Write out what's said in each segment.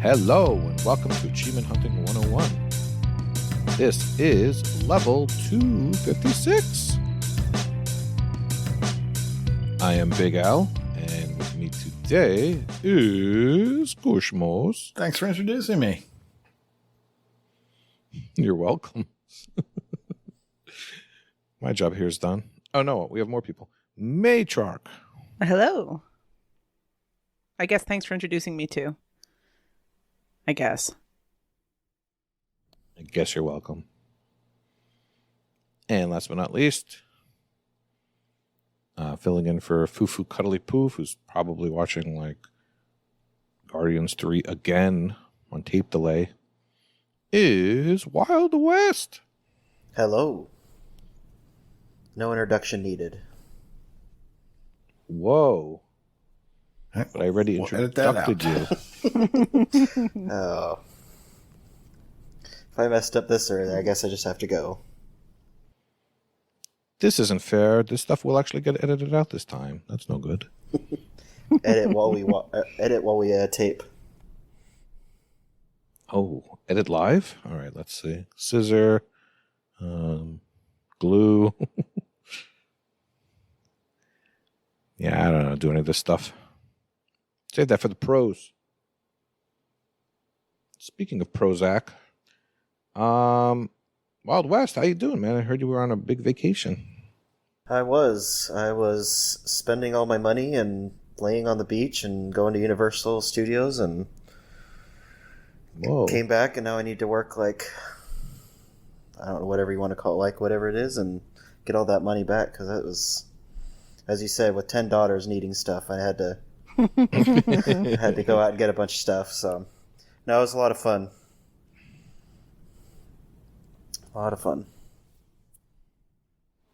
Hello and welcome to Achievement Hunting 101. This is level 256. I am Big Al, and with me today is Kooshmoose. Thanks for introducing me. You're welcome. My job here is done. Oh no, we have more people. Matrarch. Hello. I guess thanks for introducing me too. I guess you're welcome. And last but not least, filling in for Fufu Cuddly Poof, who's probably watching like Guardians 3 again on tape delay, is Wildwest. Hello. No introduction needed. Whoa. But I already introduced you. Oh. If I messed up this early, I guess I just have to go. This isn't fair. This stuff will actually get edited out this time. That's no good. Edit while we tape. Oh, edit live? All right, let's see. Scissor, glue. Yeah, I don't know. Do any of this stuff. Save that for the pros. Speaking of Prozac, Wild West, how you doing, man? I heard you were on a big vacation. I was spending all my money and laying on the beach and going to Universal Studios and came back, and now I need to work like, I don't know, whatever you want to call it, like whatever it is, and get all that money back, because that was, as you said, with 10 daughters needing stuff, I had to go out and get a bunch of stuff. So no, it was a lot of fun.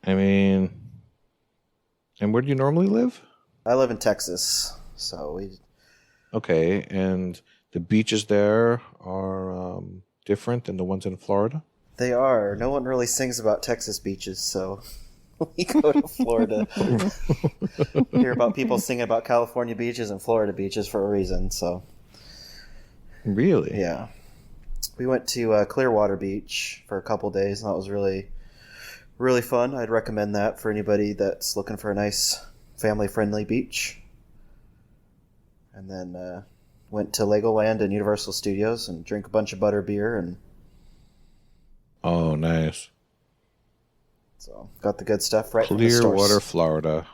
I mean, and where do you normally live? I live in Texas, so we... Okay, and the beaches there are different than the ones in Florida? They are. No one really sings about Texas beaches, so we go to Florida. Hear about people singing about California beaches and Florida beaches for a reason, so... Really? Yeah. We went to Clearwater Beach for a couple days, and that was really, really fun. I'd recommend that for anybody that's looking for a nice family-friendly beach. And then went to Legoland and Universal Studios and drank a bunch of butter beer. And oh, nice. So got the good stuff right from the stores. Clearwater, Florida.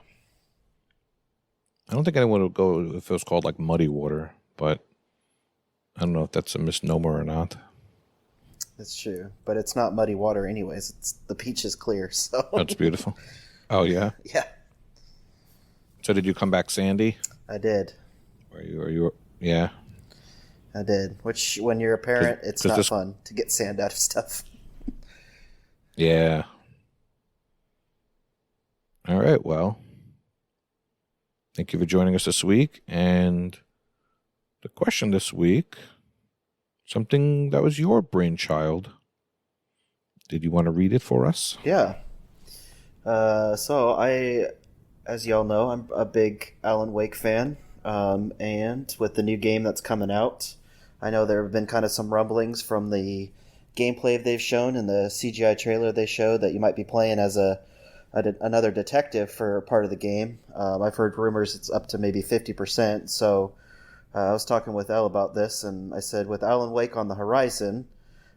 I don't think anyone would go if it was called like Muddy Water, but I don't know if that's a misnomer or not. It's true, but it's not muddy water anyways. The beach is clear, so... That's beautiful. Oh, yeah? Yeah. So did you come back sandy? I did. Are you? Yeah. I did. Which, when you're a parent, it's not fun to get sand out of stuff. Yeah. All right, well. Thank you for joining us this week. And the question this week, something that was your brainchild. Did you want to read it for us? Yeah. So as y'all know, I'm a big Alan Wake fan. And with the new game that's coming out, I know there have been kind of some rumblings from the gameplay they've shown and the CGI trailer they showed that you might be playing as another detective for part of the game. I've heard rumors it's up to maybe 50%. So I was talking with Elle about this, and I said, with Alan Wake on the horizon,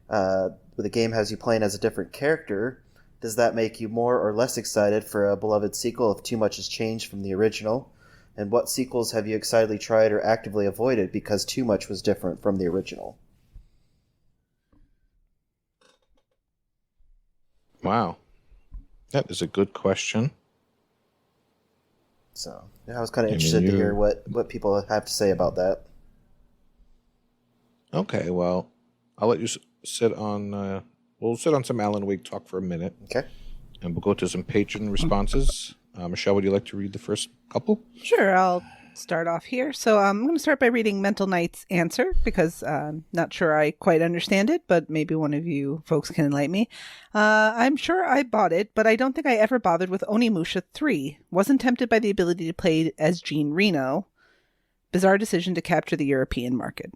the game has you playing as a different character. Does that make you more or less excited for a beloved sequel if too much has changed from the original? And what sequels have you excitedly tried or actively avoided because too much was different from the original? Wow. That is a good question. So, yeah, I was kind of interested to hear what people have to say about that. Okay, well, I'll let you sit on... we'll sit on some Alan Wake talk for a minute. Okay. And we'll go to some patron responses. Michelle, would you like to read the first couple? Sure, I'll start off here. So I'm going to start by reading Mental Knight's answer because I'm not sure I quite understand it, but maybe one of you folks can enlighten me. I'm sure I bought it, but I don't think I ever bothered with Onimusha 3. Wasn't tempted by the ability to play as Jean Reno. Bizarre decision to capture the European market.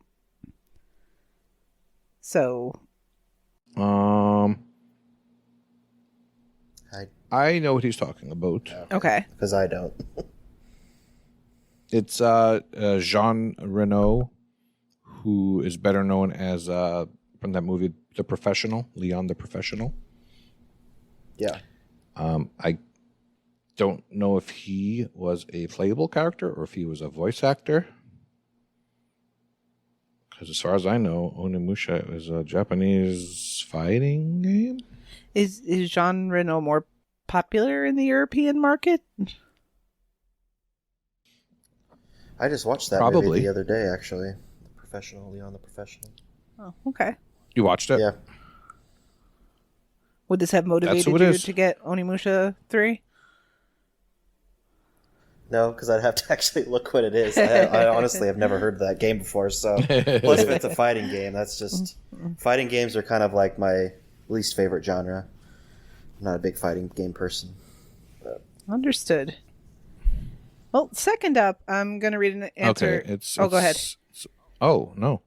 So, I know what he's talking about. okay. Because I don't. It's Jean Reno, who is better known as from that movie The Professional, Leon the Professional. Yeah. I don't know if he was a playable character or if he was a voice actor. Because as far as I know, Onimusha is a Japanese fighting game. Is Jean Reno more popular in the European market? I just watched that Probably. movie the other day, actually. The Professional, Leon the Professional. Oh, okay. You watched it? Yeah. Would this have motivated who it you is. to get Onimusha 3? No, because I'd have to actually look what it is. I honestly have never heard of that game before, so... Plus, if it's a fighting game, that's just... Fighting games are kind of like my least favorite genre. I'm not a big fighting game person. But... Understood. Well, second up, I'm going to read an answer. Okay, go ahead. Oh, no.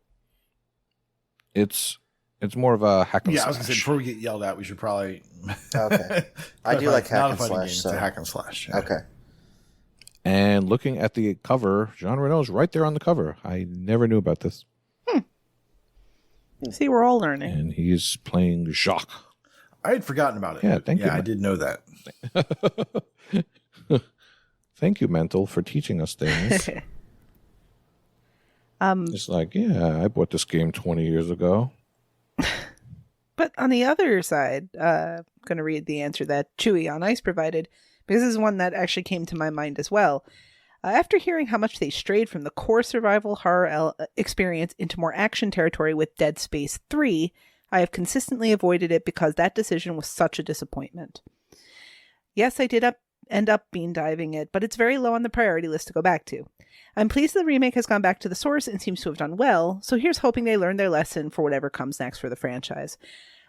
It's more of a hack and slash. I was going to say, before we get yelled at, we should probably... Okay. I do like hack and slash. Game, so. It's a hack and slash. Yeah. Okay. And looking at the cover, Jean Reno's right there on the cover. I never knew about this. See, we're all learning. And he's playing Jacques. I had forgotten about it. Yeah, thank you. Yeah, I did know that. Thank you, Mental, for teaching us things. It's like, yeah, I bought this game 20 years ago. But on the other side, I'm going to read the answer that Chewy on Ice provided, because this is one that actually came to my mind as well. After hearing how much they strayed from the core survival horror experience into more action territory with Dead Space 3, I have consistently avoided it because that decision was such a disappointment. Yes, I did end up bean diving it, but it's very low on the priority list to go back to. I'm pleased the remake has gone back to the source and seems to have done well, so here's hoping they learn their lesson for whatever comes next for the franchise.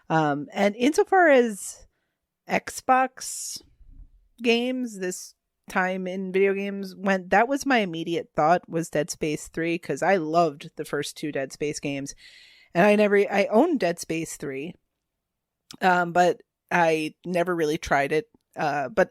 And insofar as Xbox games this time in video games went, that was my immediate thought, was Dead Space 3, because I loved the first two Dead Space games. And I owned Dead Space 3, but I never really tried it. But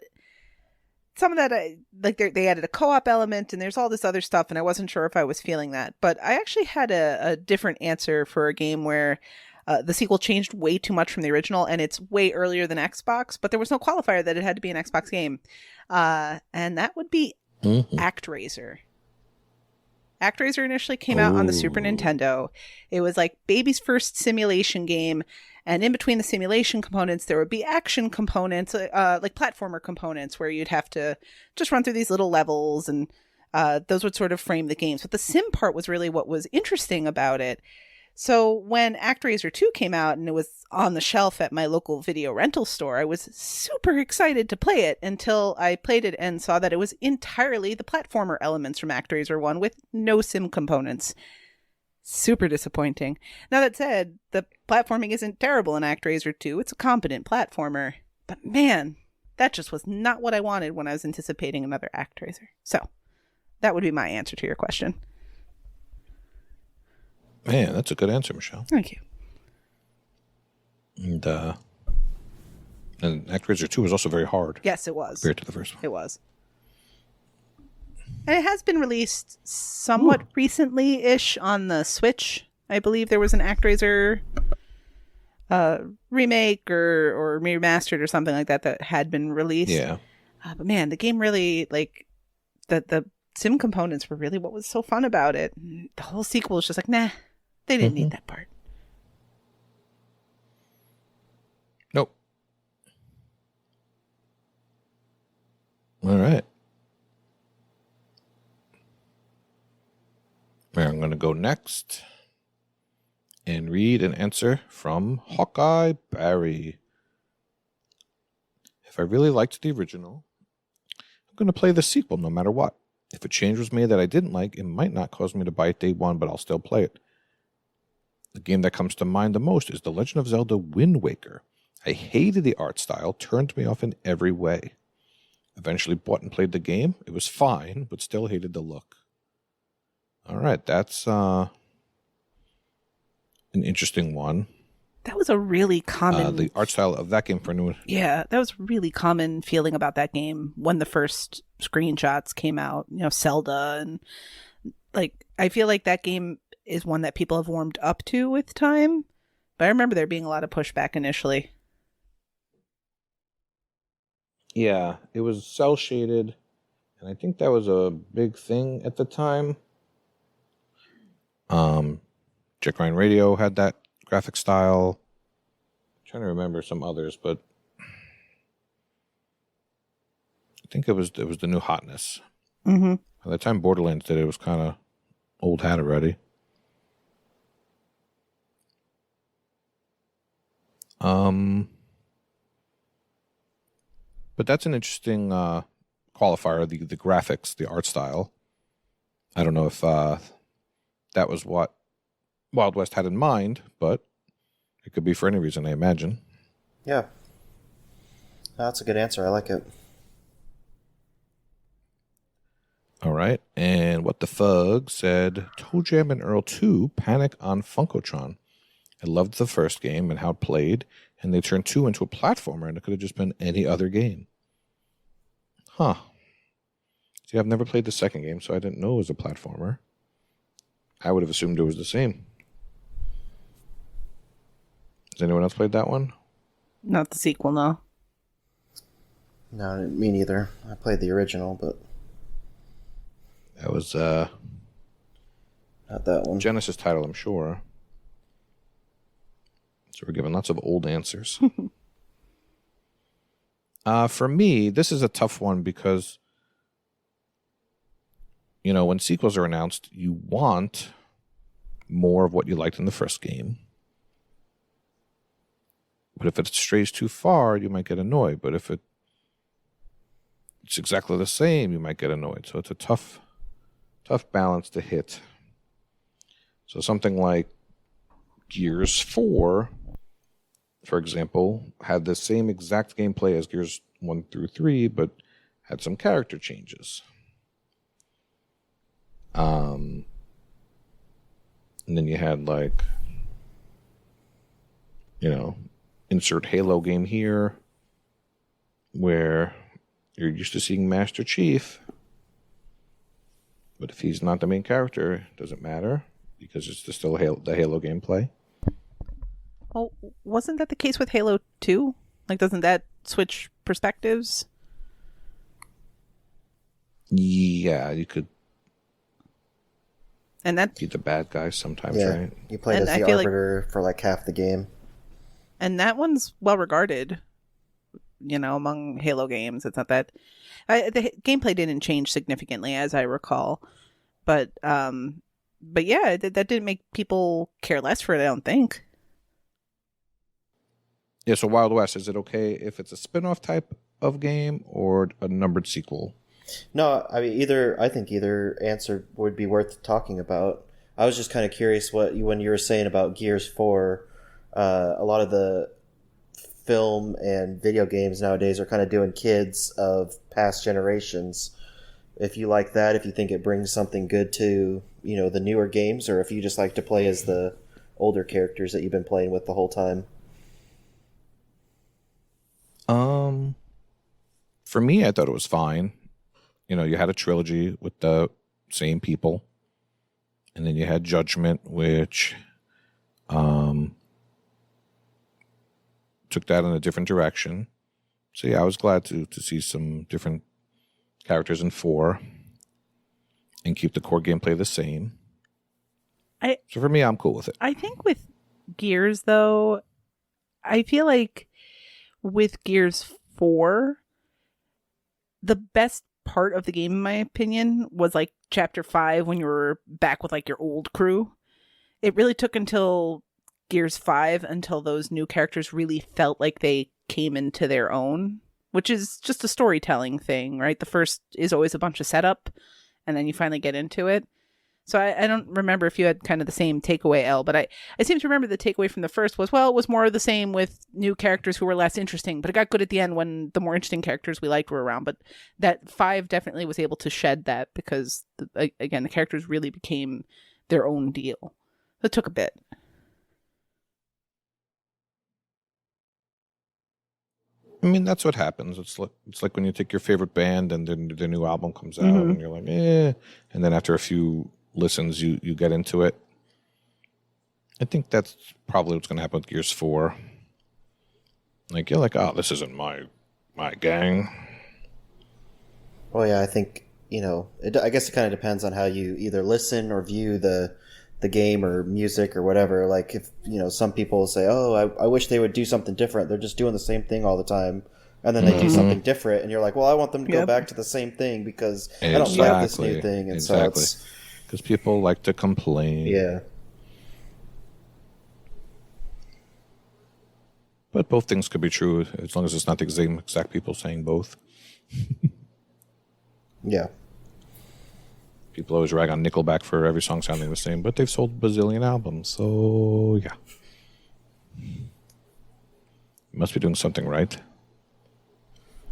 some of that, they added a co-op element, and there's all this other stuff, and I wasn't sure if I was feeling that. But I actually had a different answer for a game where the sequel changed way too much from the original, and it's way earlier than Xbox, but there was no qualifier that it had to be an Xbox game. And that would be ActRaiser. ActRaiser initially came out on the Super Nintendo. It was like baby's first simulation game, and in between the simulation components, there would be action components, like platformer components, where you'd have to just run through these little levels, and those would sort of frame the games. But the sim part was really what was interesting about it. So when ActRaiser 2 came out and it was on the shelf at my local video rental store, I was super excited to play it until I played it and saw that it was entirely the platformer elements from ActRaiser 1 with no sim components. Super disappointing. Now that said, the platforming isn't terrible in ActRaiser 2. It's a competent platformer. But man, that just was not what I wanted when I was anticipating another ActRaiser. So that would be my answer to your question. Man, that's a good answer, Michelle. Thank you. And ActRaiser 2 was also very hard. Yes, it was. Compared to the first one. It was. And it has been released somewhat recently-ish on the Switch. I believe there was an ActRaiser remake or remastered or something like that had been released. Yeah. But man, the game really, the sim components were really what was so fun about it. The whole sequel was just like, nah, they didn't need that part. Nope. All right. I'm going to go next and read an answer from Hawkeye Barry. If I really liked the original, I'm going to play the sequel no matter what. If a change was made that I didn't like, it might not cause me to buy it day one, but I'll still play it. The game that comes to mind the most is The Legend of Zelda Wind Waker. I hated the art style, turned me off in every way. Eventually bought and played the game. It was fine, but still hated the look. All right, that's an interesting one. That was a really common... the art style of that game for new... Yeah, that was really common feeling about that game when the first screenshots came out. Zelda and... I feel like that game is one that people have warmed up to with time. But I remember there being a lot of pushback initially. Yeah, it was cel-shaded, and I think that was a big thing at the time. Jet Grind Radio had that graphic style. I'm trying to remember some others, but I think it was the new hotness. Mm-hmm. By the time Borderlands did it, was kind of old hat already. But that's an interesting qualifier, the graphics, the art style. I don't know if that was what Wild West had in mind, but it could be for any reason, I imagine. Yeah. That's a good answer. I like it. All right. And What the Fug said, Toe Jam and Earl 2 Panic on Funkotron. I loved the first game and how it played, and they turned 2 into a platformer, and it could have just been any other game. Huh. See, I've never played the second game, so I didn't know it was a platformer. I would have assumed it was the same. Has anyone else played that one? Not the sequel, no. No, me neither. I played the original, but... That was not that one. Genesis title, I'm sure. So we're given lots of old answers. For me, this is a tough one because, when sequels are announced, you want more of what you liked in the first game. But if it strays too far, you might get annoyed. But if it's exactly the same, you might get annoyed. So it's a tough balance to hit. So something like Gears 4, for example, had the same exact gameplay as Gears 1 through 3, but had some character changes. And then you had insert Halo game here, where you're used to seeing Master Chief, but if he's not the main character, it doesn't matter because it's still the Halo gameplay. Well, wasn't that the case with Halo 2? Doesn't that switch perspectives? Yeah, you could. And that Be the bad guy sometimes, Yeah, right? you played And as I the feel like- Arbiter for half the game. And that one's well regarded, among Halo games. It's not that the gameplay didn't change significantly, as I recall, but yeah, that didn't make people care less for it. I don't think. Yeah, so Wild West, is it okay if it's a spin-off type of game or a numbered sequel? No, I mean I think either answer would be worth talking about. I was just kind of curious when you were saying about Gears 4. A lot of the film and video games nowadays are kind of doing kids of past generations. If you like that, if you think it brings something good to the newer games, or if you just like to play as the older characters that you've been playing with the whole time. For me, I thought it was fine. You had a trilogy with the same people, and then you had Judgment, which took that in a different direction. So yeah, I was glad to see some different characters in 4 and keep the core gameplay the same. So for me, I'm cool with it. I think with Gears, though, I feel like with Gears 4, the best part of the game, in my opinion, was Chapter 5 when you were back with your old crew. It really took until Gears 5 until those new characters really felt like they came into their own, which is just a storytelling thing, right? The first is always a bunch of setup, and then you finally get into it. So I don't remember if you had kind of the same takeaway, Elle, but I seem to remember the takeaway from the first was, well, it was more of the same with new characters who were less interesting, but it got good at the end when the more interesting characters we liked were around. But that 5 definitely was able to shed that because, again, the characters really became their own deal. It took a bit. I mean, that's what happens. It's like when you take your favorite band and then their new album comes out, and you're like, and then after a few listens, you get into it. I think that's probably what's going to happen with Gears 4. Like, you're like, oh, this isn't my gang. Oh yeah, I think I guess it kind of depends on how you either listen or view the game or music or whatever. Like if some people say, oh, I wish they would do something different. They're just doing the same thing all the time, and then they do something different, and you're like, well, I want them to go back to the same thing because I don't like this new thing. And so it's because people like to complain. Yeah. But both things could be true as long as it's not the same exact people saying both. Yeah. People always rag on Nickelback for every song sounding the same, but they've sold a bazillion albums, so yeah. You must be doing something right.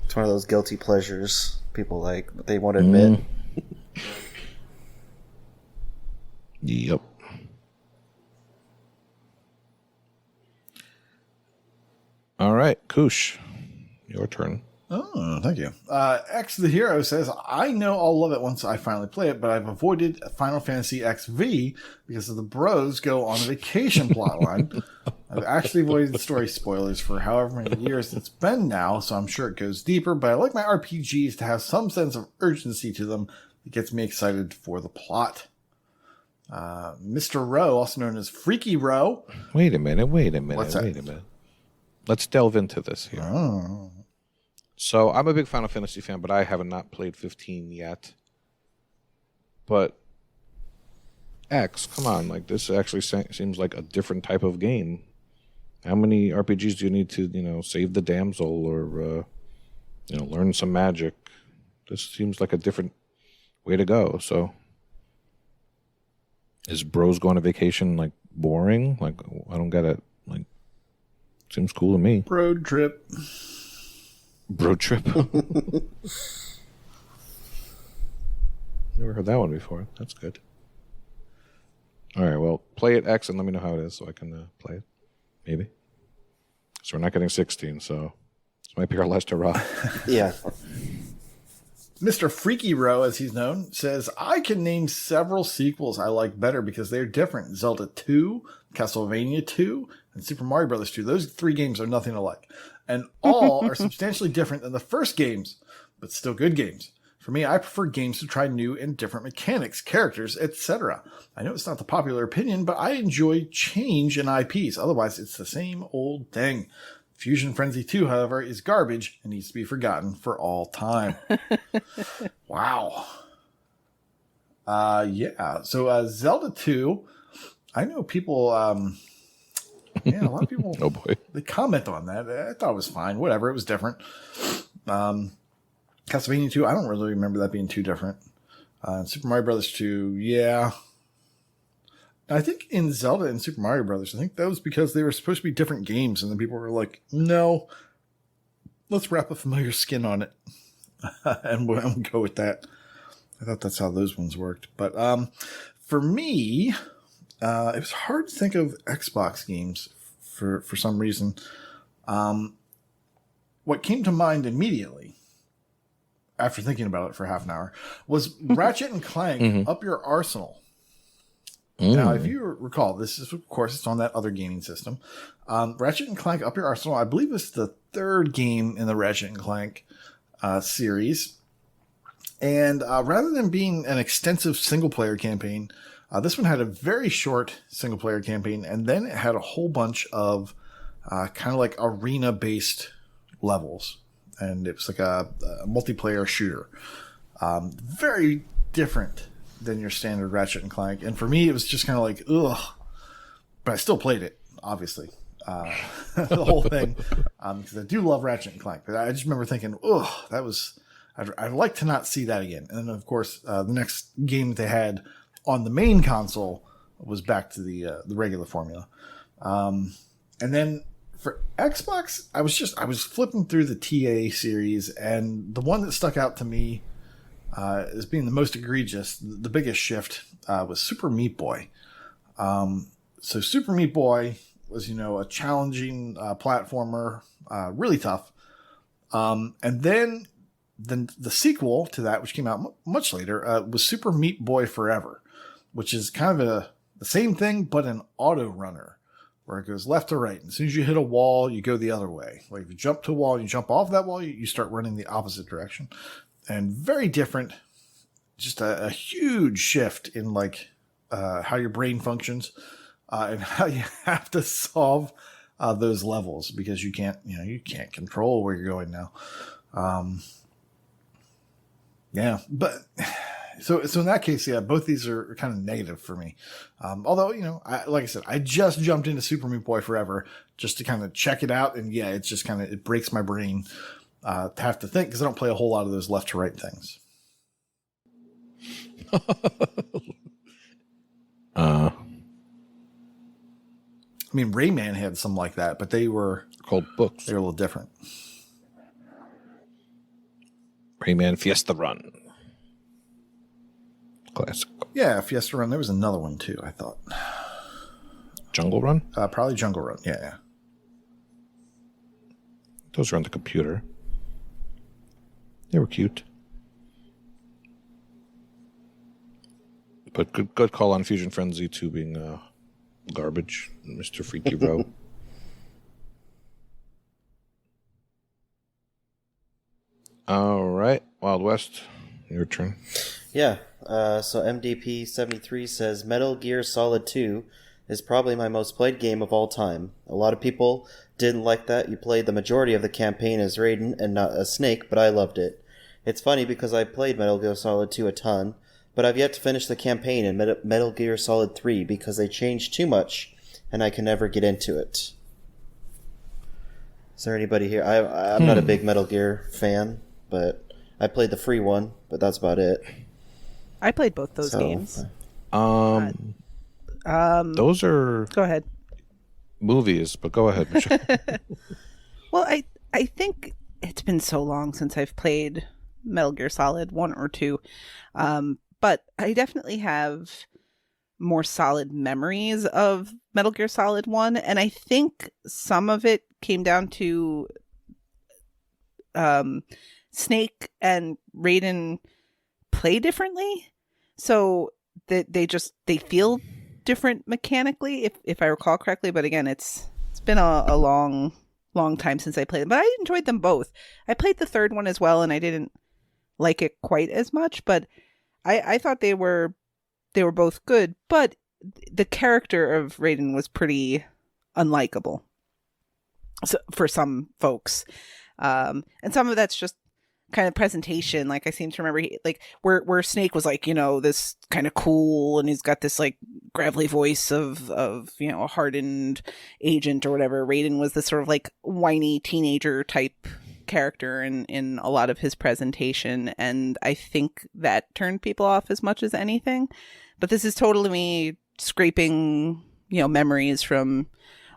It's one of those guilty pleasures people like, but they won't admit. Yep. All right, Koosh, your turn. Oh, thank you. X the Hero says, I know I'll love it once I finally play it, but I've avoided Final Fantasy XV because of the bros go on a vacation plotline. I've actually avoided the story spoilers for however many years it's been now, so I'm sure it goes deeper, but I like my RPGs to have some sense of urgency to them that gets me excited for the plot. Mr. Rowe, also known as Freaky Rowe. Wait a minute. What's that? Wait a minute. Let's delve into this here. Oh. So I'm a big Final Fantasy fan, but I have not played 15 yet. But X, come on, like this actually seems like a different type of game. How many RPGs do you need to, save the damsel or, learn some magic? This seems like a different way to go. So is bros going on vacation like boring? Like I don't get it. Like seems cool to me. Road trip. Bro trip. Never heard that one before. That's good. All right, well, play it X and let me know how it is so I can play it. Maybe. So we're not getting 16, so this might be our last hurrah. Yeah. Mr. Freaky Row, as he's known, says, I can name several sequels I like better because they're different. Zelda 2, Castlevania 2, and Super Mario Bros. 2. Those three games are nothing alike. And all are substantially different than the first games, but still good games. For me, I prefer games to try new and different mechanics, characters, etc. I know it's not the popular opinion, but I enjoy change in IPs. Otherwise, it's the same old thing. Fusion Frenzy 2, however, is garbage and needs to be forgotten for all time. Wow. Yeah. So Zelda 2, I know people, a lot of people, Oh boy. they comment on that. I thought it was fine. Whatever. It was different. Castlevania 2, I don't really remember that being too different. Super Mario Bros. 2, yeah. I think in Zelda and Super Mario Brothers, I think that was because they were supposed to be different games, and then people were like, no, let's wrap a familiar skin on it. and we'll go with that. I thought that's how those ones worked. But for me, it was hard to think of Xbox games for some reason. What came to mind immediately, after thinking about it for half an hour, was Ratchet and Clank Up Your Arsenal. Now, if you recall, this is, of course, it's on that other gaming system. Ratchet and Clank Up Your Arsenal, I believe, is the third game in the Ratchet and Clank series. And rather than being an extensive single-player campaign, this one had a very short single-player campaign, and then it had a whole bunch of kind of like arena-based levels. And it was like a multiplayer shooter. Very different than your standard Ratchet and Clank. And for me, it was just kind of like, ugh. But I still played it, obviously. The whole thing. Because I do love Ratchet and Clank. But I just remember thinking, ugh, that was... I'd like to not see that again. And then, of course, the next game that they had on the main console was back to the regular formula. And then for Xbox, I was flipping through the TA series, and the one that stuck out to me as being the most egregious, the biggest shift, was Super Meat Boy. So Super Meat Boy was, a challenging platformer, really tough. And then the sequel to that, which came out much later, was Super Meat Boy Forever, which is kind of the same thing, but an auto runner where it goes left to right. And as soon as you hit a wall, you go the other way. Like if you jump to a wall, you jump off that wall, you start running the opposite direction. And very different, just a huge shift in like how your brain functions and how you have to solve those levels because you can't control where you're going now. Yeah, but so in that case, yeah, both these are kind of negative for me. Although, like I said, I just jumped into Super Meat Boy Forever just to kind of check it out. And yeah, it's just it breaks my brain to have to think because I don't play a whole lot of those left to right things. I mean, Rayman had some like that, but they were called books. They were a little different. Rayman Fiesta Run. Classic. Yeah, Fiesta Run. There was another one too, I thought. Jungle Run? Probably Jungle Run. Yeah. Those are on the computer. They were cute. But good call on Fusion Frenzy 2 being garbage, Mr. Freaky Row. All right, Wild West, your turn. Yeah, so MDP73 says Metal Gear Solid 2 is probably my most played game of all time. A lot of people didn't like that you played the majority of the campaign as Raiden and not as Snake, but I loved it. It's funny because I played Metal Gear Solid 2 a ton, but I've yet to finish the campaign in Metal Gear Solid 3 because they changed too much and I can never get into it. Is there anybody here? I'm not a big Metal Gear fan, but I played the free one, but that's about it. I played both those games. Those are Go ahead. movies, but go ahead, Michelle. Well, I think it's been so long since I've played Metal Gear Solid 1 or 2. But I definitely have more solid memories of Metal Gear Solid 1. And I think some of it came down to Snake and Raiden play differently. So they feel different mechanically, if I recall correctly. But again, it's been a long time since I played them. But I enjoyed them both. I played the third one as well, and I didn't like it quite as much. But I thought they were both good. But the character of Raiden was pretty unlikable for some folks. And some of that's just kind of presentation. Like I seem to remember where Snake was like, this kind of cool, and he's got this like gravelly voice of a hardened agent or whatever. Raiden was this sort of like whiny teenager type character in a lot of his presentation, and I think that turned people off as much as anything. But this is totally me scraping memories from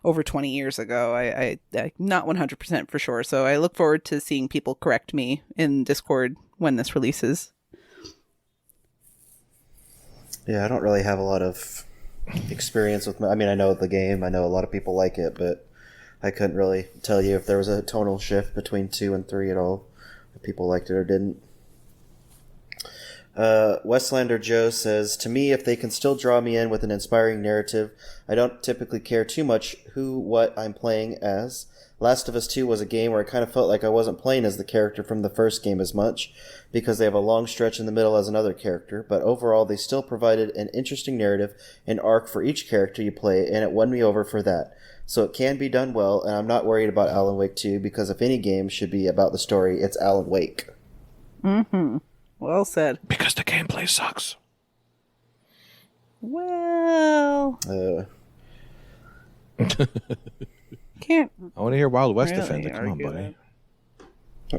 over 20 years ago. I not 100% for sure, so I look forward to seeing people correct me in Discord when this releases. Yeah, I don't really have a lot of experience with I know the game, I know a lot of people like it, but I couldn't really tell you if there was a tonal shift between 2 and 3 at all, if people liked it or didn't. Westlander Joe says, to me, if they can still draw me in with an inspiring narrative, I don't typically care too much what I'm playing as. Last of Us 2 was a game where I kind of felt like I wasn't playing as the character from the first game as much, because they have a long stretch in the middle as another character, but overall they still provided an interesting narrative and arc for each character you play, and it won me over for that. So it can be done well, and I'm not worried about Alan Wake 2, because if any game should be about the story, it's Alan Wake. Mm-hmm. Well said. Because the gameplay sucks. Well... Can't. I want to hear Wild West really defend it. Come on, buddy.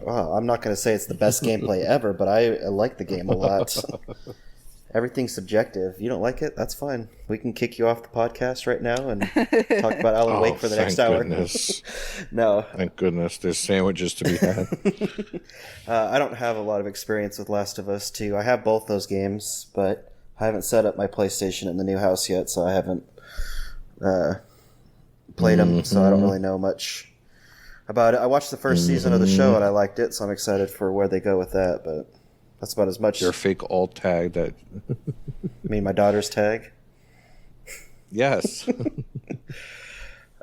Well, I'm not going to say it's the best gameplay ever, but I like the game a lot. Everything's subjective. You don't like it? That's fine. We can kick you off the podcast right now and talk about Alan Wake for the next hour. Goodness. No. Thank goodness. There's sandwiches to be had. I don't have a lot of experience with Last of Us 2. I have both those games, but I haven't set up my PlayStation in the new house yet, so I haven't played them, so I don't really know much about it. I watched the first season of the show and I liked it, so I'm excited for where they go with that. But that's about as much. Your fake alt tag that. I mean, my daughter's tag. Yes.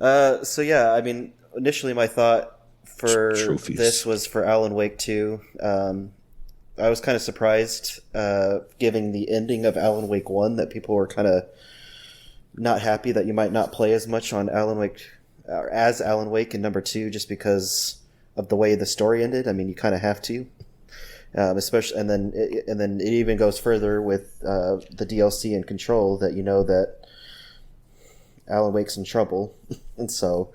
So yeah, I mean, initially my thought for Trophies. this was for Alan Wake 2. I was kind of surprised, given the ending of Alan Wake 1, that people were kind of not happy that you might not play as much on Alan Wake, or as Alan Wake in number 2, just because of the way the story ended. I mean, you kind of have to, especially, and then it even goes further with the DLC and Control, that you know that Alan Wake's in trouble, and so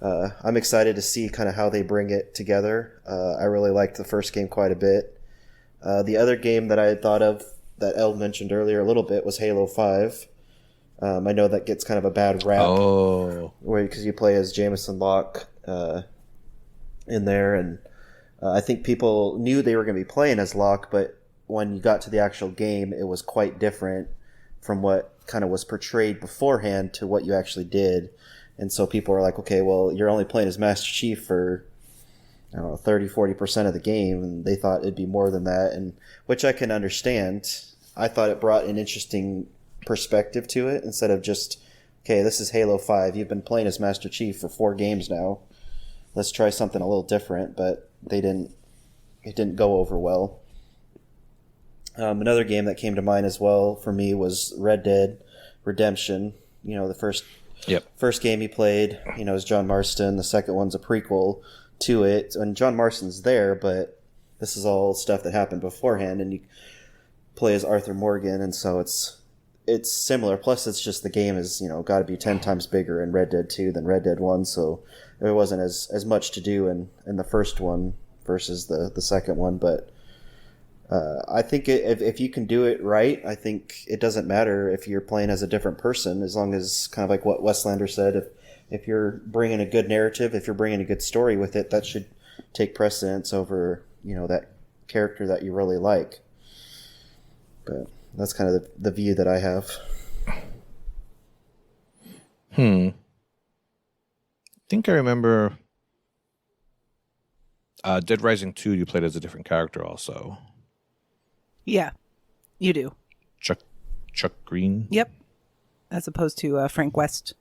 I'm excited to see kind of how they bring it together. I really liked the first game quite a bit. The other game that I had thought of that Elle mentioned earlier a little bit was Halo 5. I know that gets kind of a bad rap, because you play as Jameson Locke in there, and I think people knew they were going to be playing as Locke, but when you got to the actual game, it was quite different from what kind of was portrayed beforehand to what you actually did. And so people were like, okay, well, you're only playing as Master Chief for, I don't know, 30-40% of the game, and they thought it'd be more than that, and which I can understand. I thought it brought an interesting perspective to it, instead of just, okay, this is Halo 5, you've been playing as Master Chief for 4 games now, let's try something a little different. But it didn't go over well. Another game that came to mind as well for me was Red Dead Redemption. You know, the first game you played, you know, is John Marston. The second one's a prequel to it, and John Marston's there, but this is all stuff that happened beforehand, and you play as Arthur Morgan, and so it's similar. Plus, it's just the game is, you know, got to be 10 times bigger in Red Dead 2 than Red Dead 1, so there wasn't as much to do in the first one versus the second one. But I think if you can do it right, I think it doesn't matter if you're playing as a different person, as long as, kind of like what Westlander said, if you're bringing a good narrative, if you're bringing a good story with it, that should take precedence over, you know, that character that you really like. But that's kind of the view that I have. I think I remember Dead Rising 2, you played as a different character also. Yeah, you do. Chuck Green? Yep. As opposed to Frank West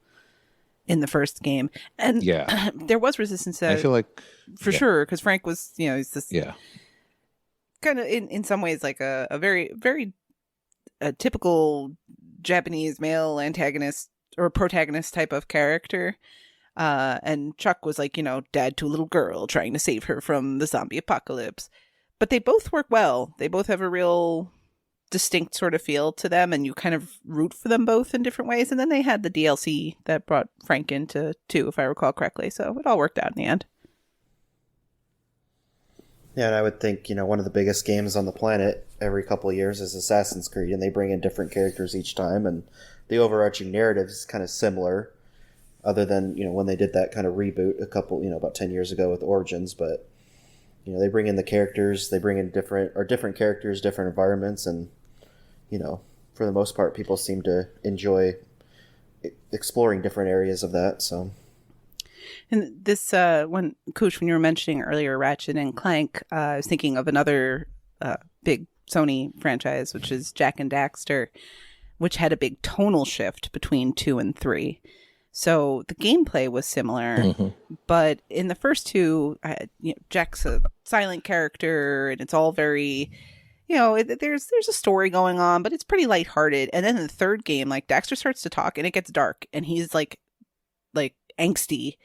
in the first game. And yeah, there was resistance to that. I feel like... For sure, because Frank was, you know, he's this... Yeah. Kind of, in some ways, like a very, very typical Japanese male antagonist or protagonist type of character. And Chuck was like, you know, dad to a little girl trying to save her from the zombie apocalypse. But they both work well. They both have a real distinct sort of feel to them, and you kind of root for them both in different ways. And then they had the DLC that brought Frank into 2, if I recall correctly. So it all worked out in the end. Yeah, and I would think, you know, one of the biggest games on the planet every couple of years is Assassin's Creed, and they bring in different characters each time, and the overarching narrative is kind of similar, other than, you know, when they did that kind of reboot about 10 years ago with Origins. But, you know, they bring in the characters, they bring in different characters, different environments, and, you know, for the most part, people seem to enjoy exploring different areas of that, so... And this, when Koosh, when you were mentioning earlier Ratchet and Clank, I was thinking of another big Sony franchise, which is Jak and Daxter, which had a big tonal shift between 2 and 3. So the gameplay was similar, but in the first 2, you know, Jak's a silent character, and it's all very, you know, there's a story going on, but it's pretty lighthearted. And then in the third game, like, Daxter starts to talk, and it gets dark, and he's like angsty.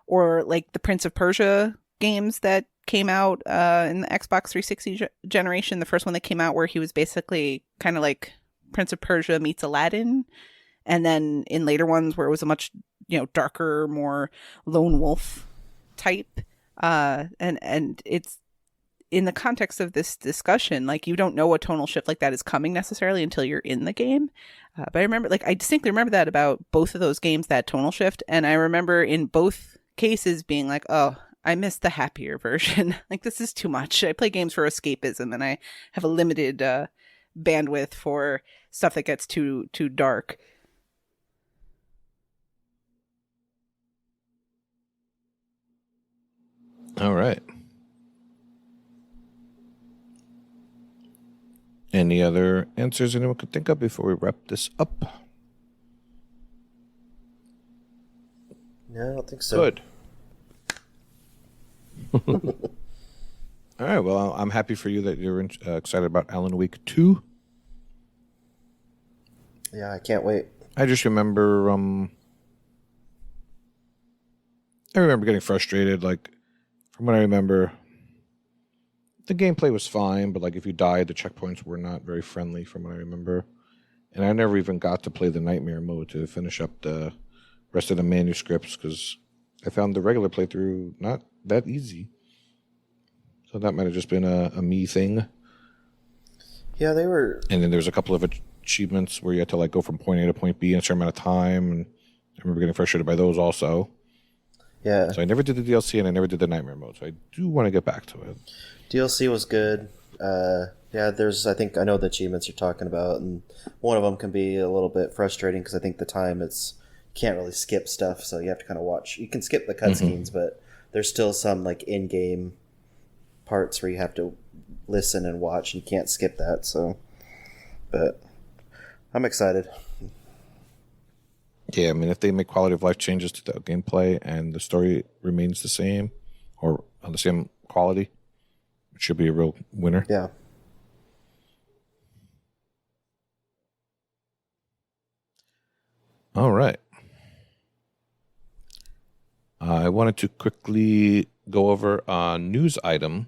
Or like the Prince of Persia games that came out in the Xbox 360 generation, the first one that came out, where he was basically kind of like Prince of Persia meets Aladdin. And then in later ones where it was a much, you know, darker, more lone wolf type. And it's in the context of this discussion, like, you don't know a tonal shift like that is coming necessarily until you're in the game. But I remember, like, I distinctly remember that about both of those games, that tonal shift. And I remember in both cases being like, oh, I missed the happier version. Like, this is too much. I play games for escapism, and I have a limited bandwidth for stuff that gets too dark. All right. Any other answers anyone could think of before we wrap this up? No, I don't think so. Good. All right. Well, I'm happy for you that you're excited about Alan Wake 2. Yeah, I can't wait. I just remember, I remember getting frustrated. Like, from what I remember, the gameplay was fine, but like if you died, the checkpoints were not very friendly. From what I remember, and I never even got to play the nightmare mode to finish up the rest of the manuscripts because I found the regular playthrough not that easy. So that might have just been a me thing. Yeah, they were. And then there's a couple of achievements where you had to like go from point A to point B in a certain amount of time, and I remember getting frustrated by those also. Yeah. So I never did the DLC and I never did the nightmare mode. So I do want to get back to it. DLC was good. Yeah, I think I know the achievements you're talking about, and one of them can be a little bit frustrating because I think the time can't really skip stuff, so you have to kind of watch. You can skip the cutscenes, but there's still some like in-game parts where you have to listen and watch, and you can't skip that. So, but I'm excited. Yeah, I mean, if they make quality of life changes to the gameplay and the story remains the same or on the same quality, it should be a real winner. Yeah. All right. I wanted to quickly go over a news item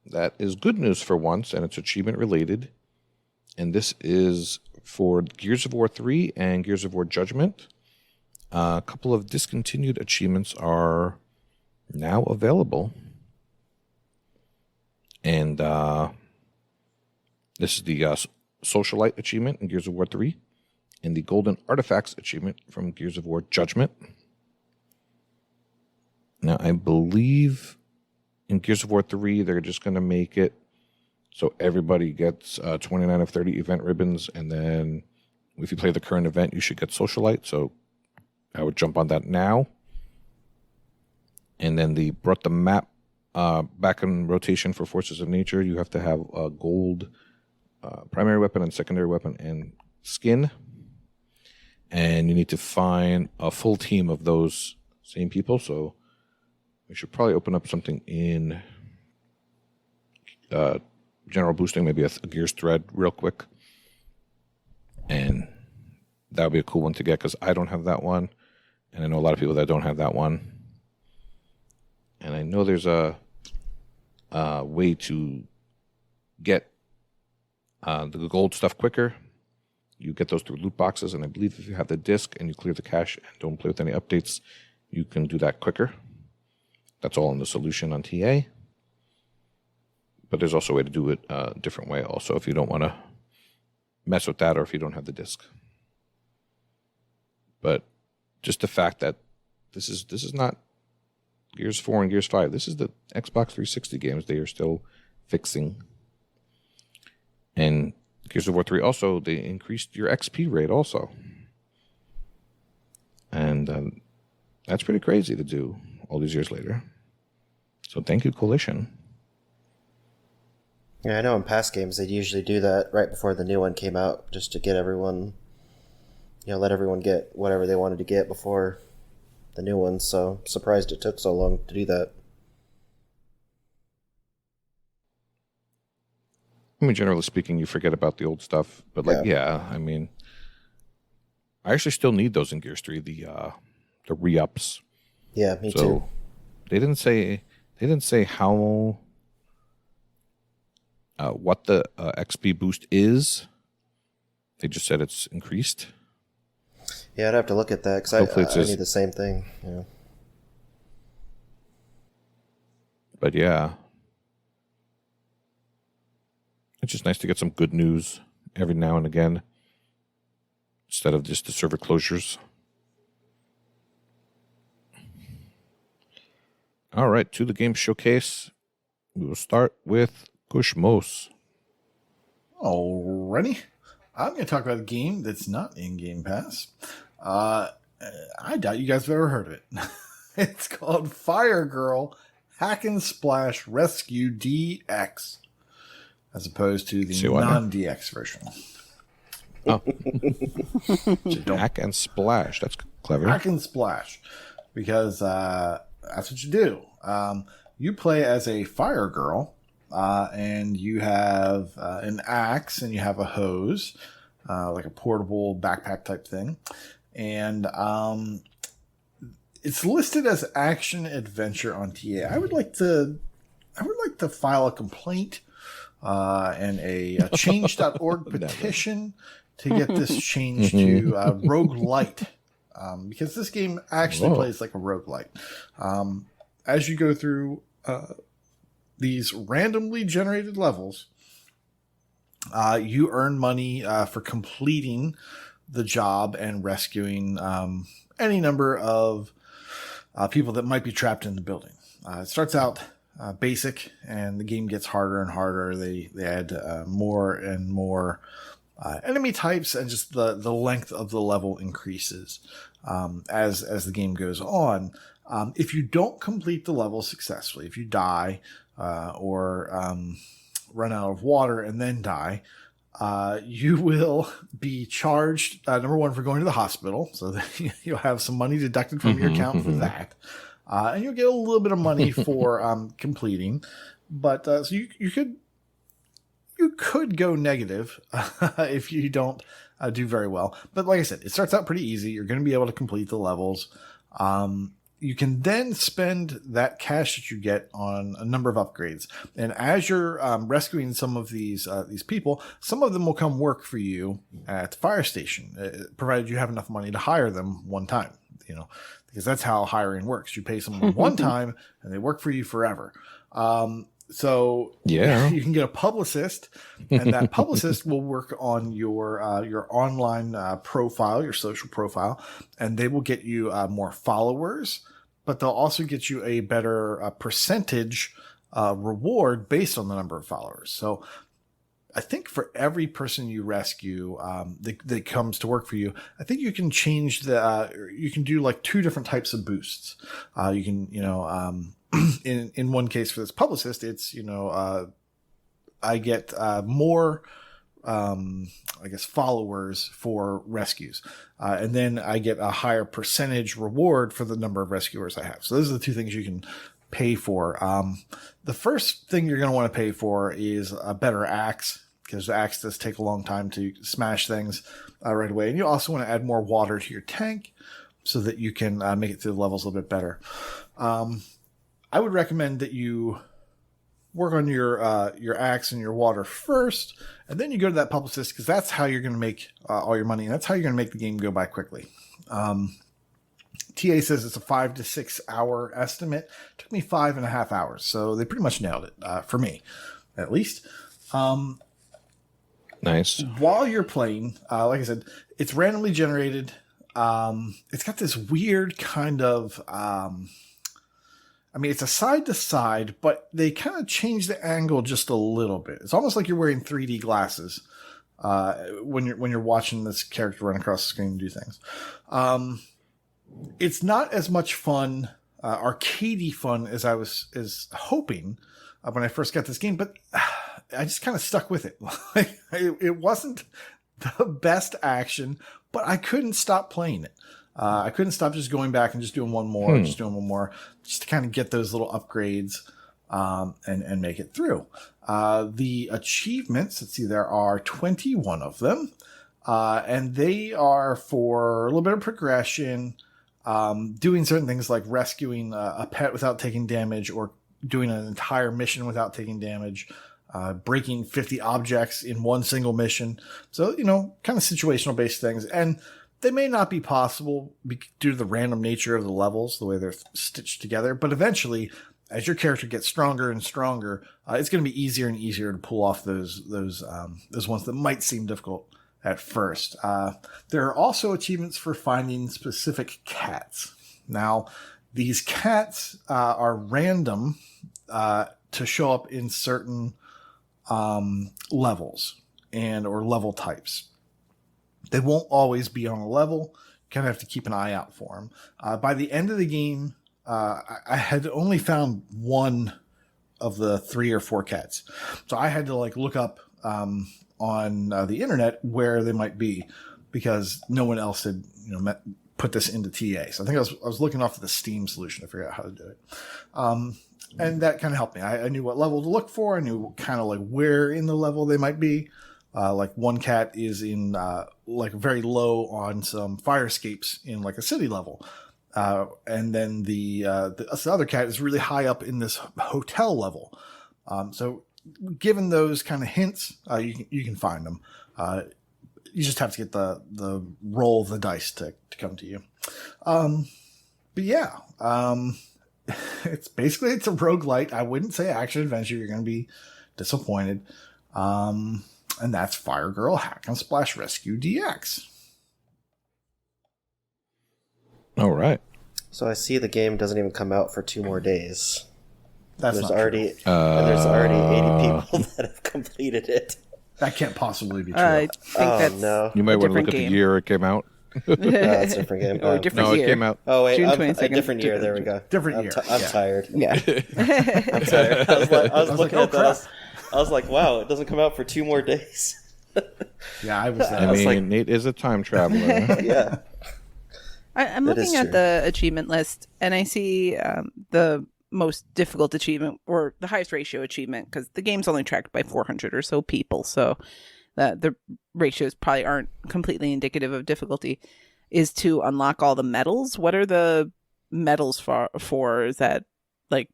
that is good news for once, and it's achievement related. And this is for Gears of War 3 and Gears of War Judgment. A couple of discontinued achievements are now available. And this is the Socialite achievement in Gears of War 3 and the Golden Artifacts achievement from Gears of War Judgment. Now, I believe in Gears of War 3, they're just going to make it so everybody gets 29 of 30 event ribbons, and then if you play the current event, you should get Socialite. So I would jump on that now. And then they brought the map back in rotation for Forces of Nature. You have to have a gold primary weapon and secondary weapon and skin. And you need to find a full team of those same people. So we should probably open up something in general boosting, maybe a Gears thread real quick. And that would be a cool one to get because I don't have that one. And I know a lot of people that don't have that one. And I know there's a way to get the gold stuff quicker. You get those through loot boxes. And I believe if you have the disc and you clear the cache and don't play with any updates, you can do that quicker. That's all in the solution on TA. But there's also a way to do it a different way also if you don't want to mess with that or if you don't have the disc. But just the fact that this is not Gears 4 and Gears 5. This is the Xbox 360 games they are still fixing. And Gears of War 3 also, they increased your XP rate also. And that's pretty crazy to do all these years later. So thank you, Coalition. Yeah, I know in past games they'd usually do that right before the new one came out, just to get everyone, let everyone get whatever they wanted to get before the new one. So I'm surprised it took so long to do that. I mean, generally speaking, you forget about the old stuff, but I mean, I actually still need those in Gears 3, the re-ups. Yeah, me too. So they didn't say how what the XP boost is. They just said it's increased. Yeah, I'd have to look at that because I need the same thing. Yeah. But yeah, it's just nice to get some good news every now and again instead of just the server closures. All right, to the game showcase. We will start with Kooshmoose. Alrighty. I'm going to talk about a game that's not in Game Pass. I doubt you guys have ever heard of it. It's called Fire Girl Hack and Splash Rescue DX, as opposed to the non-DX version. Oh. So Hack and Splash. That's clever. Hack and Splash. Because that's what you do. You play as a fire girl, and you have an axe, and you have a hose, like a portable backpack type thing. And it's listed as action adventure on TA. I would like to file a complaint and a change.org petition to get this changed to roguelite. Because this game actually plays like a roguelite. As you go through these randomly generated levels, you earn money for completing the job and rescuing any number of people that might be trapped in the building. It starts out basic, and the game gets harder and harder. They add more and more enemy types, and just the length of the level increases as the game goes on. If you don't complete the level successfully, if you die or run out of water and then die, you will be charged, number one, for going to the hospital, so that you'll have some money deducted from your account for that. And you'll get a little bit of money for completing. But so you could go negative if you don't do very well. But like I said, it starts out pretty easy. You're going to be able to complete the levels. You can then spend that cash that you get on a number of upgrades. And as you're rescuing some of these people, some of them will come work for you at the fire station, provided you have enough money to hire them one time. Because that's how hiring works. You pay someone one time, and they work for you forever. So yeah, you can get a publicist, and that publicist will work on your online profile, your social profile, and they will get you more followers, but they'll also get you a better percentage reward based on the number of followers. So I think for every person you rescue that comes to work for you, I think you can change you can do like 2 different types of boosts. You can, in one case for this publicist, it's, I get more, followers for rescues. And then I get a higher percentage reward for the number of rescuers I have. So those are the 2 things you can pay for. The first thing you're going to want to pay for is a better axe, because the axe does take a long time to smash things right away. And you also want to add more water to your tank so that you can make it through the levels a little bit better. I would recommend that you work on your axe and your water first, and then you go to that publicist, because that's how you're going to make all your money, and that's how you're going to make the game go by quickly. TA says it's a 5 to 6 hour estimate. It took me 5.5 hours, so they pretty much nailed it, for me, at least. Nice. While you're playing, like I said, it's randomly generated. It's got this weird kind of... it's a side to side, but they kind of change the angle just a little bit. It's almost like you're wearing 3D glasses when you're watching this character run across the screen and do things. It's not as much fun, arcadey fun as I was hoping when I first got this game, but I just kind of stuck with it. It wasn't the best action, but I couldn't stop playing it. I couldn't stop just going back and just doing one more, just to kind of get those little upgrades and make it through. The achievements, let's see, there are 21 of them, and they are for a little bit of progression, doing certain things like rescuing a pet without taking damage, or doing an entire mission without taking damage, breaking 50 objects in one single mission. So, kind of situational based things. And they may not be possible due to the random nature of the levels, the way they're stitched together. But eventually, as your character gets stronger and stronger, it's going to be easier and easier to pull off those ones that might seem difficult at first. There are also achievements for finding specific cats. Now, these cats are random to show up in certain levels or level types. They won't always be on a level. You kind of have to keep an eye out for them. By the end of the game, I had only found one of the 3 or 4 cats. So I had to like look up on the internet where they might be because no one else had put this into TA. So I think I was looking off of the Steam solution to figure out how to do it. And that kind of helped me. I knew what level to look for. I knew kind of like where in the level they might be. Like one cat is in like very low on some fire escapes in like a city level. And then the other cat is really high up in this hotel level. So given those kind of hints, you can find them. You just have to get the roll of the dice to come to you. But yeah, it's a roguelite. I wouldn't say action adventure. You're going to be disappointed. And that's Fire Girl Hack and Splash Rescue DX. All right. So I see the game doesn't even come out for 2 more days. There's already 80 people that have completed it. That can't possibly be true. I think that's no. You might want to look at game. the year it came out. It's a different game. Or different No, year. it came out. Oh wait, June a 22nd. different year. There we go. Different year. I'm tired. Yeah. I'm tired. I was looking at crap. that. I was like, wow, it doesn't come out for 2 more days. Yeah, I was. I was mean, like- Nate is a time traveler. Yeah. I'm That is looking at true. the achievement list, and I see the most difficult achievement, or the highest ratio achievement, because the game's only tracked by 400 or so people, so the ratios probably aren't completely indicative of difficulty, is to unlock all the medals. What are the medals for? Is that, like,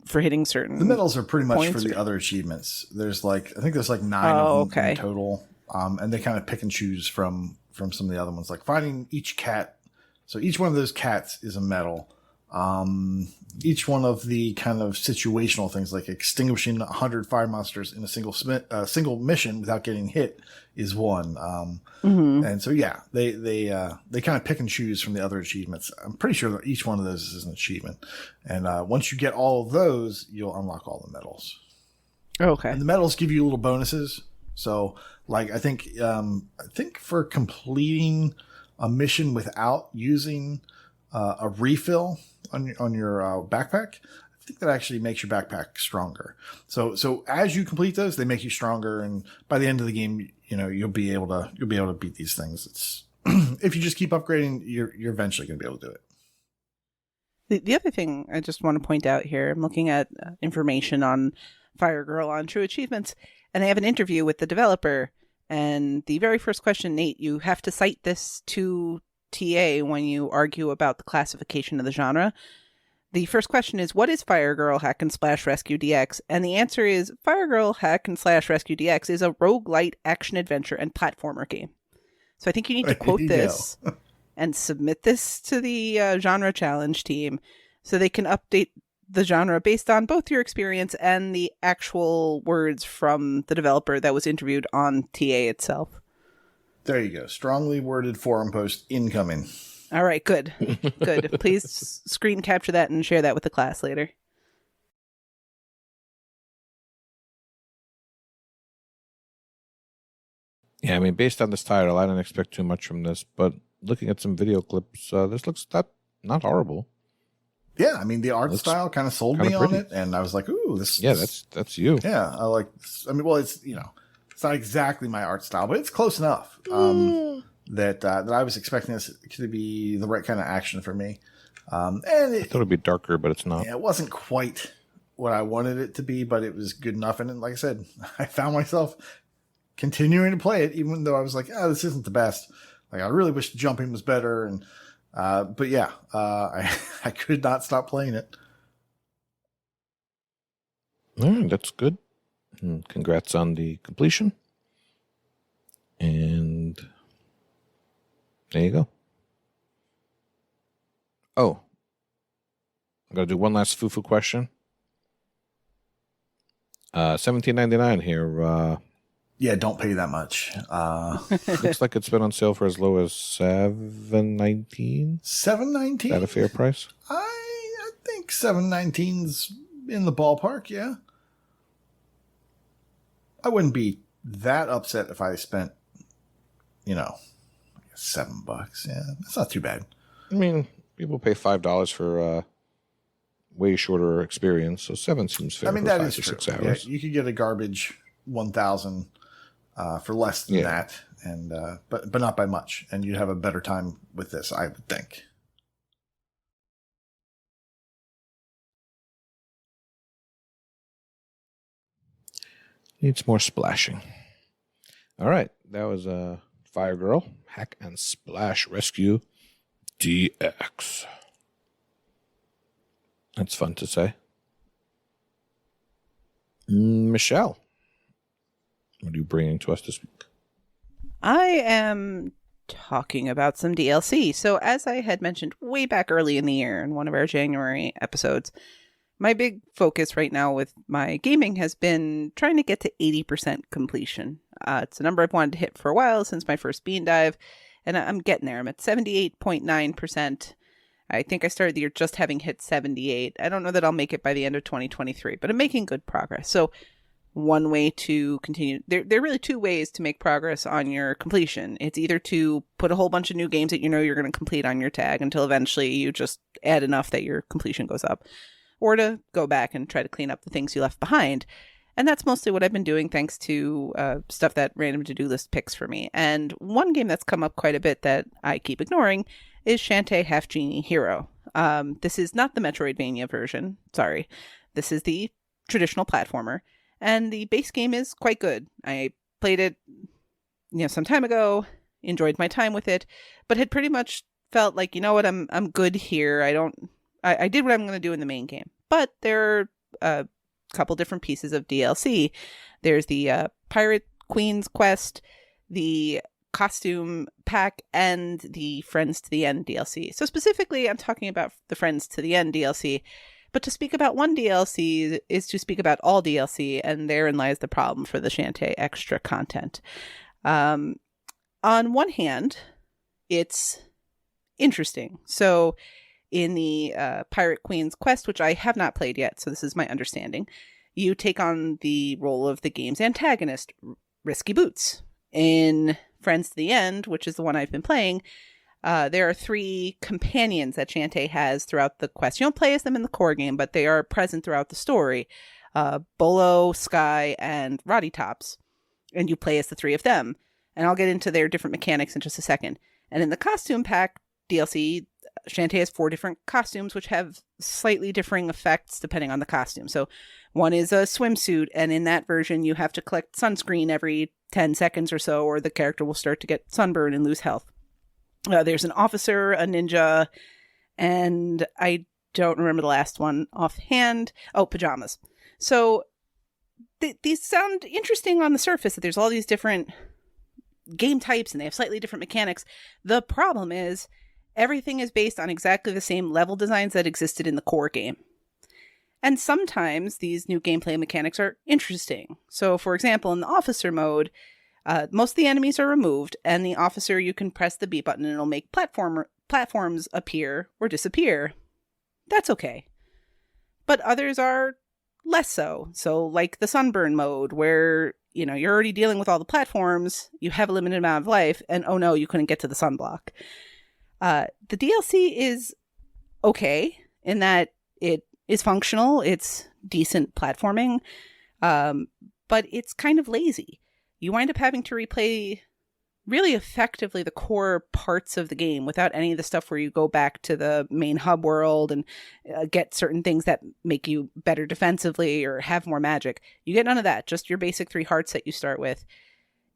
for hitting certain... The medals are pretty much for points the or- other achievements. There's I think there's 9 of them in total. And they kind of pick and choose from some of the other ones, like finding each cat. So each one of those cats is a medal. Each one of the kind of situational things, like extinguishing 100 fire monsters in a single mission without getting hit, is one. And so yeah, they kind of pick and choose from the other achievements. I'm pretty sure that each one of those is an achievement. And once you get all of those, you'll unlock all the medals. Okay. And the medals give you little bonuses. So, like, I think for completing a mission without using a refill on your backpack, I think that actually makes your backpack stronger. So as you complete those, they make you stronger, and by the end of the game, you'll be able to beat these things. It's if you just keep upgrading, you're eventually going to be able to do it. The other thing I just want to point out here, I'm looking at information on Fire Girl on True Achievements, and they have an interview with the developer. And the very first question, Nate, you have to cite this to TA when you argue about the classification of the genre. The first question is, what is Fire Girl Hack and Splash Rescue DX? And the answer is, Fire Girl Hack and Slash Rescue DX is a roguelite action adventure and platformer game. So I think you need to quote this and submit this to the genre challenge team so they can update the genre based on both your experience and the actual words from the developer that was interviewed on TA itself. There you go. Strongly worded forum post incoming. All right, good. Good. Please screen capture that and share that with the class later. Yeah, I mean, based on this title, I didn't expect too much from this, but looking at some video clips, this looks not horrible. Yeah, I mean, the art Looks style kind of sold me kinda on pretty. it, and I was like, "Ooh, this." Yeah, that's you. Yeah, I like. I mean, well, it's it's not exactly my art style, but it's close enough that I was expecting this to be the right kind of action for me. And I thought it'd be darker, but it's not. it wasn't quite what I wanted it to be, but it was good enough. And like I said, I found myself continuing to play it, even though I was like, "Oh, this isn't the best." Like, I really wish the jumping was better, and but yeah, I could not stop playing it. All right, that's good. And congrats on the completion. And there you go. Oh, I'm gonna do one last foo-foo question. $17.99 here. Yeah, don't pay that much. Looks like it's been on sale for as low as $7.19. $7.19. Is that a fair price? I think $7.19's in the ballpark. Yeah, I wouldn't be that upset if I spent, $7. Yeah, that's not too bad. I mean, people pay $5 for way shorter experience. So 7 seems fair. I mean, for that 5 is to true. 6 hours. Yeah, you could get a garbage 1,000 for less than that, and but not by much, and you'd have a better time with this, I would think. Needs more splashing. All right, that was Fire Girl Hack and Splash Rescue DX. That's fun to say. Michelle, what are you bringing to us this week? I am talking about some DLC. So, as I had mentioned way back early in the year in one of our January episodes, my big focus right now with my gaming has been trying to get to 80% completion. It's a number I've wanted to hit for a while since my first bean dive, and I'm getting there. I'm at 78.9%. I think I started the year just having hit 78. I don't know that I'll make it by the end of 2023, but I'm making good progress. So one way to continue, there are really two ways to make progress on your completion. It's either to put a whole bunch of new games that you know you're going to complete on your tag until eventually you just add enough that your completion goes up, or to go back and try to clean up the things you left behind. And that's mostly what I've been doing thanks to stuff that random to-do list picks for me. And one game that's come up quite a bit that I keep ignoring is Shantae Half Genie Hero. This is not the Metroidvania version. Sorry. This is the traditional platformer. And the base game is quite good. I played it, some time ago, enjoyed my time with it, but had pretty much felt like, you know what, I'm good here. I did what I'm going to do in the main game. But there are a couple different pieces of DLC. There's the Pirate Queen's Quest, the costume pack, and the Friends to the End DLC. So specifically, I'm talking about the Friends to the End DLC. But to speak about one DLC is to speak about all DLC, and therein lies the problem for the Shantae extra content. On one hand, it's interesting. So in the Pirate Queen's Quest, which I have not played yet, so this is my understanding, you take on the role of the game's antagonist, Risky Boots. In Friends to the End, which is the one I've been playing, there are 3 companions that Shantae has throughout the quest. You don't play as them in the core game, but they are present throughout the story. Bolo, Sky, and Roddy Tops. And you play as the 3 of them. And I'll get into their different mechanics in just a second. And in the costume pack DLC, Shantae has 4 different costumes, which have slightly differing effects depending on the costume. So one is a swimsuit, and in that version, you have to collect sunscreen every 10 seconds or so, or the character will start to get sunburn and lose health. There's an officer, a ninja, and I don't remember the last one offhand. Oh, pajamas. So these sound interesting on the surface, that there's all these different game types and they have slightly different mechanics. The problem is everything is based on exactly the same level designs that existed in the core game. And sometimes these new gameplay mechanics are interesting. So, for example, in the officer mode, most of the enemies are removed, and the officer, you can press the B button and it'll make platforms appear or disappear. That's okay. But others are less so. So, like the sunburn mode, where, you're already dealing with all the platforms, you have a limited amount of life, and oh no, you couldn't get to the sunblock. The DLC is okay in that it is functional, it's decent platforming, but it's kind of lazy. You wind up having to replay really effectively the core parts of the game without any of the stuff where you go back to the main hub world and get certain things that make you better defensively or have more magic. You get none of that, just your basic 3 hearts that you start with.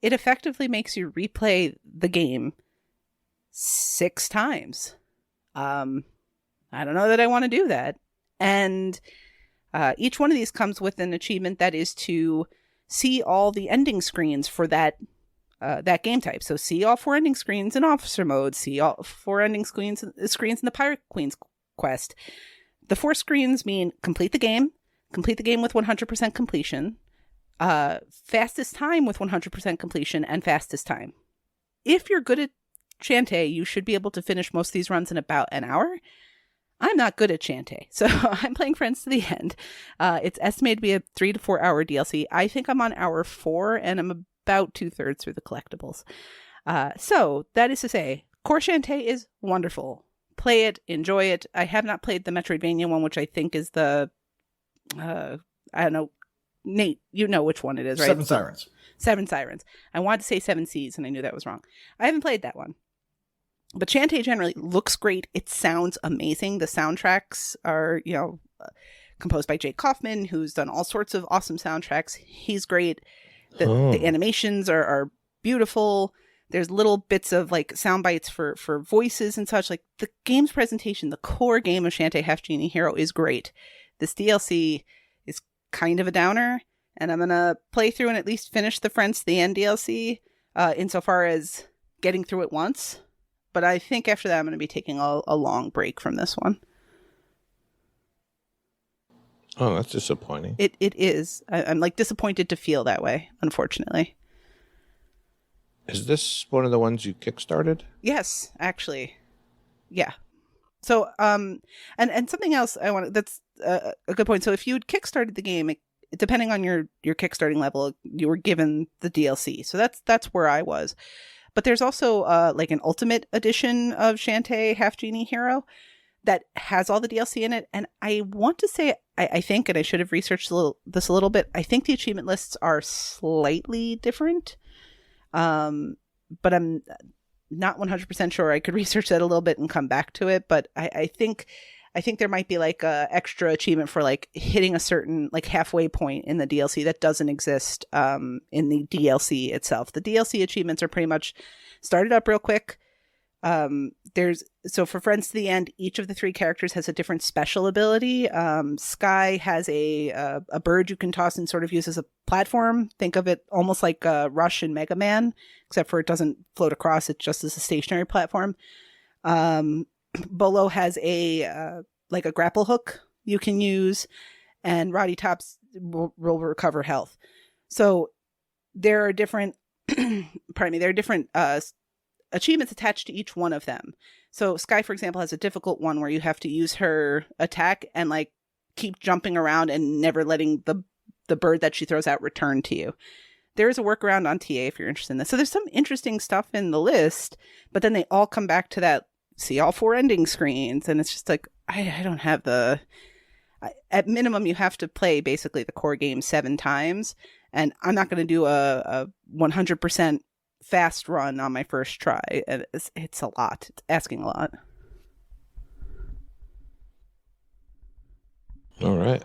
It effectively makes you replay the game 6 times. I don't know that I want to do that. And each one of these comes with an achievement that is to see all the ending screens for that game type. So see all 4 ending screens in officer mode, see all 4 ending screens in the Pirate Queen's Quest. The 4 screens mean complete the game with 100% completion, fastest time with 100% completion, and fastest time. If you're good at Shantae, you should be able to finish most of these runs in about an hour. I'm not good at Shantae, so I'm playing Friends to the End. It's estimated to be a 3 to 4 hour DLC. I think I'm on hour 4, and I'm about 2/3 through the collectibles. So that is to say, core Shantae is wonderful. play it, enjoy it. I have not played the Metroidvania one, which I think is the, I don't know, Nate, you know which one it is, right? Seven Sirens. Seven Sirens. I wanted to say Seven Seas, and I knew that was wrong. I haven't played that one. But Shantae generally looks great. It sounds amazing. The soundtracks are, composed by Jake Kaufman, who's done all sorts of awesome soundtracks. He's great. The animations are beautiful. There's little bits of like sound bites for voices and such. Like the game's presentation, the core game of Shantae Half Genie Hero is great. This DLC is kind of a downer, and I'm going to play through and at least finish the Friends to the End DLC insofar as getting through it once. But I think after that, I'm going to be taking a long break from this one. Oh, that's disappointing. It is. I'm like disappointed to feel that way, unfortunately. Is this one of the ones you kickstarted? Yes, actually. Yeah. So, and something else that's a good point. So if you had kickstarted the game, depending on your kickstarting level, you were given the DLC. So that's where I was. But there's also like an ultimate edition of Shantae Half Genie Hero that has all the DLC in it. And I want to say, I think, and I should have researched this a little bit, I think the achievement lists are slightly different. But I'm not 100% sure. I could research that a little bit and come back to it. But I think there might be like a extra achievement for like hitting a certain like halfway point in the DLC that doesn't exist in the DLC itself. The DLC achievements are pretty much started up real quick. So for Friends to the End, each of the three characters has a different special ability. Sky has a bird you can toss and sort of use as a platform. Think of it almost like Rush and Mega Man, except for it doesn't float across. It just is a stationary platform. Bolo has a grapple hook you can use, and Roddy Tops will recover health. So there are different, there are different achievements attached to each one of them. So Sky, for example, has a difficult one where you have to use her attack and like keep jumping around and never letting the bird that she throws out return to you. There is a workaround on TA if you're interested in this. So there's some interesting stuff in the list, but then they all come back to that see all 4 ending screens, and it's just like I don't have at minimum you have to play basically the core game 7 times, and I'm not going to do a 100% fast run on my first try. It's a lot. It's asking a lot. All right.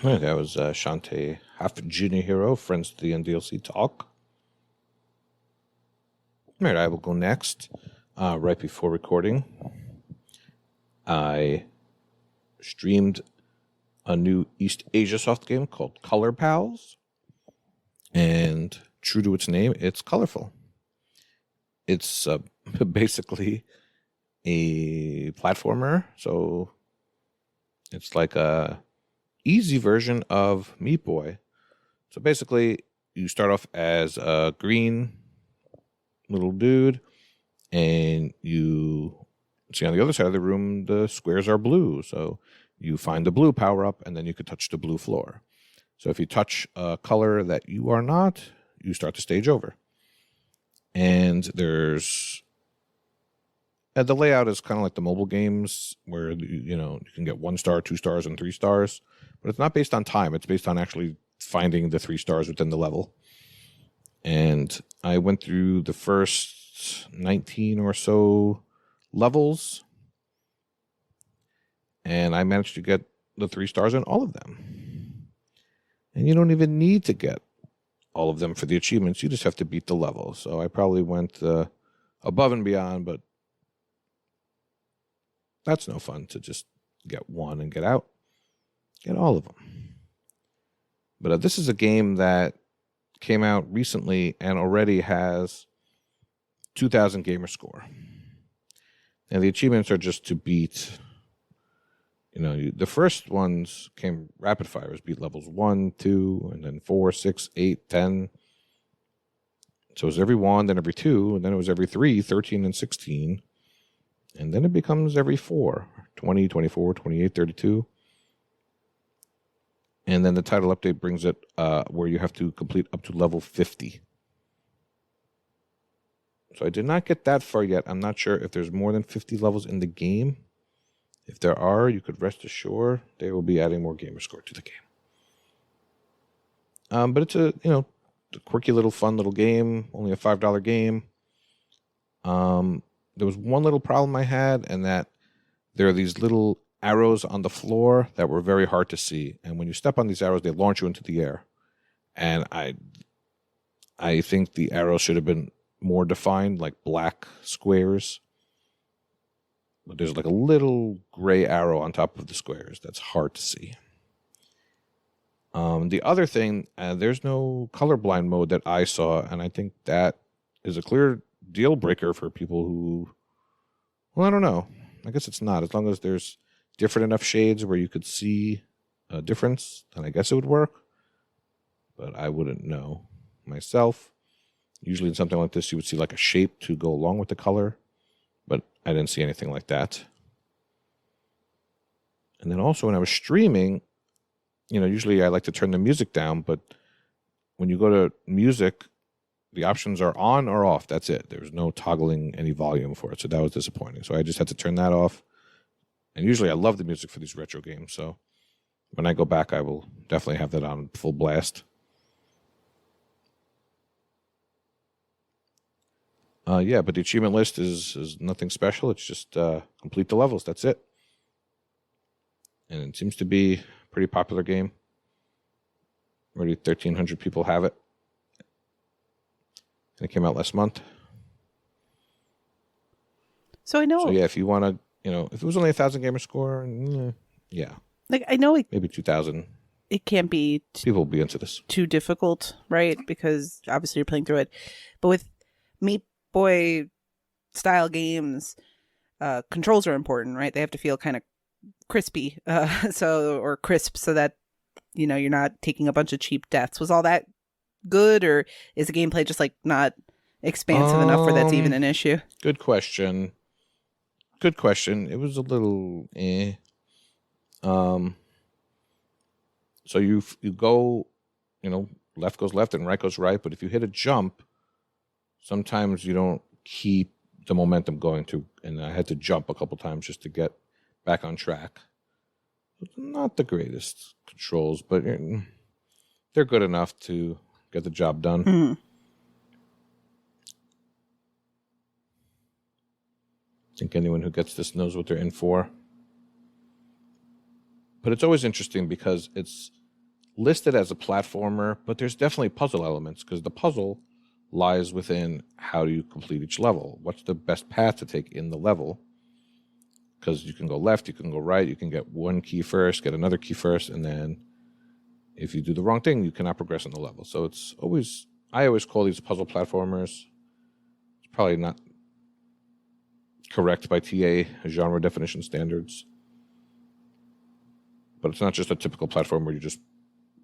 All right, that was Shantae Half Genie Hero, Friends to the End DLC talk. All right, I will go next. Right before recording, I streamed a new East Asia soft game called Color Pals. And true to its name, it's colorful. It's basically a platformer. So it's like a easy version of Meat Boy. So basically, you start off as a green little dude, and you see on the other side of the room, the squares are blue. So you find the blue power up, and then you can touch the blue floor. So if you touch a color that you are not, you start the stage over. And there's the layout is kind of like the mobile games where you can get 1 star, 2 stars, and 3 stars. But it's not based on time. It's based on actually finding the 3 stars within the level. And I went through the first 19 or so levels, and I managed to get the 3 stars in all of them. And you don't even need to get all of them for the achievements. You just have to beat the level. So I probably went above and beyond, but that's no fun to just get one and get out. Get all of them. But this is a game that came out recently and already has 2,000 gamer score. And the achievements are just to beat, the first ones came rapid fire. It was beat levels 1, 2, and then 4, 6, 8, 10. So it was every 1, then every 2, and then it was every 3, 13, and 16. And then it becomes every 4, 20, 24, 28, 32. And then the title update brings it where you have to complete up to level 50 So I did not get that far yet. I'm not sure if there's more than 50 levels in the game. If there are, you could rest assured they will be adding more gamerscore to the game. But it's a quirky little fun little game, only a $5 game. There was one little problem I had, and that there are these little arrows on the floor that were very hard to see. And when you step on these arrows, they launch you into the air. And I think the arrows should have been more defined, like black squares. But there's like a little gray arrow on top of the squares that's hard to see. The other thing, there's no colorblind mode that I saw, and I think that is a clear deal breaker for people who, well, I don't know. I guess it's not. As long as there's different enough shades where you could see a difference, then I guess it would work. But I wouldn't know myself. Usually in something like this, you would see like a shape to go along with the color, but I didn't see anything like that. And then also when I was streaming, usually I like to turn the music down, but when you go to music, the options are on or off. That's it. There's no toggling any volume for it, so that was disappointing. So I just had to turn that off. And usually I love the music for these retro games, so when I go back, I will definitely have that on full blast. But the achievement list is nothing special. It's just complete the levels. That's it. And it seems to be a pretty popular game. Already 1,300 people have it. And it came out last month. So I know. So yeah, if you want to, if it was only 1,000 gamer score, yeah. Like I know maybe 2,000. It can't be people will be into this. Too difficult, right? Because obviously you're playing through it. But with Meat Boy style games, controls are important, right? They have to feel kind of crispy, or crisp, so that you're not taking a bunch of cheap deaths. Was all that good, or is the gameplay just like not expansive enough where that's even an issue? Good question. It was a little so you go, left goes left and right goes right, but if you hit a jump, sometimes you don't keep the momentum going to, and I had to jump a couple times just to get back on track. Not the greatest controls, but they're good enough to get the job done. Mm-hmm. I think anyone who gets this knows what they're in for. But it's always interesting because it's listed as a platformer, but there's definitely puzzle elements, because the puzzle lies within how do you complete each level. What's the best path to take in the level? Because you can go left, you can go right, you can get one key first, get another key first, and then if you do the wrong thing, you cannot progress in the level. So I always call these puzzle platformers. It's probably not correct by TA genre definition standards. But it's not just a typical platform where you're just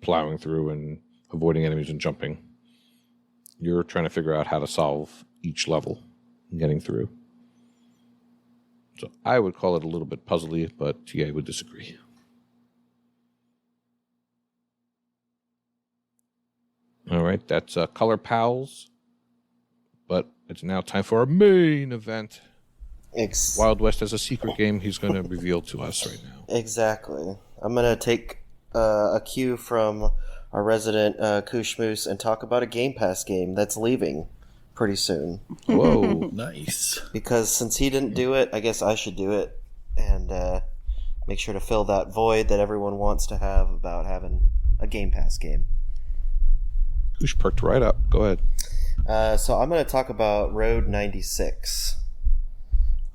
plowing through and avoiding enemies and jumping. You're trying to figure out how to solve each level and getting through. So I would call it a little bit puzzly, but TA would disagree. All right, that's Color Pals. But it's now time for our main event. Wild West has a secret game he's going to reveal to us right now. Exactly. I'm going to take a cue from our resident Kooshmoose and talk about a Game Pass game that's leaving pretty soon. Whoa. Nice. Because since he didn't do it, I guess I should do it and make sure to fill that void that everyone wants to have about having a Game Pass game. Koosh perked right up. Go ahead. So I'm going to talk about Road 96.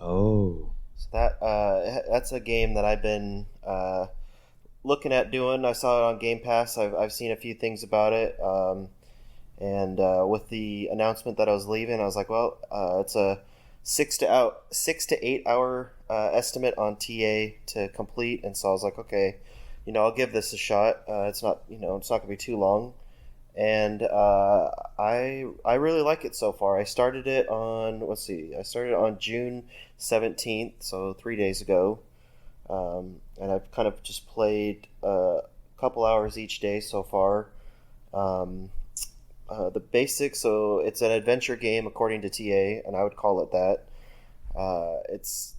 Oh. So that's a game that I've been looking at doing. I saw it on Game Pass. I've seen a few things about it. And with the announcement that I was leaving, I was like, well, it's a 6 to 8 hour estimate on TA to complete. And so I was like, okay, I'll give this a shot. It's not going to be too long. And I really like it so far. I started it on June 17th, so 3 days ago. And I've kind of just played a couple hours each day so far. the basics. So it's an adventure game according to TA, and I would call it that. It's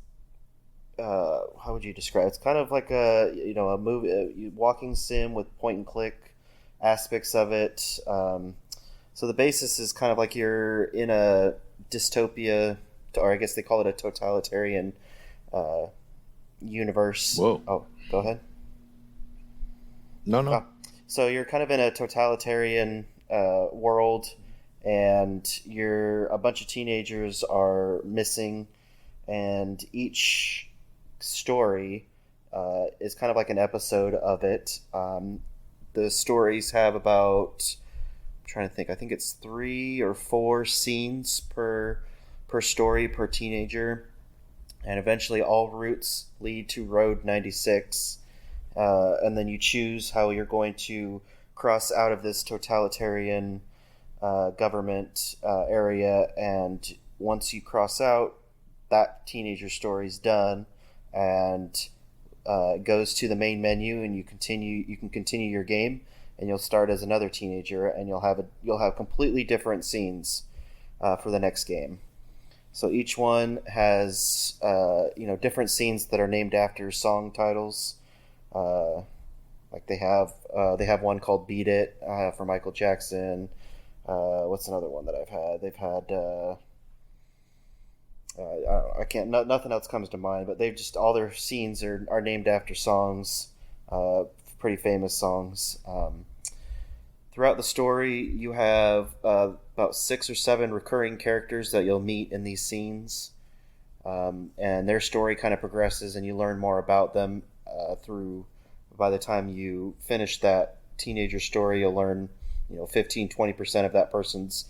how would you describe it? It's kind of like a movie, walking sim with point and click aspects of it. So the basis is kind of like you're in a dystopia, or I guess they call it a totalitarian universe. Whoa. Oh, go ahead. No. Oh, so you're kind of in a totalitarian world, and a bunch of teenagers are missing, and each story is kind of like an episode of it. The stories have about, I'm trying to think, I think it's 3 or 4 scenes per story per teenager, and eventually all routes lead to Road 96. And then you choose how you're going to cross out of this totalitarian government area, and once you cross out, that teenager story's done, and it goes to the main menu, and you can continue your game, and you'll start as another teenager, and you'll have completely different scenes for the next game. So each one has different scenes that are named after song titles. Like they have one called "Beat It" for Michael Jackson. What's another one that I've had? They've had I can't. Nothing else comes to mind. But they've just all their scenes are named after songs, pretty famous songs. Throughout the story, you have about 6 or 7 recurring characters that you'll meet in these scenes, and their story kind of progresses, and you learn more about them through. By the time you finish that teenager story, you'll learn 15-20% of that person's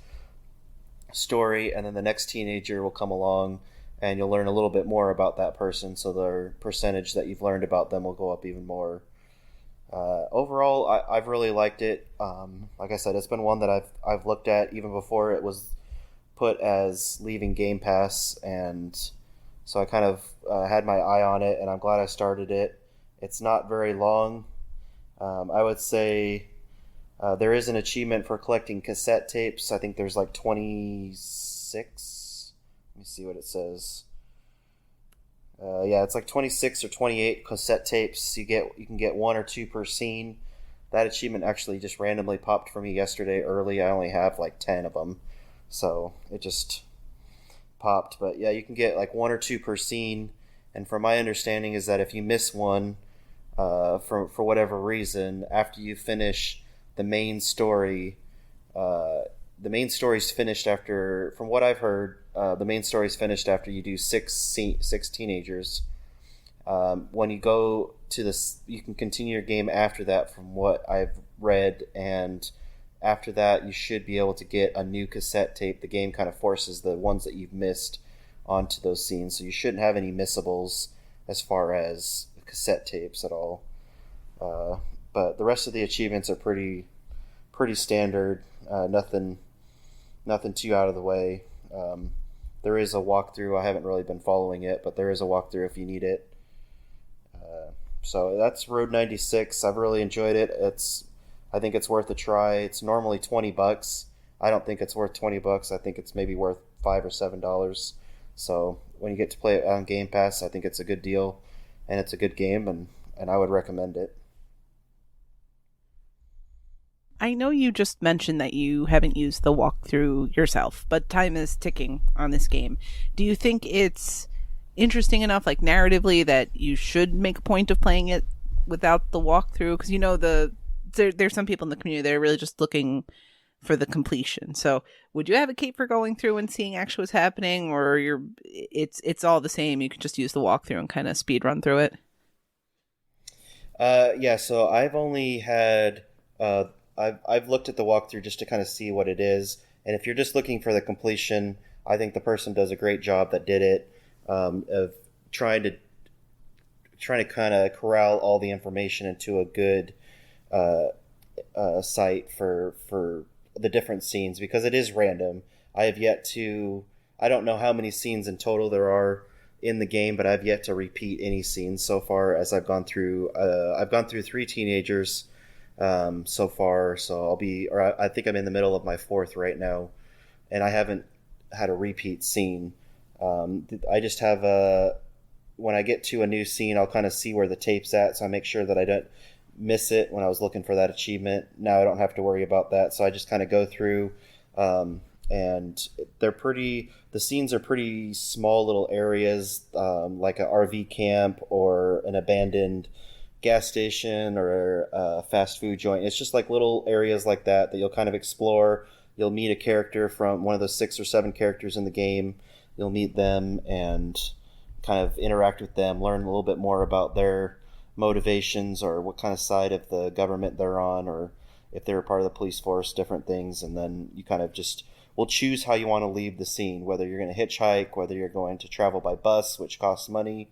story, and then the next teenager will come along and you'll learn a little bit more about that person, so the percentage that you've learned about them will go up even more. Overall, I've really liked it. Like I said, it's been one that I've looked at even before it was put as leaving Game Pass, and so I kind of had my eye on it, and I'm glad I started it. It's not very long. I would say there is an achievement for collecting cassette tapes. I think there's like 26. Let me see what it says. Yeah, it's like 26 or 28 cassette tapes. You can get 1 or 2 per scene. That achievement actually just randomly popped for me yesterday early. I only have like 10 of them, so it just popped. But yeah, you can get like 1 or 2 per scene. And from my understanding is that if you miss one, for whatever reason, after you finish the main story, the main story's finished after. From what I've heard, the main story's finished after you do 6 teenagers. When you go to this, you can continue your game after that. From what I've read, and after that, you should be able to get a new cassette tape. The game kind of forces the ones that you've missed onto those scenes, so you shouldn't have any missables as far as cassette tapes at all. But the rest of the achievements are pretty standard. Nothing too out of the way. There is a walkthrough. I haven't really been following it, but there is a walkthrough if you need it. So that's Road 96. I've really enjoyed it. I think it's worth a try. It's normally $20. I don't think it's worth $20. I think it's maybe worth $5 or $7. So when you get to play it on Game Pass, I think it's a good deal, and it's a good game, and I would recommend it. I know you just mentioned that you haven't used the walkthrough yourself, but time is ticking on this game. Do you think it's interesting enough, like narratively, that you should make a point of playing it without the walkthrough? Because there's some people in the community that are really just looking for the completion. So would you advocate for going through and seeing actually what's happening, or it's all the same, you can just use the walkthrough and kind of speed run through it? Yeah, so I've only had I've looked at the walkthrough just to kind of see what it is, and if you're just looking for the completion, I think the person does a great job that did it, of trying to kind of corral all the information into a good site for the different scenes, because it is random. I don't know how many scenes in total there are in the game, but I've yet to repeat any scenes so far as I've gone through. I've gone through 3 teenagers, so far. So I think I'm in the middle of my fourth right now, and I haven't had a repeat scene. I just have when I get to a new scene, I'll kind of see where the tape's at, so I make sure that I don't miss it when I was looking for that achievement. Now I don't have to worry about that, so I just kind of go through, and the scenes are pretty small little areas, like an RV camp or an abandoned gas station or a fast food joint. It's just like little areas like that you'll kind of explore. You'll meet a character from one of the 6 or 7 characters in the game. You'll meet them and kind of interact with them, learn a little bit more about their motivations or what kind of side of the government they're on, or if they're a part of the police force, different things. And then you kind of just will choose how you want to leave the scene, whether you're going to hitchhike, whether you're going to travel by bus, which costs money,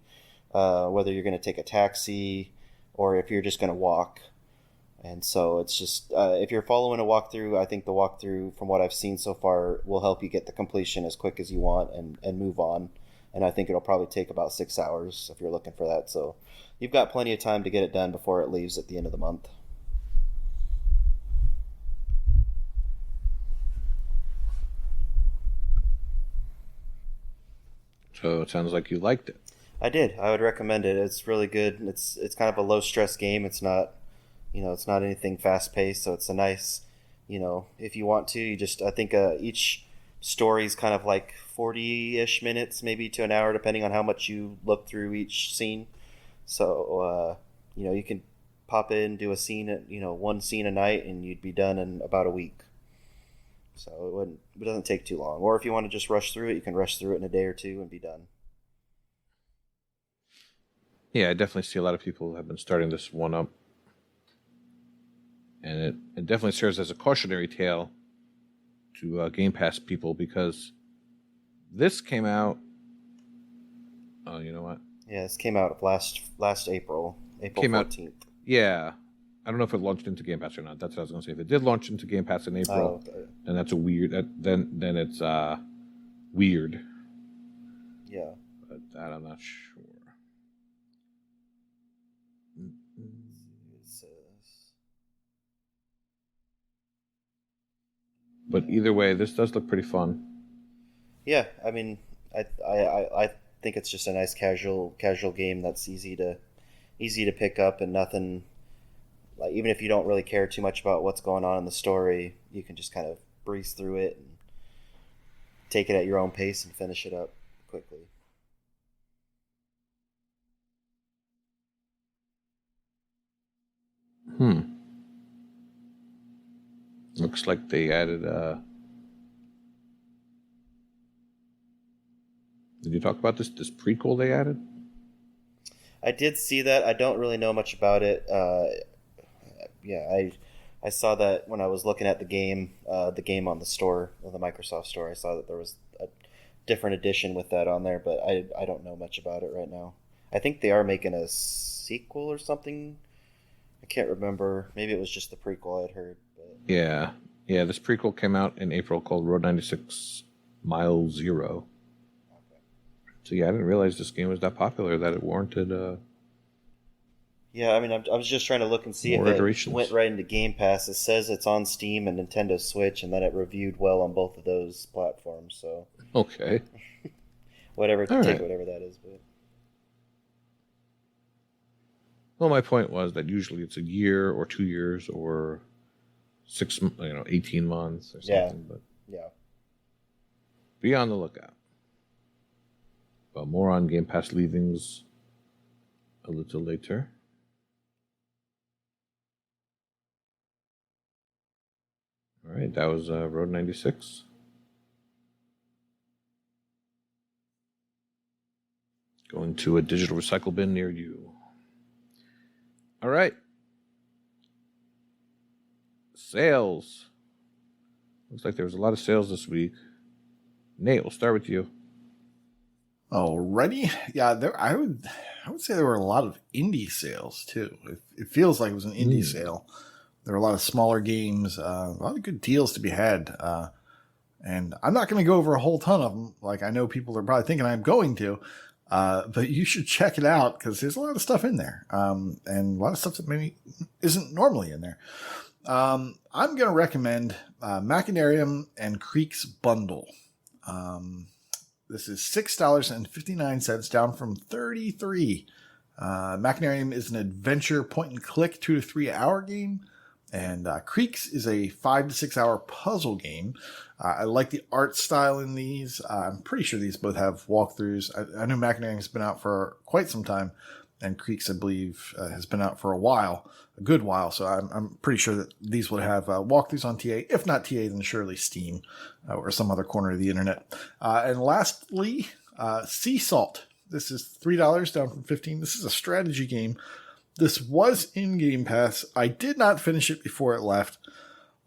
whether you're going to take a taxi, or if you're just going to walk. And so it's just, if you're following a walkthrough, I think the walkthrough, from what I've seen so far, will help you get the completion as quick as you want and move on. And I think it'll probably take about 6 hours if you're looking for that. So you've got plenty of time to get it done before it leaves at the end of the month. So it sounds like you liked it. I did. I would recommend it. It's really good. It's kind of a low stress game. It's not, it's not anything fast paced. So it's a nice, if you want to, I think each story is kind of like 40-ish minutes, maybe to an hour, depending on how much you look through each scene. So, you can pop in, do a scene at, one scene a night, and you'd be done in about a week. So it doesn't take too long. Or if you want to just rush through it, you can rush through it in a day or two and be done. Yeah, I definitely see a lot of people have been starting this one up. And it definitely serves as a cautionary tale to Game Pass people, because this came out... Oh, you know what? Yeah, this came out last April 14th. Yeah. I don't know if it launched into Game Pass or not. That's what I was going to say. If it did launch into Game Pass in April, then that's a weird... Then it's weird. Yeah. But that I'm not sure. But either way, this does look pretty fun. Yeah, I mean, I think it's just a nice casual game that's easy to pick up, and nothing, like, even if you don't really care too much about what's going on in the story, you can just kind of breeze through it and take it at your own pace and finish it up quickly. Looks like they added Did you talk about this prequel they added? I did see that. I don't really know much about it. I saw that when I was looking at the game on the store, the Microsoft store. I saw that there was a different edition with that on there, but I don't know much about it right now. I think they are making a sequel or something. I can't remember. Maybe it was just the prequel I'd heard. But... Yeah. This prequel came out in April called Road 96 Mile Zero. Okay. So yeah, I didn't realize this game was that popular that it warranted. Yeah, I mean, I was just trying to look and see if it went right into Game Pass. It says it's on Steam and Nintendo Switch, and that it reviewed well on both of those platforms. So okay, whatever whatever that is, but. Well, my point was that usually it's a year or 2 years or 18 months or something. Yeah. But yeah. Be on the lookout. But more on Game Pass leavings a little later. All right, that was Road 96. Going to a digital recycle bin near you. All right. Sales. Looks like there was a lot of sales this week. Nate, we'll start with you. Alrighty. Yeah, I would say there were a lot of indie sales too. It feels like it was an indie sale. There were a lot of smaller games, a lot of good deals to be had. And I'm not going to go over a whole ton of them. Like, I know people are probably thinking I'm going to, But you should check it out because there's a lot of stuff in there, and a lot of stuff that maybe isn't normally in there. I'm going to recommend Machinarium and Creek's Bundle. This is $6.59, down from $33. Machinarium is an adventure point-and-click 2 to 3 hour game, and Creeks is a 5 to 6 hour puzzle game. I like the art style in these. I'm pretty sure these both have walkthroughs. I know Machinarium has been out for quite some time, and Creeks, I believe, has been out for a good while. So I'm pretty sure that these would have walkthroughs on TA. If not TA, then surely Steam or some other corner of the internet. And lastly, Sea Salt. This is $3, down from $15. This is a strategy game. This was in Game Pass. I did not finish it before it left.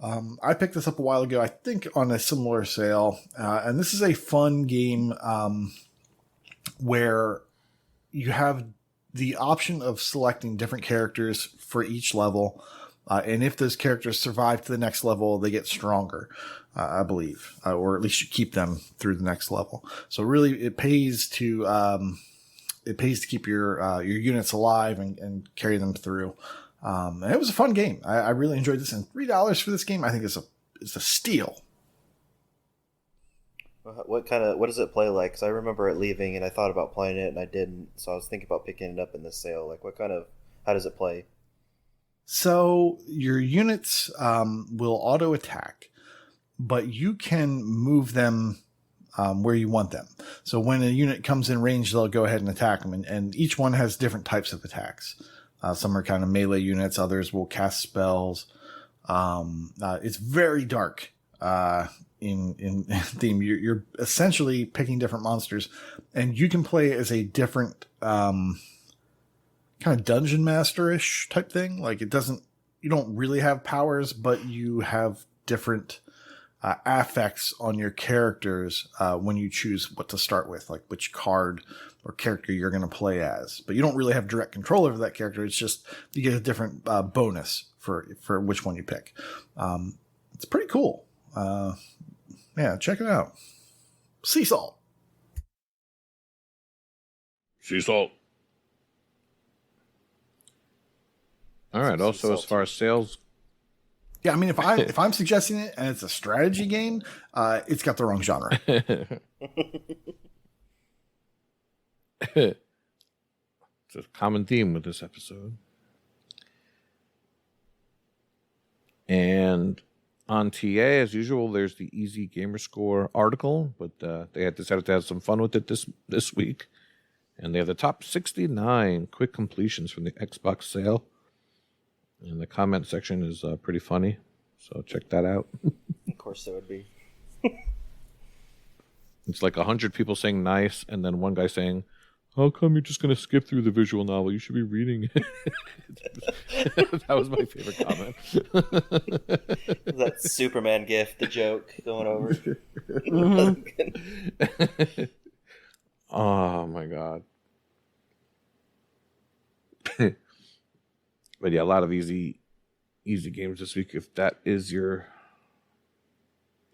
I picked this up a while ago, I think on a similar sale. And this is a fun game where you have the option of selecting different characters for each level. And if those characters survive to the next level, they get stronger, I believe, or at least you keep them through the next level. So really it pays to keep your units alive and carry them through. And it was a fun game. I really enjoyed this, and $3 for this game, I think is a steal. What does it play like? Because I remember it leaving, and I thought about playing it, and I didn't. So I was thinking about picking it up in this sale. Like, how does it play? So your units will auto attack, but you can move them where you want them. So when a unit comes in range, they'll go ahead and attack them, and each one has different types of attacks. Some are kind of melee units. Others will cast spells. It's very dark in theme. You're essentially picking different monsters, and you can play as a different kind of dungeon master-ish type thing. Like you don't really have powers, but you have different affects on your characters when you choose what to start with, like which card or character you're going to play as. But you don't really have direct control over that character. It's just you get a different bonus for which one you pick. It's pretty cool. Yeah, check it out. Sea Salt. Sea Salt. All right. Also, as far as sales, yeah, I mean, if I'm suggesting it and it's a strategy game, it's got the wrong genre. It's a common theme with this episode. And on TA, as usual, there's the Easy Gamer Score article, but they had decided to have some fun with it this week. And they have the top 69 quick completions from the Xbox sale. And the comment section is pretty funny, so check that out. Of course there would be. It's like 100 people saying nice, and then one guy saying, "How come you're just going to skip through the visual novel? You should be reading it." That was my favorite comment. That Superman gif, the joke going over. Oh my god. But yeah, a lot of easy games this week. If that is your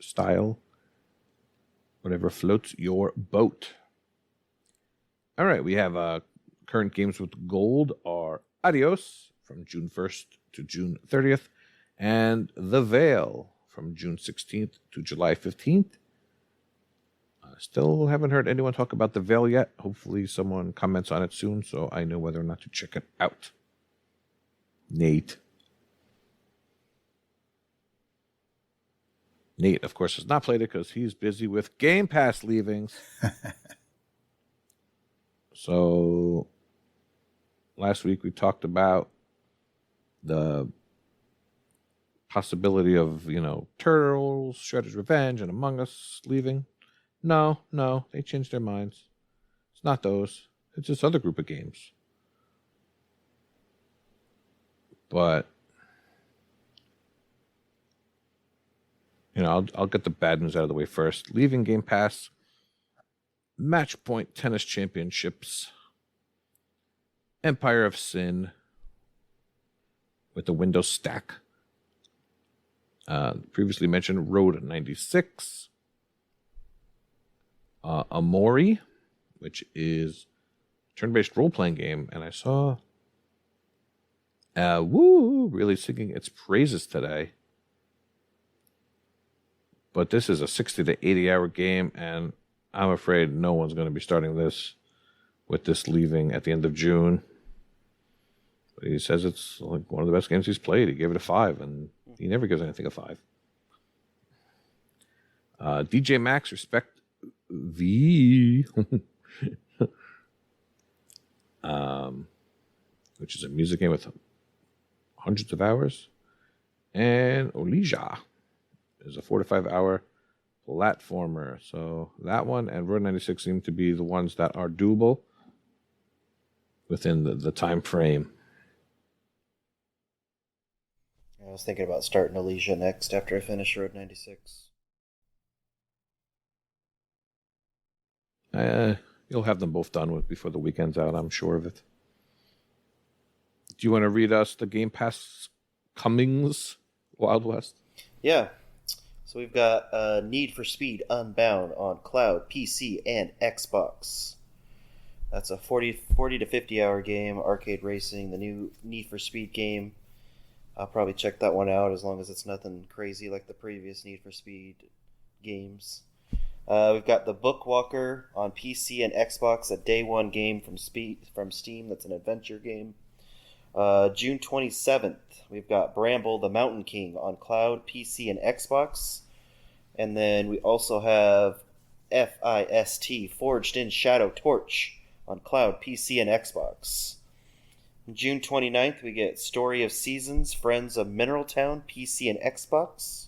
style, whatever floats your boat. All right, we have current games with gold are Adios from June 1st to June 30th, and The Veil from June 16th to July 15th. Still haven't heard anyone talk about The Veil yet. Hopefully someone comments on it soon so I know whether or not to check it out. Nate, of course, has not played it because he's busy with Game Pass leavings. So, last week we talked about the possibility of, Turtles, Shredder's Revenge, and Among Us leaving. No, they changed their minds. It's not those. It's this other group of games. But, I'll get the bad news out of the way first. Leaving Game Pass, Matchpoint Tennis Championships, Empire of Sin with the Windows stack. Previously mentioned Road 96. Amori, which is turn-based role-playing game, and I saw Woo really singing its praises today. But this is a 60 to 80-hour game, and I'm afraid no one's going to be starting this with this leaving at the end of June. But he says it's like one of the best games he's played. He gave it a 5, and he never gives anything a 5. DJ Max Respect V, which is a music game with hundreds of hours. And Olija is a 4 to 5 hour platformer. So that one and Road 96 seem to be the ones that are doable within the time frame. I was thinking about starting Alicia next after I finish Road 96. You'll have them both done with before the weekend's out, I'm sure of it. Do you want to read us the Game Pass Cummings Wild West? Yeah. So we've got Need for Speed Unbound on cloud, PC, and Xbox. That's a 40 to 50 hour game, arcade racing, the new Need for Speed game. I'll probably check that one out as long as it's nothing crazy like the previous Need for Speed games. We've got the Bookwalker on PC and Xbox, a day one game from Steam. That's an adventure game. June 27th, we've got Bramble the Mountain King on cloud, PC, and Xbox. And then we also have FIST, Forged in Shadow Torch, on cloud, PC, and Xbox. June 29th, we get Story of Seasons, Friends of Mineral Town, PC, and Xbox,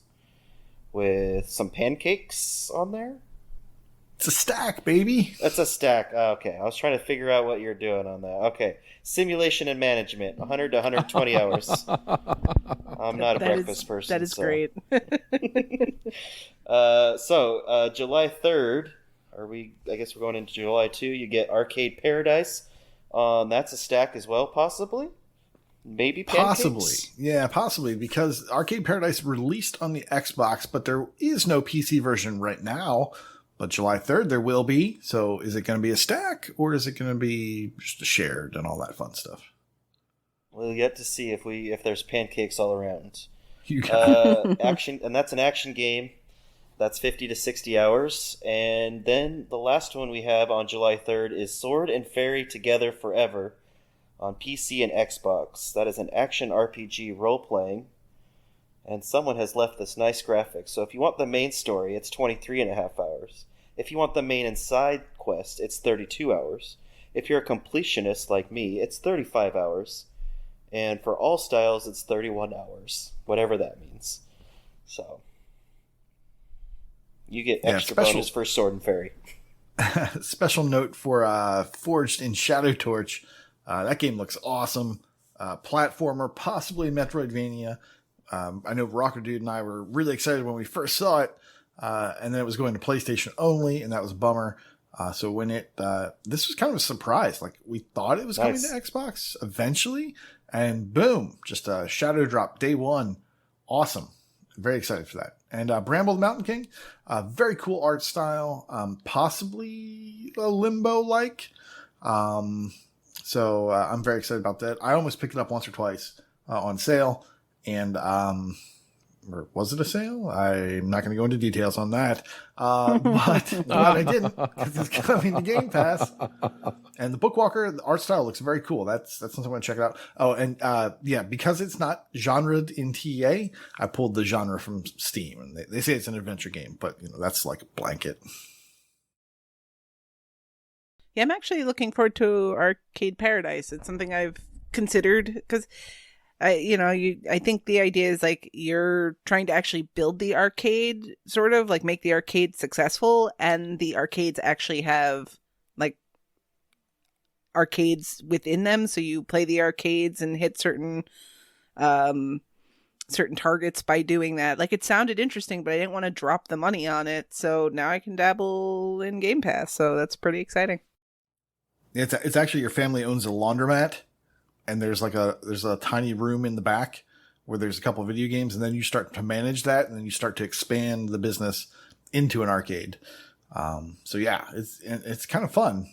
with some pancakes on there. It's a stack, baby. That's a stack. Okay, I was trying to figure out what you're doing on that. Okay, Simulation and Management, 100 to 120 hours. I'm not a breakfast person. That is so. great. July 3rd, I guess we're going into July 2, you get Arcade Paradise. That's a stack as well, possibly? Maybe pancakes? Possibly. Yeah, possibly, because Arcade Paradise released on the Xbox, but there is no PC version right now. But July 3rd, there will be. So is it going to be a stack, or is it going to be just shared and all that fun stuff? We'll get to see if there's pancakes all around. Action, and that's an action game. That's 50 to 60 hours. And then the last one we have on July 3rd is Sword and Fairy Together Forever on PC and Xbox. That is an action RPG role-playing. And someone has left this nice graphic. So if you want the main story, it's 23 and a half hours. If you want the main and side quest, it's 32 hours. If you're a completionist like me, it's 35 hours. And for all styles, it's 31 hours. Whatever that means. So you get extra bonus for Sword and Fairy. Special note for Forged in Shadow Torch. That game looks awesome. Platformer, possibly Metroidvania. I know Rocker Dude and I were really excited when we first saw it, and then it was going to PlayStation only, and that was a bummer. So when this was kind of a surprise. Like, we thought it was coming to Xbox eventually, and boom, just a shadow drop day one. Awesome. Very excited for that. And Bramble the Mountain King, very cool art style, possibly a Limbo-like. So I'm very excited about that. I almost picked it up once or twice on sale. And, or was it a sale? I'm not going to go into details on that. But I didn't, because it's coming to Game Pass. And the Bookwalker, the art style looks very cool. That's something I'm going to check it out. Oh, and, yeah, because it's not genred in TA, I pulled the genre from Steam. And they say it's an adventure game, but, that's like a blanket. Yeah, I'm actually looking forward to Arcade Paradise. It's something I've considered, because I think the idea is like you're trying to actually build the arcade, sort of like make the arcade successful, and the arcades actually have like arcades within them, so you play the arcades and hit certain targets by doing that. Like, it sounded interesting, but I didn't want to drop the money on it, so now I can dabble in Game Pass, so that's pretty exciting. It's actually, your family owns a laundromat. And there's a tiny room in the back where there's a couple of video games, and then you start to manage that, and then you start to expand the business into an arcade. So yeah, it's kind of fun.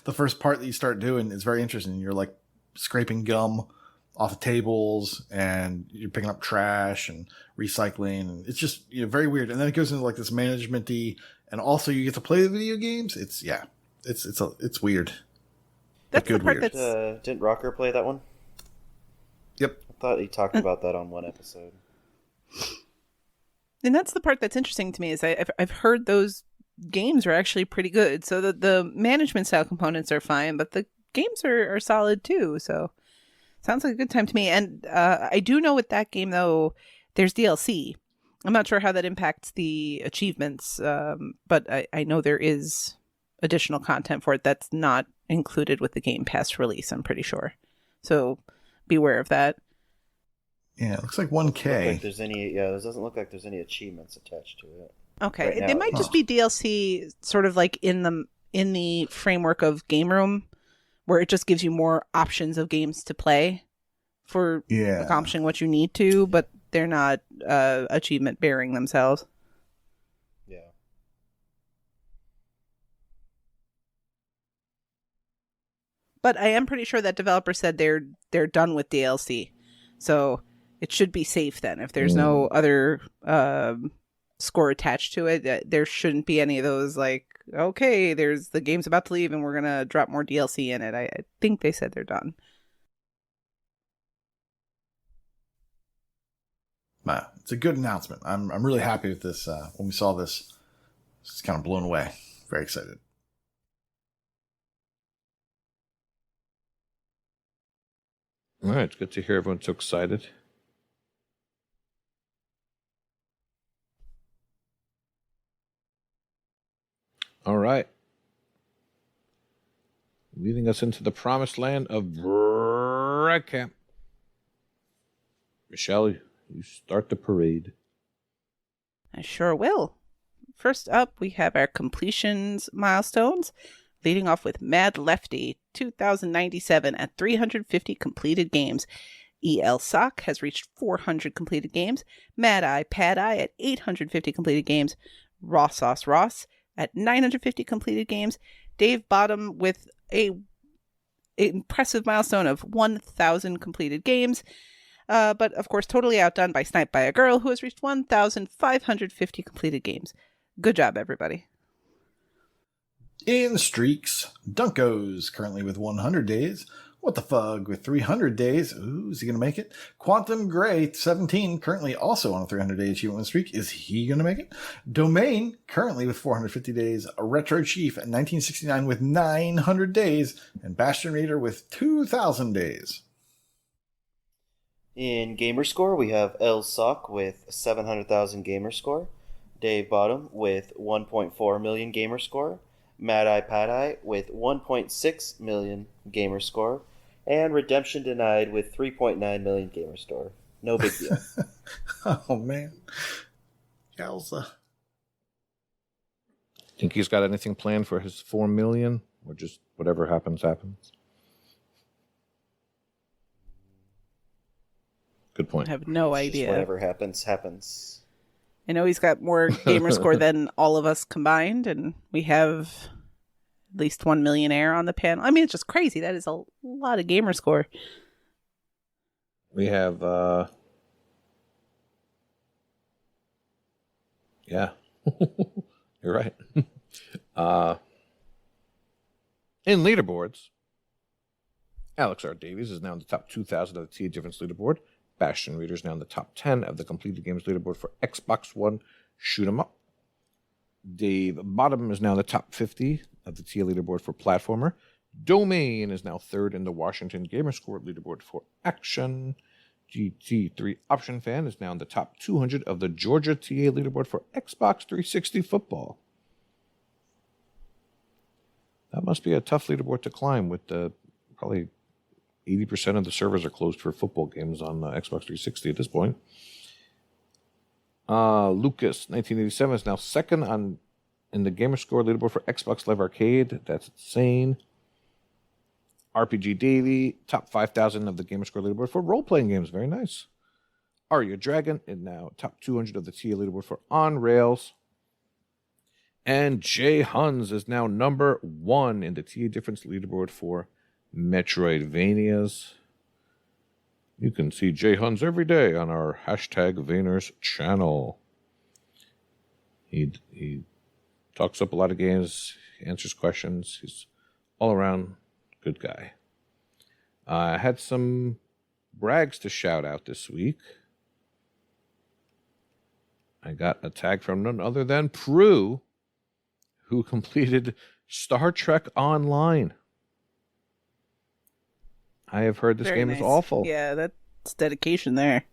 the first part that you start doing is very interesting. You're like scraping gum off of tables and you're picking up trash and recycling. And it's just very weird. And then it goes into like this management-y, and also you get to play the video games. It's weird. That's the part weird. that's... Didn't Rocker play that one? Yep. I thought he talked about that on one episode. And that's the part that's interesting to me is I've heard those games are actually pretty good. So the management style components are fine, but the games are solid too. So sounds like a good time to me. And I do know with that game though, there's DLC. I'm not sure how that impacts the achievements, but I know there is additional content for it that's not included with the Game Pass release, I'm pretty sure. So beware of that. Yeah, it looks like 1K. It doesn't look like there's any achievements attached to it. Okay, Right now, they might just be DLC, sort of like in the framework of Game Room, where it just gives you more options of games to play for accomplishing what you need to, but they're not achievement bearing themselves. Yeah. But I am pretty sure that developer said they're done with DLC, so it should be safe then. If there's no other score attached to it, there shouldn't be any of those like, okay, there's the game's about to leave and we're gonna drop more DLC in it. I think they said they're done. It's a good announcement. I'm really happy with this. When we saw this, just kind of blown away. Very excited. All right, it's good to hear everyone's so excited. All right. Leading us into the promised land of Red Camp. Michelle, you start the parade. I sure will. First up, we have our completions milestones, leading off with Mad Lefty, 2097 at 350 completed games. EL Sock has reached 400 completed games. Mad Eye Pad Eye at 850 completed games. Raw Sauce Ross at 950 completed games. Dave Bottom with an impressive milestone of 1,000 completed games. But of course, totally outdone by Sniped by a Girl, who has reached 1,550 completed games. Good job, everybody. In streaks, Dunko's currently with 100 days. What the Fug with 300 days. Ooh, is he going to make it? Quantum Gray, 17, currently also on a 300-day achievement streak. Is he going to make it? Domain, currently with 450 days. Retro Chief at 1969 with 900 days. And Bastion Raider with 2,000 days. In Gamerscore, we have El Sock with 700,000 Gamerscore. Dave Bottom with 1.4 million Gamerscore. Mad Eye Pad Eye with 1.6 million Gamerscore. And Redemption Denied with 3.9 million Gamerscore. No big deal. Oh, man. Yowza. Think he's got anything planned for his 4 million? Or just whatever happens, happens? Good point. I have no idea. Whatever happens, happens. I know he's got more Gamerscore than all of us combined, and we have at least 1 millionaire on the panel. I mean, it's just crazy. That is a lot of Gamerscore. We have, yeah, you're right. In leaderboards, Alex R. Davies is now in the top 2,000 of the TA Difference leaderboard. Bastion Reader is now in the top 10 of the completed games leaderboard for Xbox One Shoot 'em Up. Dave Bottom is now in the top 50 of the TA leaderboard for Platformer. Domain is now third in the Washington Gamerscore leaderboard for Action. GT3 Option Fan is now in the top 200 of the Georgia TA leaderboard for Xbox 360 football. That must be a tough leaderboard to climb with probably 80% of the servers are closed for football games on Xbox 360 at this point. Lucas, 1987, is now second in the Gamerscore leaderboard for Xbox Live Arcade. That's insane. RPG Daily, top 5,000 of the Gamerscore leaderboard for role-playing games. Very nice. Arya Dragon is now top 200 of the TA leaderboard for On Rails. And Jay Huns is now number 1 in the TA difference leaderboard for Metroidvanias. You can see Jay Huns every day on our #Vayners channel. He talks up a lot of games, answers questions. He's all around good guy. I had some brags to shout out this week. I got a tag from none other than Prue, who completed Star Trek Online. I have heard this Very game nice. is awful. Yeah, that's dedication there.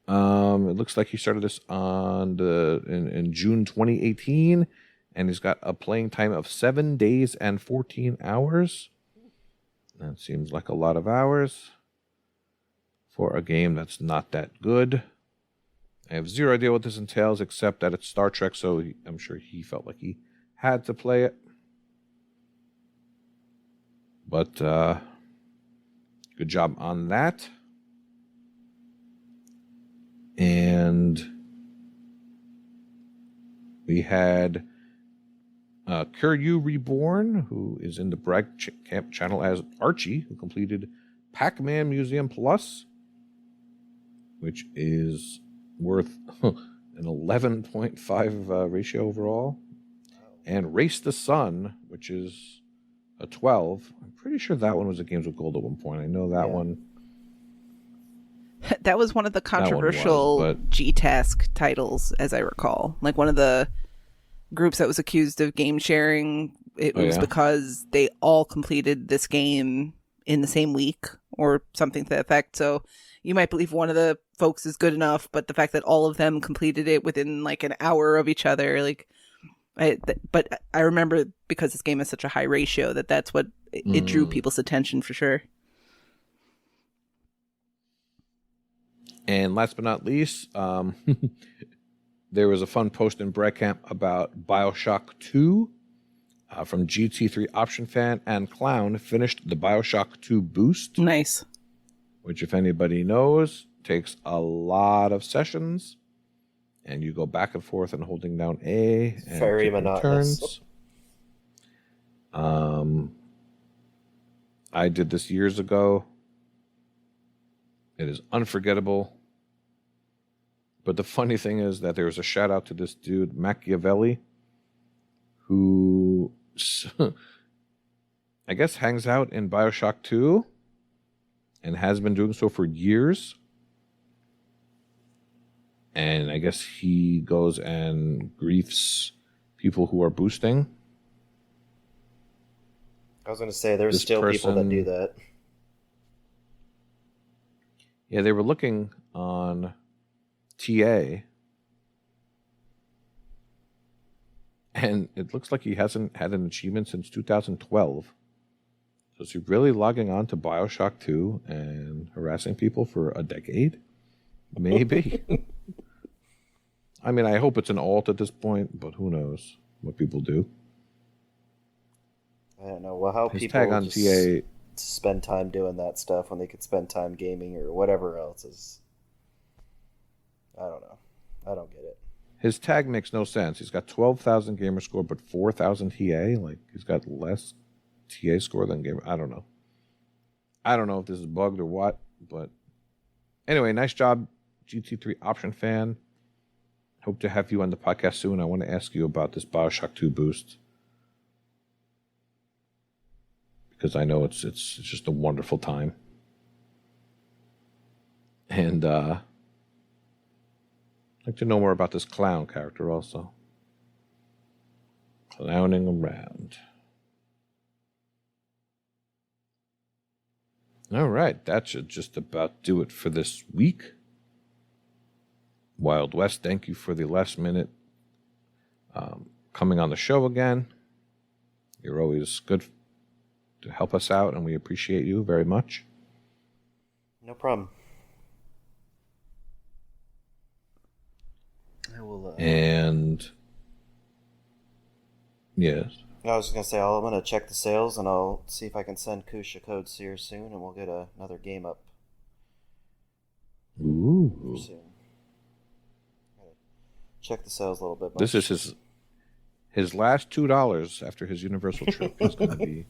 It looks like he started this on in June 2018, and he's got a playing time of 7 days and 14 hours. That seems like a lot of hours for a game that's not that good. I have zero idea what this entails, except that it's Star Trek, so I'm sure he felt like he had to play it. But good job on that. And we had Kuryu Reborn, who is in the Brag Camp channel as Archie, who completed Pac-Man Museum Plus, which is worth an 11.5 ratio overall. And Race the Sun, which is a 12. I'm pretty sure that one was a Games with Gold at one point. I know that one. That was one of the controversial G-Task titles, as I recall. Like one of the groups that was accused of game sharing. It was because they all completed this game in the same week or something to that effect. So you might believe one of the folks is good enough, but the fact that all of them completed it within like an hour of each other, like, but I remember because this game is such a high ratio that's what it drew people's attention for sure. And last but not least, there was a fun post in Breadcamp about BioShock 2 from GT3 Option Fan, and Clown finished the BioShock 2 boost. Nice. Which, if anybody knows, takes a lot of sessions. And you go back and forth and holding down A. And very monotonous. I did this years ago. It is unforgettable. But the funny thing is that there was a shout out to this dude, Machiavelli, who I guess hangs out in BioShock 2 and has been doing so for years. And I guess he goes and griefs people who are boosting. I was going to say, there's still people that do that. Yeah, they were looking on TA, and it looks like he hasn't had an achievement since 2012. So is he really logging on to BioShock 2 and harassing people for a decade? Maybe. I mean, I hope it's an alt at this point, but who knows what people do. I don't know. Well, how His people tag on TA spend time doing that stuff when they could spend time gaming or whatever else is... I don't know. I don't get it. His tag makes no sense. He's got 12,000 gamer score, but 4,000 TA. Like, he's got less TA score than gamer. I don't know. I don't know if this is bugged or what, but anyway, nice job, GT3 Option Fan. Hope to have you on the podcast soon. I want to ask you about this BioShock 2 boost, because I know it's just a wonderful time. And I'd like to know more about this clown character also. Clowning around. All right, that should just about do it for this week. Wild West, thank you for the last minute coming on the show again. You're always good to help us out, and we appreciate you very much. No problem. I will. And yes, I was going to say, I'm going to check the sales, and I'll see if I can send Koosh a code here soon, and we'll get another game up. Ooh. Soon. check the sales a little bit. This is his last $2 after his Universal trip. He's going to be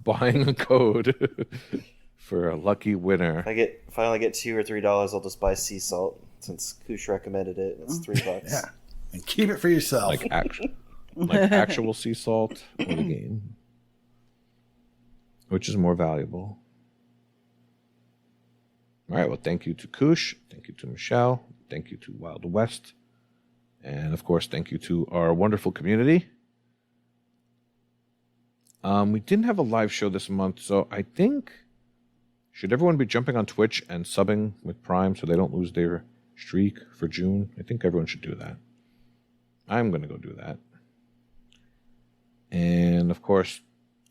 buying a code for a lucky winner. If I only get $2 or $3, I'll just buy sea salt since Koosh recommended it. And it's $3. Yeah, and keep it for yourself. Like actual sea salt or the game, which is more valuable. All right. Well, thank you to Koosh. Thank you to Michelle. Thank you to Wild West. And, of course, thank you to our wonderful community. We didn't have a live show this month, so I think should everyone be jumping on Twitch and subbing with Prime so they don't lose their streak for June? I think everyone should do that. I'm going to go do that. And, of course,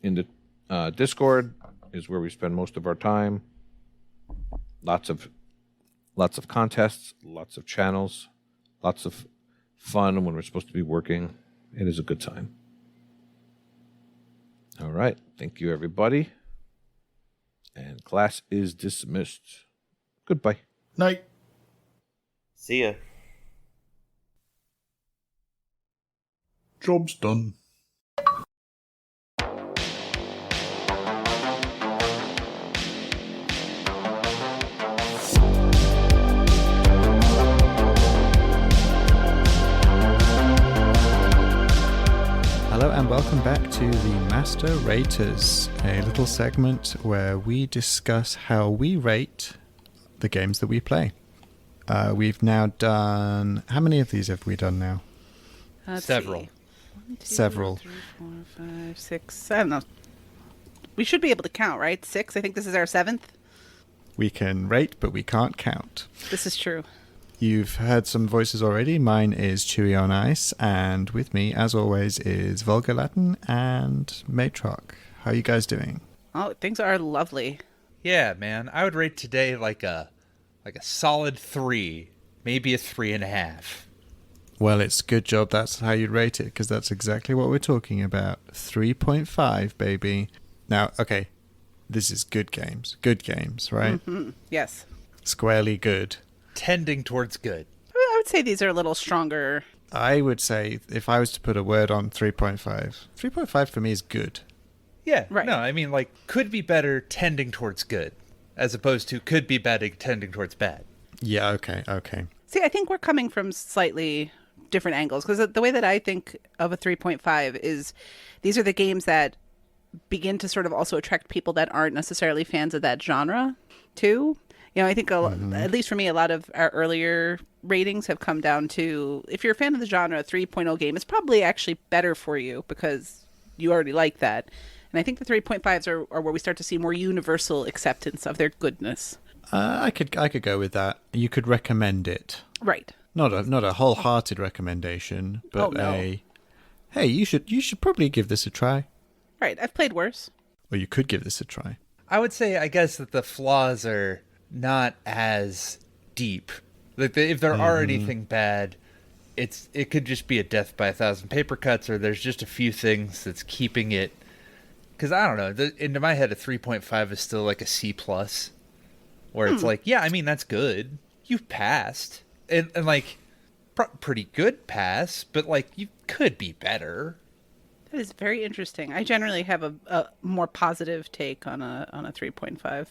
in the Discord is where we spend most of our time. Lots of contests, lots of channels, lots of fun when we're supposed to be working. It is a good time. All right. Thank you, everybody. And class is dismissed. Goodbye. Night. See ya. Job's done. Hello and welcome back to the Master Raters, a little segment where we discuss how we rate the games that we play. We've now done... How many of these have we done now? See. Several. 1, 2, Several. 3, 4, 5, 6. I don't know. We should be able to count, right? 6. I think this is our 7th. We can rate, but we can't count. This is true. You've heard some voices already. Mine is Chewy on Ice, and with me, as always, is Vulgar Latin and Matrarch. How are you guys doing? Oh, things are lovely. Yeah, man. I would rate today like a solid 3, maybe a 3.5. Well, it's good job that's how you'd rate it, because that's exactly what we're talking about. 3.5, baby. Now, okay, this is good games. Good games, right? Mm-hmm. Yes. Squarely good. Tending towards good. I would say these are a little stronger. I would say, if I was to put a word on 3.5, 3.5 for me is good. Yeah, Right. No, I mean, like, could be better tending towards good, as opposed to could be better tending towards bad. Yeah, okay. See, I think we're coming from slightly different angles, because the way that I think of a 3.5 is these are the games that begin to sort of also attract people that aren't necessarily fans of that genre, too. You know, I think, at least for me, a lot of our earlier ratings have come down to, if you're a fan of the genre, a 3.0 game is probably actually better for you because you already like that. And I think the 3.5s are where we start to see more universal acceptance of their goodness. I could go with that. You could recommend it. Right. Not a wholehearted recommendation, but Oh, no. hey, you should probably give this a try. Right. I've played worse. Or you could give this a try. I would say, I guess, that the flaws are not as deep. Like, if there are anything bad, it could just be a death by 1,000 paper cuts, or there's just a few things that's keeping it. Because I don't know, into my head, a 3.5 is still like a C+, where it's like, yeah, I mean, that's good. You've passed. And like, pretty good pass, but like, you could be better. That is very interesting. I generally have a more positive take on a 3.5.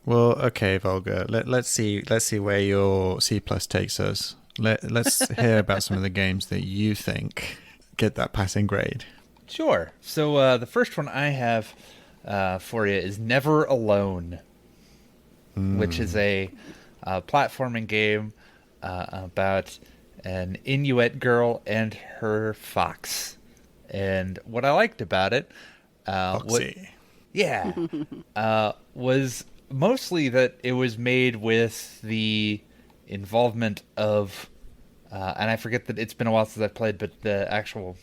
Well, okay, Volga. Let's see where your C+ takes us. Let's hear about some of the games that you think get that passing grade. Sure. So the first one I have for you is Never Alone, which is a platforming game about an Inuit girl and her fox. And what I liked about it Foxy. was mostly that it was made with the involvement of, and I forget that it's been a while since I've played, but the actual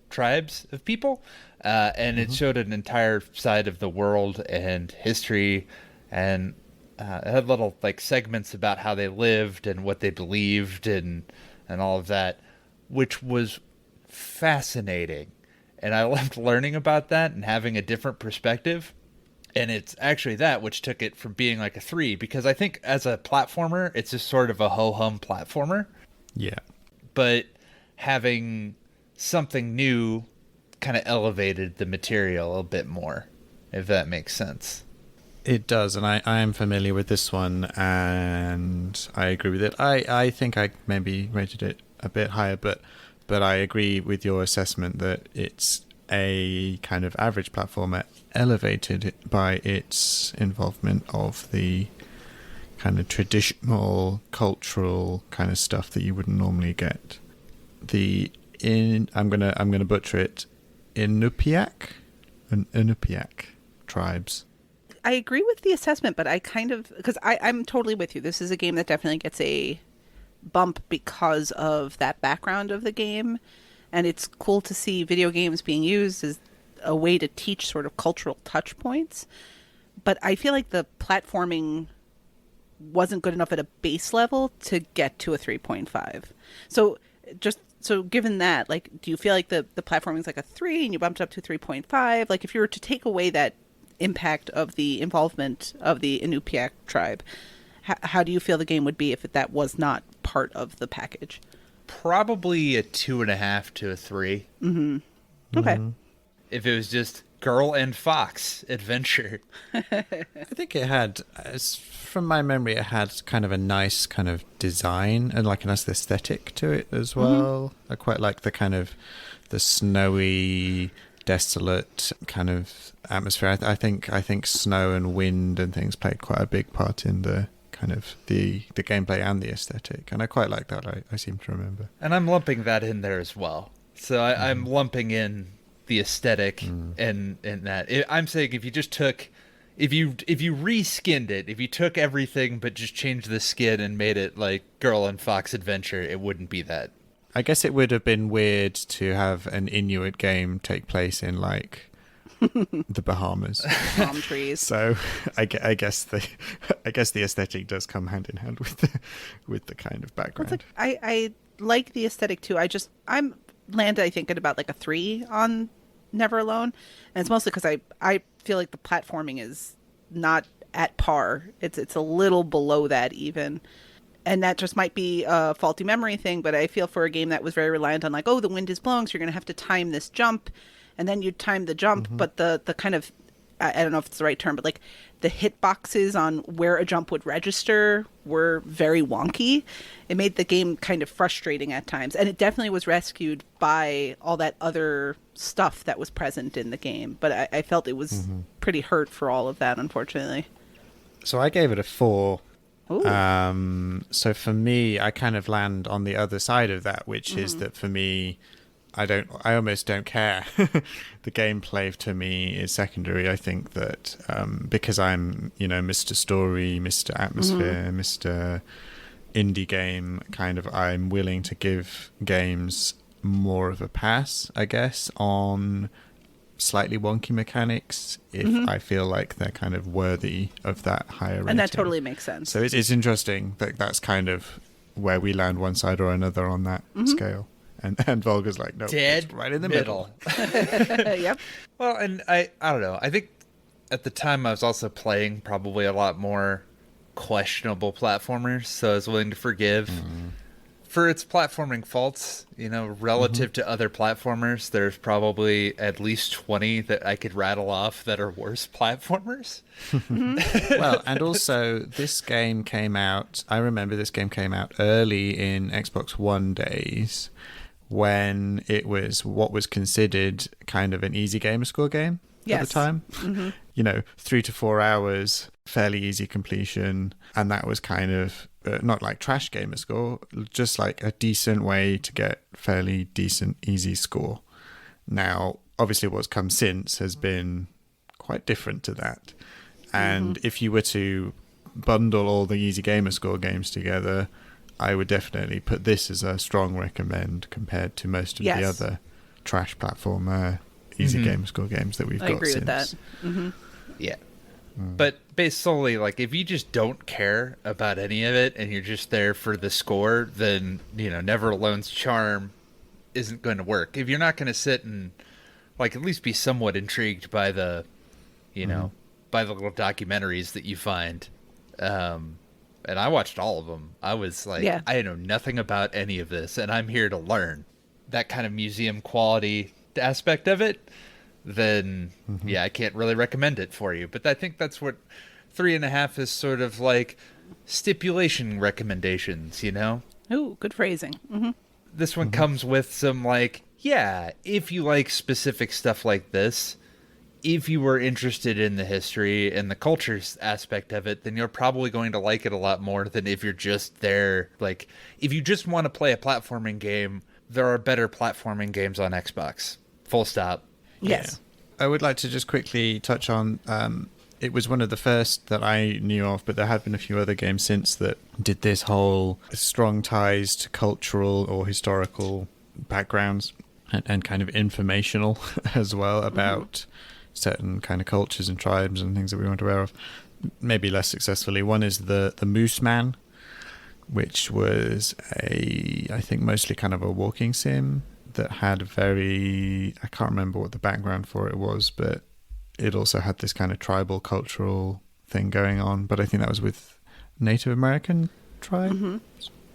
tribes of people, and it showed an entire side of the world and history, and it had little like segments about how they lived and what they believed and all of that, which was fascinating. And I loved learning about that and having a different perspective. And it's actually that which took it from being like a 3, because I think as a platformer, it's just sort of a ho-hum platformer. Yeah. but having something new kind of elevated the material a bit more, if that makes sense. It does, and I am familiar with this one, and I agree with it. I think I maybe rated it a bit higher, but I agree with your assessment that it's a kind of average platformer elevated by its involvement of the kind of traditional cultural kind of stuff that you wouldn't normally get. I'm gonna butcher it, Inupiaq tribes. I agree with the assessment, but because I'm totally with you. This is a game that definitely gets a bump because of that background of the game. And it's cool to see video games being used as a way to teach sort of cultural touch points. But I feel like the platforming wasn't good enough at a base level to get to a 3.5. So given that, like, do you feel like the platforming is like a 3 and you bumped up to 3.5? Like, if you were to take away that impact of the involvement of the Inupiaq tribe, how do you feel the game would be if that was not part of the package? Probably a 2.5 to a 3. Mm-hmm. Okay. If it was just girl and fox adventure. I think it had, from my memory, it had kind of a nice kind of design and like a nice aesthetic to it as well. I quite like the kind of the snowy, desolate kind of atmosphere. I think snow and wind and things played quite a big part in the kind of the gameplay and the aesthetic, and I quite like that. I seem to remember, and I'm lumping that in there as well. So I'm lumping in the aesthetic and that. I'm saying if you just took, if you reskinned it, if you took everything but just changed the skin and made it like girl and fox adventure, it wouldn't be that. I guess it would have been weird to have an Inuit game take place in like the Bahamas, palm trees. So I guess the aesthetic does come hand in hand with the kind of background. Well, I like the aesthetic too. I'm landed, I think, at about like a 3 on Never Alone, and it's mostly because I feel like the platforming is not at par. It's a little below that even. And that just might be a faulty memory thing, but I feel for a game that was very reliant on like, oh, the wind is blowing, so you're going to have to time this jump. And then you time the jump, but the kind of, I don't know if it's the right term, but like the hit boxes on where a jump would register were very wonky. It made the game kind of frustrating at times. And it definitely was rescued by all that other stuff that was present in the game. But I felt it was pretty hurt for all of that, unfortunately. So I gave it a 4. Ooh. So for me, I kind of land on the other side of that, which is that for me, I almost don't care. The gameplay to me is secondary. I think that because I'm, Mr. Story, Mr. Atmosphere, Mr. Indie game, kind of, I'm willing to give games more of a pass, I guess, on slightly wonky mechanics if I feel like they're kind of worthy of that higher rating. And that totally makes sense. So it's interesting that that's kind of where we land one side or another on that scale. And Volga's like, no, it's right in the middle. Yep. Well, and I don't know. I think at the time I was also playing probably a lot more questionable platformers, so I was willing to forgive for its platforming faults. Relative to other platformers, there's probably at least 20 that I could rattle off that are worse platformers. Well, and also this game came out, I remember this game came out early in Xbox One days, when it was what was considered kind of an easy gamer score game at the time. 3 to 4 hours, fairly easy completion, and that was kind of not like trash gamer score, just like a decent way to get fairly decent easy score. Now, obviously what's come since has been quite different to that. And if you were to bundle all the easy gamer score games together, I would definitely put this as a strong recommend compared to most of the other trash platformer easy game score games that we've got since. I agree with that. Yeah. But based solely, like, if you just don't care about any of it and you're just there for the score, then, Never Alone's charm isn't going to work. If you're not going to sit and, like, at least be somewhat intrigued by the, by the little documentaries that you find, and I watched all of them. I was like, Yeah. I know nothing about any of this, and I'm here to learn. That kind of museum quality aspect of it, then yeah, I can't really recommend it for you. But I think that's what 3.5 is sort of like stipulation recommendations, you know? Ooh, good phrasing. Mm-hmm. This one comes with some like, yeah, if you like specific stuff like this, if you were interested in the history and the culture aspect of it, then you're probably going to like it a lot more than if you're just there. Like, if you just want to play a platforming game, there are better platforming games on Xbox. Full stop. Yes. I would like to just quickly touch on, it was one of the first that I knew of, but there had been a few other games since that did this whole strong ties to cultural or historical backgrounds and kind of informational as well about certain kind of cultures and tribes and things that we weren't aware of, maybe less successfully. One is the Moose Man, which was I think mostly kind of a walking sim that had I can't remember what the background for it was, but it also had this kind of tribal cultural thing going on. But I think that was with Native American tribes,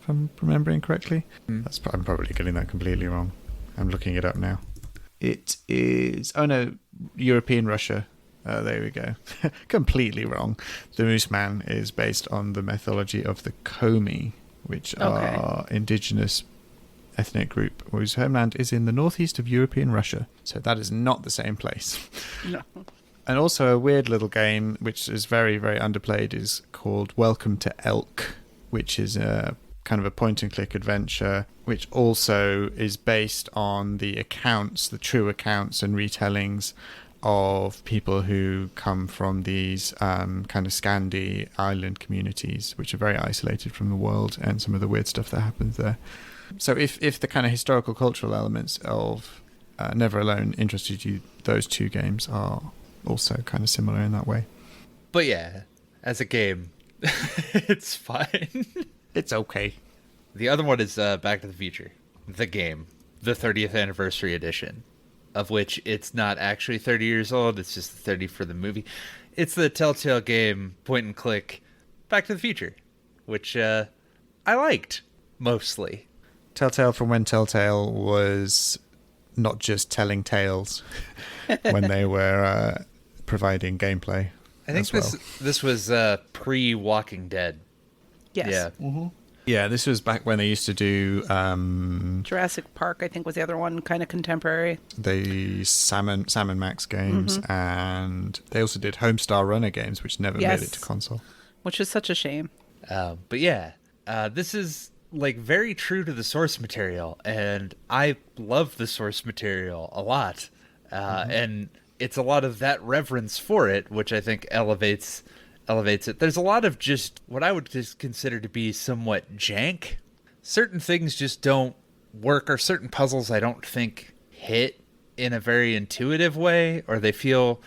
if I'm remembering correctly. I'm probably getting that completely wrong. I'm looking it up now. It is, European Russia. There we go. Completely wrong. The Moose Man is based on the mythology of the Komi, which are indigenous ethnic group whose homeland is in the northeast of European Russia. So that is not the same place. No. And also a weird little game, which is very, very underplayed, is called Welcome to Elk, which is a kind of a point-and-click adventure, which also is based on the true accounts and retellings of people who come from these kind of Scandi island communities, which are very isolated from the world and some of the weird stuff that happens there. So if the kind of historical cultural elements of Never Alone interested you, those two games are also kind of similar in that way. But yeah, as a game, it's fine. It's okay. The other one is Back to the Future, the game, the 30th anniversary edition, of which it's not actually 30 years old, it's just 30 for the movie. It's the Telltale game, point and click, Back to the Future, which I liked, mostly. Telltale from when Telltale was not just telling tales when they were providing gameplay. I think this was pre-Walking Dead. Yes. Yeah. Mm-hmm. Yeah, this was back when they used to do Jurassic Park, I think, was the other one, kind of contemporary. the Salmon Max games, and they also did Homestar Runner games, which never made it to console. Which is such a shame. But yeah, this is like very true to the source material, and I love the source material a lot. And it's a lot of that reverence for it, which I think elevates it. There's a lot of just what I would just consider to be somewhat jank. Certain things just don't work, or certain puzzles I don't think hit in a very intuitive way, or they feel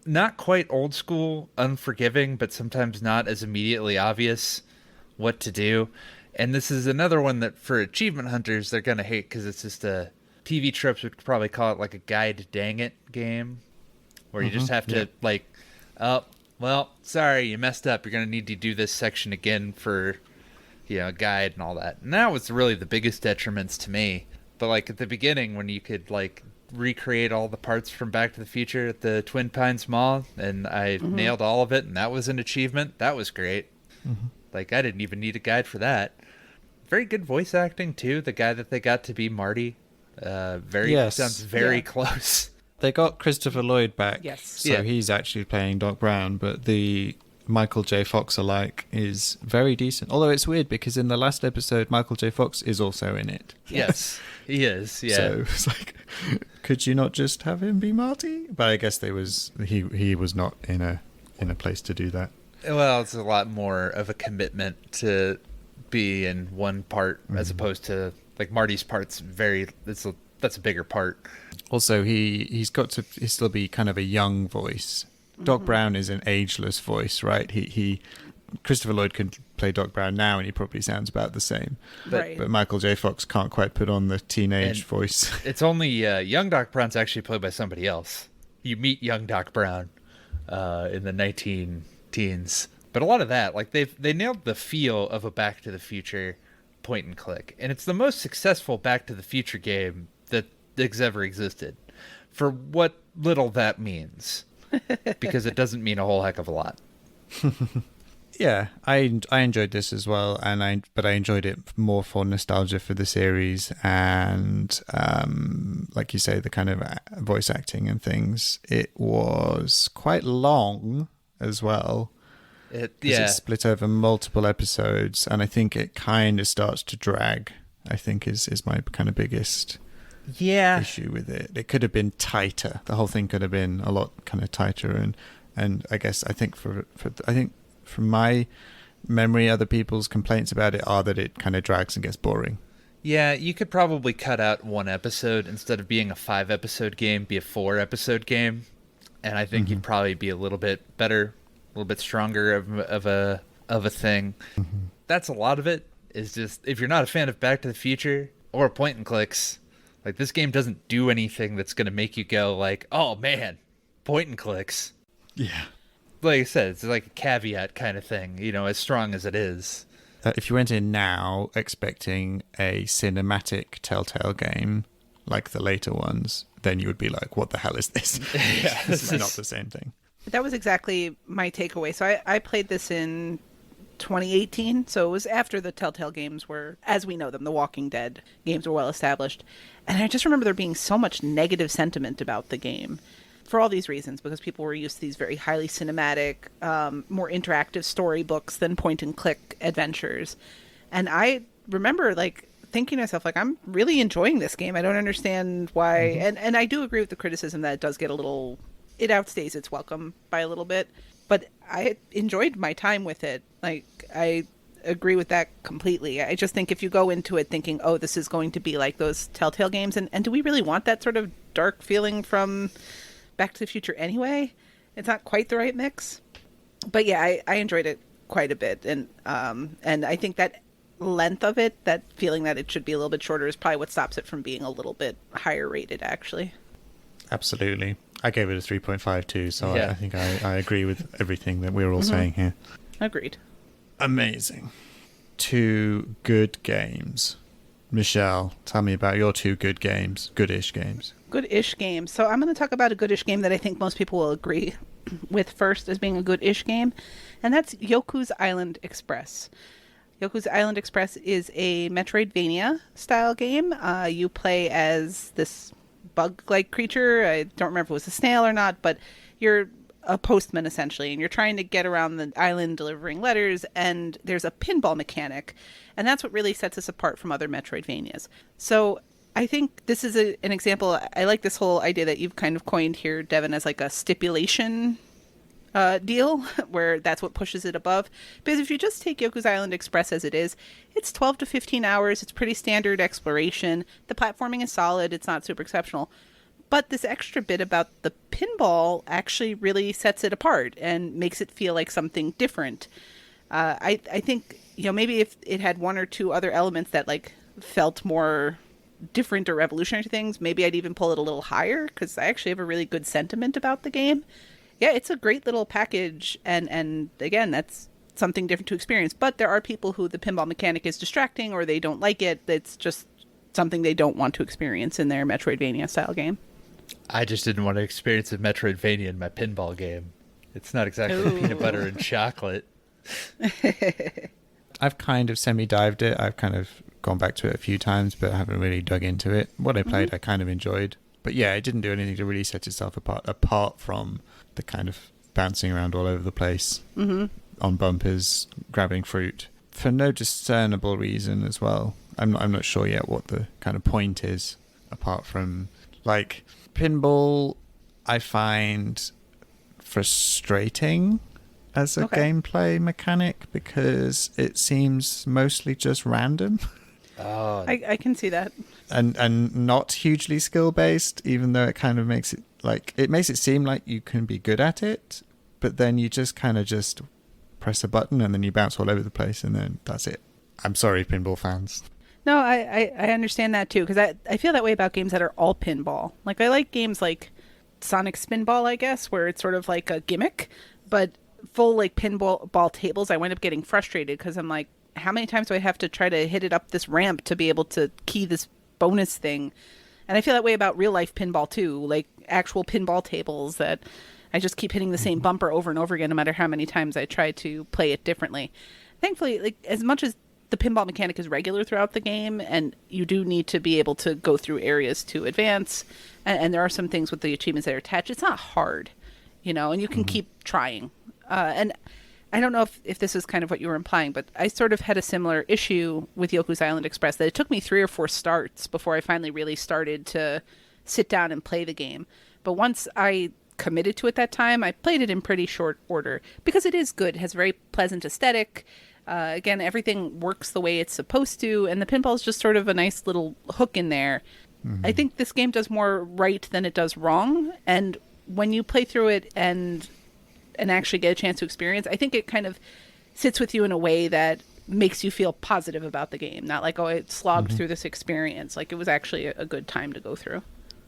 not quite old school, unforgiving, but sometimes not as immediately obvious what to do. And this is another one that for achievement hunters, they're going to hate because it's just a TV tropes would probably call it like a guide dang it game, where you just have to like, oh, well, sorry, you messed up. You're going to need to do this section again for, a guide and all that. And that was really the biggest detriments to me. But like at the beginning, when you could like recreate all the parts from Back to the Future at the Twin Pines Mall, and I nailed all of it, and that was an achievement. That was great. Like I didn't even need a guide for that. Very good voice acting too. The guy that they got to be Marty, sounds very close. They got Christopher Lloyd back, Yes. so he's actually playing Doc Brown, but the Michael J. Fox alike is very decent. Although it's weird because in the last episode, Michael J. Fox is also in it. Yes, he is. Yeah. So it's like, could you not just have him be Marty? But I guess he was not in a place to do that. Well, it's a lot more of a commitment to be in one part as opposed to like Marty's part's that's a bigger part. Also, he's got to still be kind of a young voice. Doc Brown is an ageless voice, right? Christopher Lloyd can play Doc Brown now, and he probably sounds about the same. But Michael J. Fox can't quite put on the teenage voice. It's only young Doc Brown's actually played by somebody else. You meet young Doc Brown in the 19 teens, But a lot of that, like they nailed the feel of a Back to the Future point and click, and it's the most successful Back to the Future game that's ever existed. For what little that means, because it doesn't mean a whole heck of a lot. Yeah, I enjoyed this as well, but I enjoyed it more for nostalgia for the series and, like you say, the kind of voice acting and things. It was quite long as well. It's split over multiple episodes, and I think it kind of starts to drag. I think is my kind of biggest issue with it. It could have been tighter. The whole thing could have been a lot kind of tighter, and I think from my memory, other people's complaints about it are that it kind of drags and gets boring. Yeah, you could probably cut out one episode instead of being a 5-episode game, be a 4-episode game, and I think you'd probably be a little bit better, a little bit stronger of a thing. That's a lot of it. Is just if you're not a fan of Back to the Future or point and clicks, like this game doesn't do anything that's going to make you go like, oh man, point and clicks. Yeah. Like I said, it's like a caveat kind of thing, as strong as it is. If you went in now expecting a cinematic Telltale game like the later ones, then you would be like, what the hell is this? Yeah, this is not the same thing. That was exactly my takeaway. So I played this in 2018, so it was after the Telltale games were, as we know them, the Walking Dead games were well established. And I just remember there being so much negative sentiment about the game. For all these reasons, because people were used to these very highly cinematic, more interactive storybooks than point-and-click adventures. And I remember, thinking to myself, I'm really enjoying this game. I don't understand why... And I do agree with the criticism that it does get it outstays its welcome by a little bit. But I enjoyed my time with it. I agree with that completely. I just think if you go into it thinking, oh, this is going to be like those Telltale games, and do we really want that sort of dark feeling from Back to the Future anyway? It's not quite the right mix. But yeah, I enjoyed it quite a bit, and I think that length of it, that feeling that it should be a little bit shorter, is probably what stops it from being a little bit higher rated, actually. Absolutely. I gave it a 3.5 too, so Yeah. I think I agree with everything that we're all saying here. Agreed. Amazing. 2 good games. Michelle, tell me about your 2 good games, goodish games. Good-ish game. So I'm going to talk about a good-ish game that I think most people will agree with first as being a good-ish game, and that's Yoku's Island Express. Yoku's Island Express is a Metroidvania-style game. You play as this bug-like creature. I don't remember if it was a snail or not, but you're a postman, essentially, and you're trying to get around the island delivering letters, and there's a pinball mechanic, and that's what really sets us apart from other Metroidvanias. So I think this is an example. I like this whole idea that you've kind of coined here, Devin, as like a stipulation deal, where that's what pushes it above. Because if you just take Yoku's Island Express as it is, it's 12 to 15 hours. It's pretty standard exploration. The platforming is solid. It's not super exceptional. But this extra bit about the pinball actually really sets it apart and makes it feel like something different. I think, maybe if it had 1 or 2 other elements that felt more different or revolutionary things, maybe I'd even pull it a little higher, because I actually have a really good sentiment about the game. Yeah, it's a great little package, and again, that's something different to experience. But there are people who the pinball mechanic is distracting, or they don't like it. It's just something they don't want to experience in their Metroidvania-style game. I just didn't want to experience a Metroidvania in my pinball game. It's not exactly peanut butter and chocolate. I've kind of semi-dived it. I've kind of gone back to it a few times, but I haven't really dug into it. What I played, I kind of enjoyed. But yeah, it didn't do anything to really set itself apart from the kind of bouncing around all over the place on bumpers, grabbing fruit, for no discernible reason as well. I'm not sure yet what the kind of point is, apart from, pinball I find frustrating as a gameplay mechanic, because it seems mostly just random. Oh, I can see that. And not hugely skill based, even though it kind of makes it seem like you can be good at it, but then you just kind of just press a button and then you bounce all over the place, and then that's it. I'm sorry, pinball fans. No, I understand that too, because I feel that way about games that are all pinball. I like games like Sonic Spinball, I guess, where it's sort of like a gimmick, but full like pinball ball tables, I wind up getting frustrated because I'm like, how many times do I have to try to hit it up this ramp to be able to key this bonus thing? And I feel that way about real life pinball too, like actual pinball tables that I just keep hitting the same bumper over and over again, no matter how many times I try to play it differently. Thankfully, like as much as the pinball mechanic is regular throughout the game, and you do need to be able to go through areas to advance, and there are some things with the achievements that are attached. It's not hard, and you can keep trying. And I don't know if this is kind of what you were implying, but I sort of had a similar issue with Yoku's Island Express, that it took me 3 or 4 starts before I finally really started to sit down and play the game. But once I committed to it that time, I played it in pretty short order because it is good. It has a very pleasant aesthetic. Again, everything works the way it's supposed to, and the pinball is just sort of a nice little hook in there. I think this game does more right than it does wrong, and when you play through it and actually get a chance to experience, I think it kind of sits with you in a way that makes you feel positive about the game. Not like, oh, I slogged through this experience. Like, it was actually a good time to go through.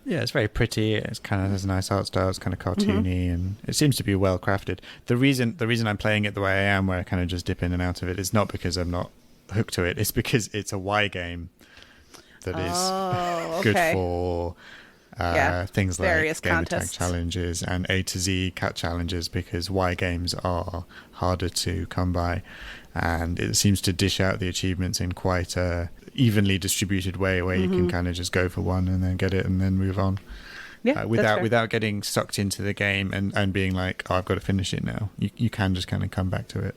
Yeah, it's very pretty. It's kind of has a nice art style. It's kind of cartoony, and it seems to be well crafted. The reason I'm playing it the way I am, where I kind of just dip in and out of it, is not because I'm not hooked to it. It's because it's a Y game that is good for things like various gamer contests. tag challenges and A to Z cat challenges, because Y games are harder to come by, and it seems to dish out the achievements in quite a evenly distributed way, where you can kind of just go for one and then get it and then move on. Yeah, without getting sucked into the game and being like, oh, I've got to finish it now. You can just kind of come back to it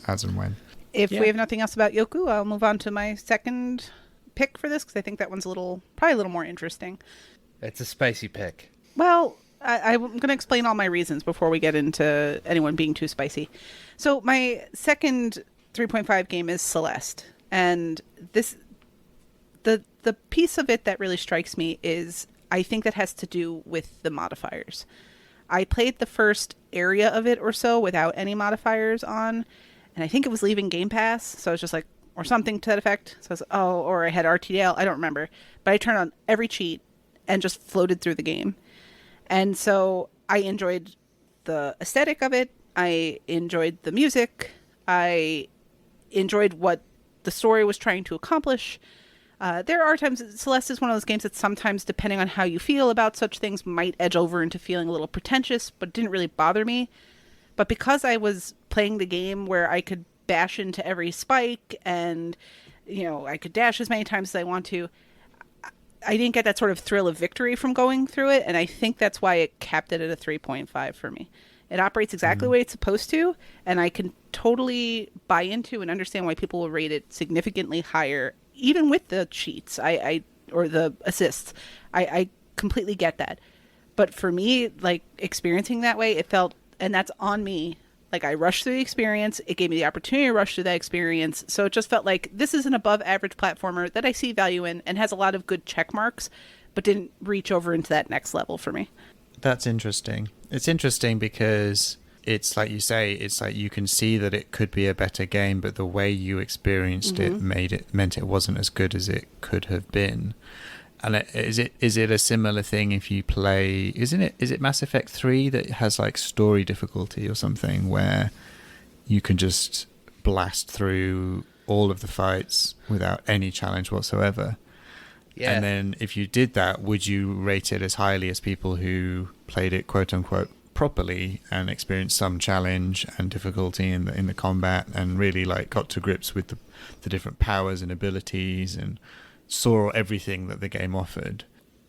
as and when. If we have nothing else about Yoku, I'll move on to my second pick for this, because I think that one's probably a little more interesting. It's a spicy pick. Well, I'm going to explain all my reasons before we get into anyone being too spicy. So my second 3.5 game is Celeste. And the piece of it that really strikes me is, I think that has to do with the modifiers. I played the first area of it or so without any modifiers on, and I think it was leaving Game Pass, so I was just like, or something to that effect. So I was, or I had RTL, I don't remember. But I turned on every cheat and just floated through the game. And so I enjoyed the aesthetic of it. I enjoyed the music. I enjoyed what the story was trying to accomplish. There are times, Celeste is one of those games that sometimes, depending on how you feel about such things, might edge over into feeling a little pretentious, but it didn't really bother me. But because I was playing the game where I could bash into every spike and, I could dash as many times as I want to, I didn't get that sort of thrill of victory from going through it, and I think that's why it capped it at a 3.5 for me. It operates exactly the way it's supposed to, and I can totally buy into and understand why people will rate it significantly higher, even with the cheats or the assists. I completely get that. But for me, like, experiencing that way, it felt, and that's on me, like I rushed through the experience. It gave me the opportunity to rush through that experience. So it just felt like this is an above average platformer that I see value in and has a lot of good check marks, but didn't reach over into that next level for me. That's interesting. It's interesting because it's like you say, it's like you can see that it could be a better game, but the way you experienced it meant it wasn't as good as it could have been. And is it a similar thing if you play? Is it Mass Effect 3 that has like story difficulty or something, where you can just blast through all of the fights without any challenge whatsoever? Yeah. And then if you did that, would you rate it as highly as people who played it quote unquote properly and experienced some challenge and difficulty in the combat and really like got to grips with the different powers and abilities and saw everything that the game offered?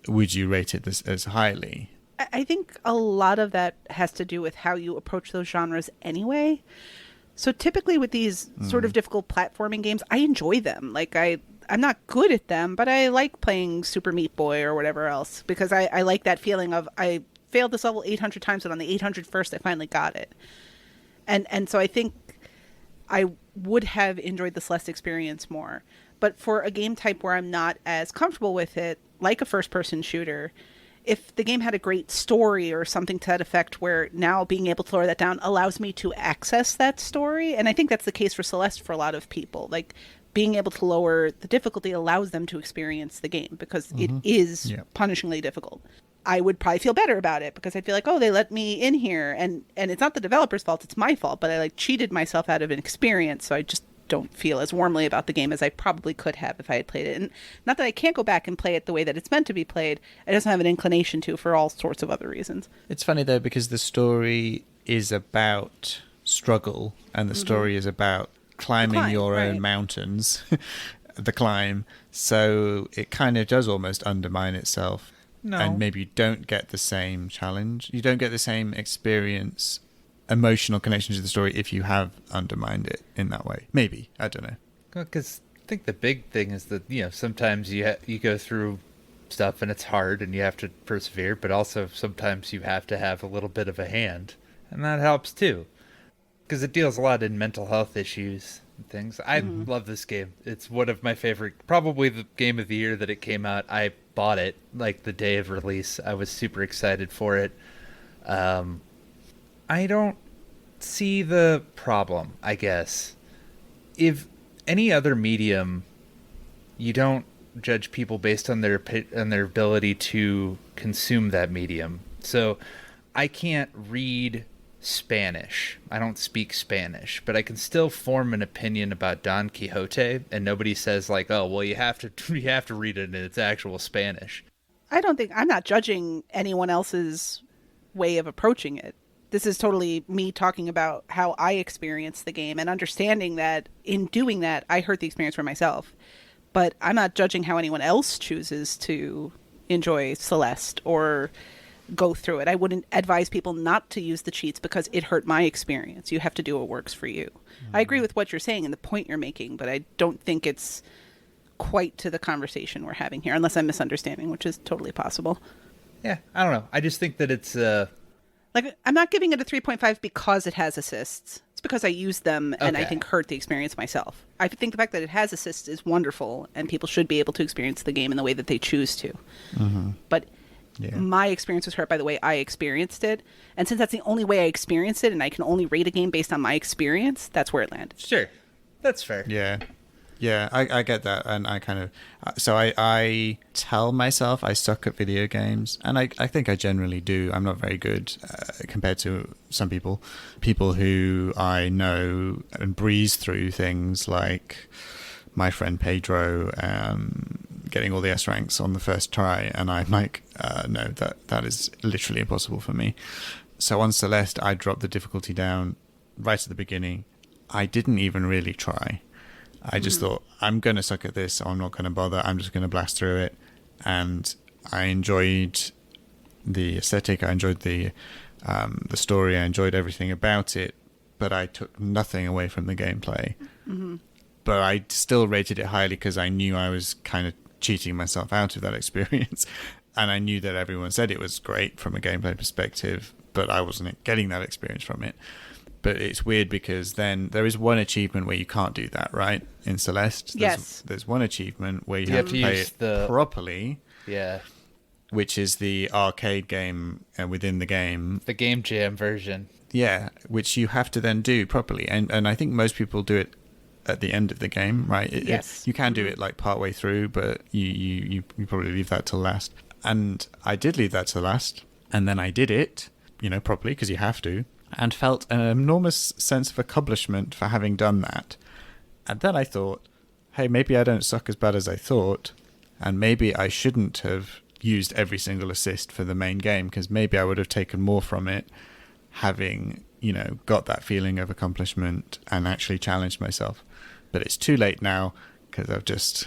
Would you rate it as highly? I think a lot of that has to do with how you approach those genres anyway. So typically with these sort of difficult platforming games, I enjoy them. Like I'm not good at them, but I like playing Super Meat Boy or whatever else, because I like that feeling of I failed this level 800 times, and on the 801st I finally got it. And so I think I would have enjoyed the Celeste experience more. But for a game type where I'm not as comfortable with it, like a first-person shooter, if the game had a great story or something to that effect, where now being able to lower that down allows me to access that story, and I think that's the case for Celeste for a lot of people. Like, being able to lower the difficulty allows them to experience the game, because it is punishingly difficult. I would probably feel better about it because I feel like, oh, they let me in here, and it's not the developer's fault, it's my fault, but I like cheated myself out of an experience, so I just don't feel as warmly about the game as I probably could have if I had played it. And not that I can't go back and play it the way that it's meant to be played, I just don't have an inclination to for all sorts of other reasons. It's funny though, because the story is about struggle, and the story is about climbing your own mountains, the climb, so it kind of does almost undermine itself. No. And maybe you don't get the same challenge, you don't get the same experience, emotional connection to the story if you have undermined it in that way. Maybe, I don't know. Because I think the big thing is that, you know, sometimes you go through stuff and it's hard and you have to persevere, but also sometimes you have to have a little bit of a hand, and that helps too. Because it deals a lot in mental health issues and things. I love this game. It's one of my favorite, probably the game of the year that it came out. I bought it like the day of release. I was super excited for it. I don't see the problem, I guess. If any other medium, you don't judge people based on their ability to consume that medium. So I can't read Spanish. I don't speak Spanish, but I can still form an opinion about Don Quixote, and nobody says like, "Oh, well, you have to read it in its actual Spanish." I'm not judging anyone else's way of approaching it. This is totally me talking about how I experienced the game and understanding that in doing that, I hurt the experience for myself. But I'm not judging how anyone else chooses to enjoy Celeste or go through it. I wouldn't advise people not to use the cheats because it hurt my experience. You have to do what works for you. I agree with what you're saying and the point you're making, but I don't think it's quite to the conversation we're having here, unless I'm misunderstanding, which is totally possible. Yeah, I don't know. I just think that it's like, I'm not giving it a 3.5 because it has assists. It's because I used them and I think hurt the experience myself. I think the fact that it has assists is wonderful, and people should be able to experience the game in the way that they choose to. But my experience was hurt by the way I experienced it. And since that's the only way I experienced it, and I can only rate a game based on my experience, that's where it landed. Sure. That's fair. Yeah, I get that, and I kind of... So I tell myself I suck at video games, and I think I generally do. I'm not very good compared to some people. People who I know and breeze through things like my friend Pedro getting all the S ranks on the first try, and I'm like, no, that is literally impossible for me. So on Celeste, I dropped the difficulty down right at the beginning. I didn't even really try. I just thought, I'm going to suck at this, so I'm not going to bother. I'm just going to blast through it. And I enjoyed the aesthetic. I enjoyed the story. I enjoyed everything about it. But I took nothing away from the gameplay. But I still rated it highly because I knew I was kind of cheating myself out of that experience. And I knew that everyone said it was great from a gameplay perspective, but I wasn't getting that experience from it. But it's weird because then there is one achievement where you can't do that, right? In Celeste, there's one achievement where you have to play it properly. Yeah. Which is the arcade game within the game. The Game Jam version. Yeah, which you have to then do properly. And I think most people do it at the end of the game, right? You can do it like partway through, but you probably leave that till last. And I did leave that till last. And then I did it, properly, because you have to. And felt an enormous sense of accomplishment for having done that. And then I thought, hey, maybe I don't suck as bad as I thought, and maybe I shouldn't have used every single assist for the main game, because maybe I would have taken more from it, having, got that feeling of accomplishment and actually challenged myself. But it's too late now, because I've just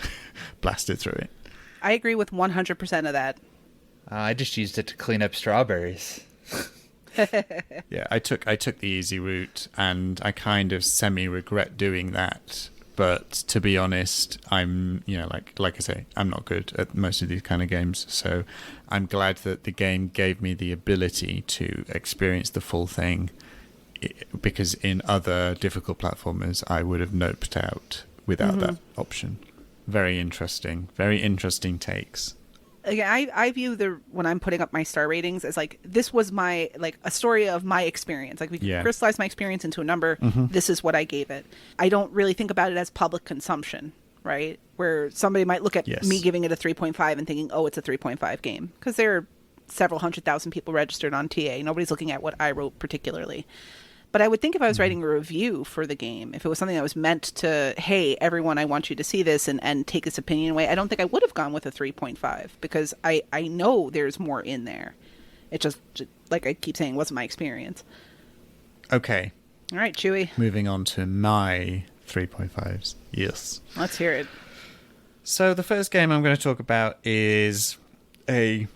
blasted through it. I agree with 100% of that. I just used it to clean up strawberries. Yeah, I took the easy route, and I kind of semi-regret doing that. But to be honest, I'm, like I say, I'm not good at most of these kind of games. So I'm glad that the game gave me the ability to experience the full thing, because in other difficult platformers, I would have noped out without that option. Very interesting takes. Again, I view when I'm putting up my star ratings as like, this was my, a story of my experience. Like, we can crystallize my experience into a number. This is what I gave it. I don't really think about it as public consumption, right? Where somebody might look at me giving it a 3.5 and thinking, oh, it's a 3.5 game. Because there are several 100,000 people registered on TA. Nobody's looking at what I wrote particularly. But I would think if I was writing a review for the game, if it was something that was meant to, hey, everyone, I want you to see this and take this opinion away, I don't think I would have gone with a 3.5 because I know there's more in there. It just, like I keep saying, wasn't my experience. Okay. All right, Chewy. Moving on to my 3.5s. Yes. Let's hear it. So the first game I'm going to talk about is a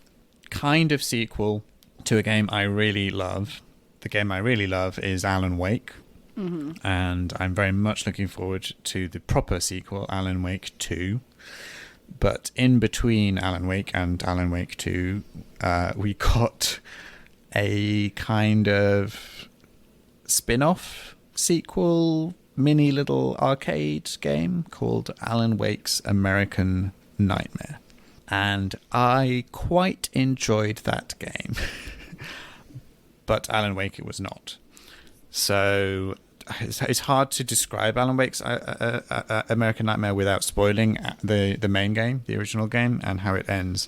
kind of sequel to a game I really love. The game I really love is Alan Wake. Mm-hmm. And I'm very much looking forward to the proper sequel, Alan Wake 2. But in between Alan Wake and Alan Wake 2, we got a kind of spin-off sequel, mini little arcade game called Alan Wake's American Nightmare. And I quite enjoyed that game. But Alan Wake it was not. So it's hard to describe Alan Wake's American Nightmare without spoiling the main game, the original game, and how it ends.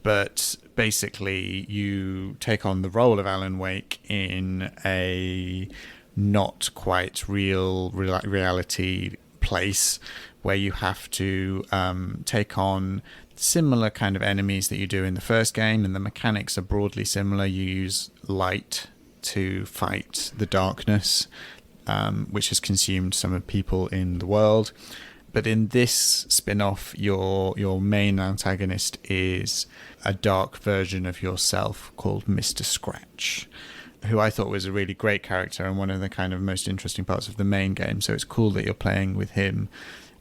But basically, you take on the role of Alan Wake in a not quite real reality place where you have to take on similar kind of enemies that you do in the first game, and the mechanics are broadly similar. You use light to fight the darkness, which has consumed some of people in the world. But in this spin-off, your main antagonist is a dark version of yourself called Mr. Scratch, who I thought was a really great character and one of the kind of most interesting parts of the main game. So it's cool that you're playing with him.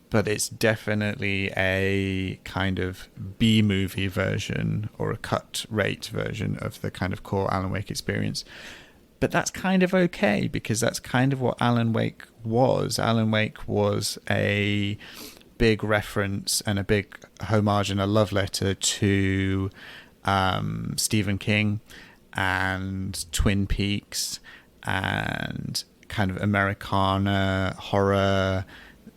But it's definitely a kind of B-movie version or a cut-rate version of the kind of core Alan Wake experience. But that's kind of okay, because that's kind of what Alan Wake was. Alan Wake was a big reference and a big homage and a love letter to Stephen King and Twin Peaks and kind of Americana horror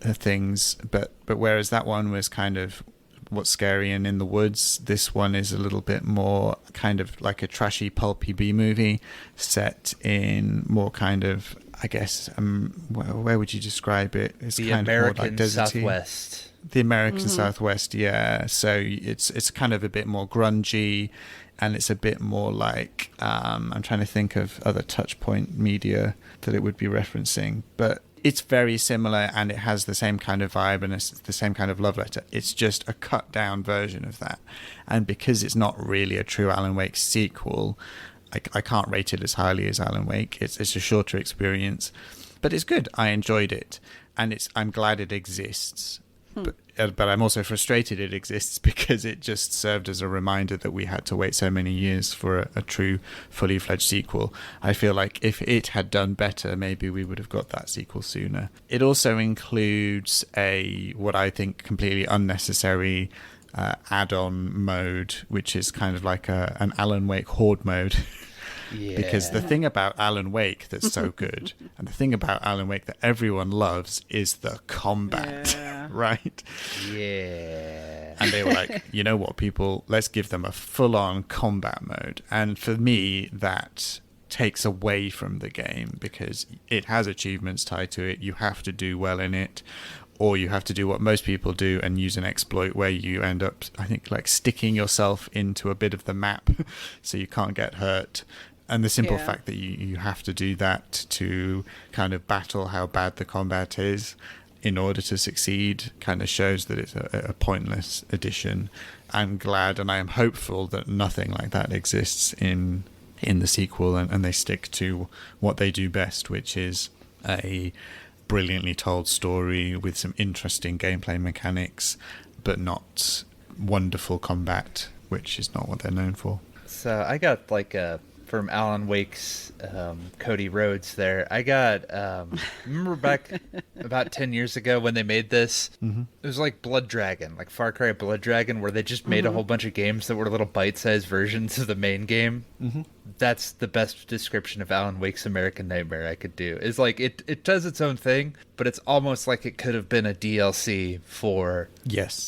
things, but whereas that one was kind of what's scary and in the woods, this one is a little bit more kind of like a trashy pulpy B movie set in more kind of, I guess, where would you describe it? It's the kind American of more like deserty. Southwest. The American Southwest, yeah. So it's kind of a bit more grungy, and it's a bit more like I'm trying to think of other touchpoint media that it would be referencing, but it's very similar, and it has the same kind of vibe and it's the same kind of love letter. It's just a cut down version of that, and because it's not really a true Alan Wake sequel, I can't rate it as highly as Alan Wake. It's a shorter experience, but it's good. I enjoyed it, and I'm glad it exists. But I'm also frustrated it exists because it just served as a reminder that we had to wait so many years for a true, fully fledged sequel. I feel like if it had done better, maybe we would have got that sequel sooner. It also includes what I think completely unnecessary add-on mode, which is kind of like an Alan Wake horde mode. Yeah. Because the thing about Alan Wake that's so good, and the thing about Alan Wake that everyone loves, is the combat, right? Yeah. And they were like, you know what, people, let's give them a full-on combat mode. And for me, that takes away from the game because it has achievements tied to it. You have to do well in it, or you have to do what most people do and use an exploit where you end up, I think, like sticking yourself into a bit of the map so you can't get hurt. And the simple fact that you have to do that to kind of battle how bad the combat is in order to succeed kind of shows that it's a pointless addition. I'm glad and I am hopeful that nothing like that exists in the sequel, and they stick to what they do best, which is a brilliantly told story with some interesting gameplay mechanics, but not wonderful combat, which is not what they're known for. So I got like from Alan Wake's Cody Rhodes there. I got, remember back about 10 years ago when they made this? Mm-hmm. It was like Blood Dragon, like Far Cry Blood Dragon, where they just made a whole bunch of games that were little bite-sized versions of the main game. Mm-hmm. That's the best description of Alan Wake's American Nightmare I could do. It's like, it does its own thing, but it's almost like it could have been a DLC for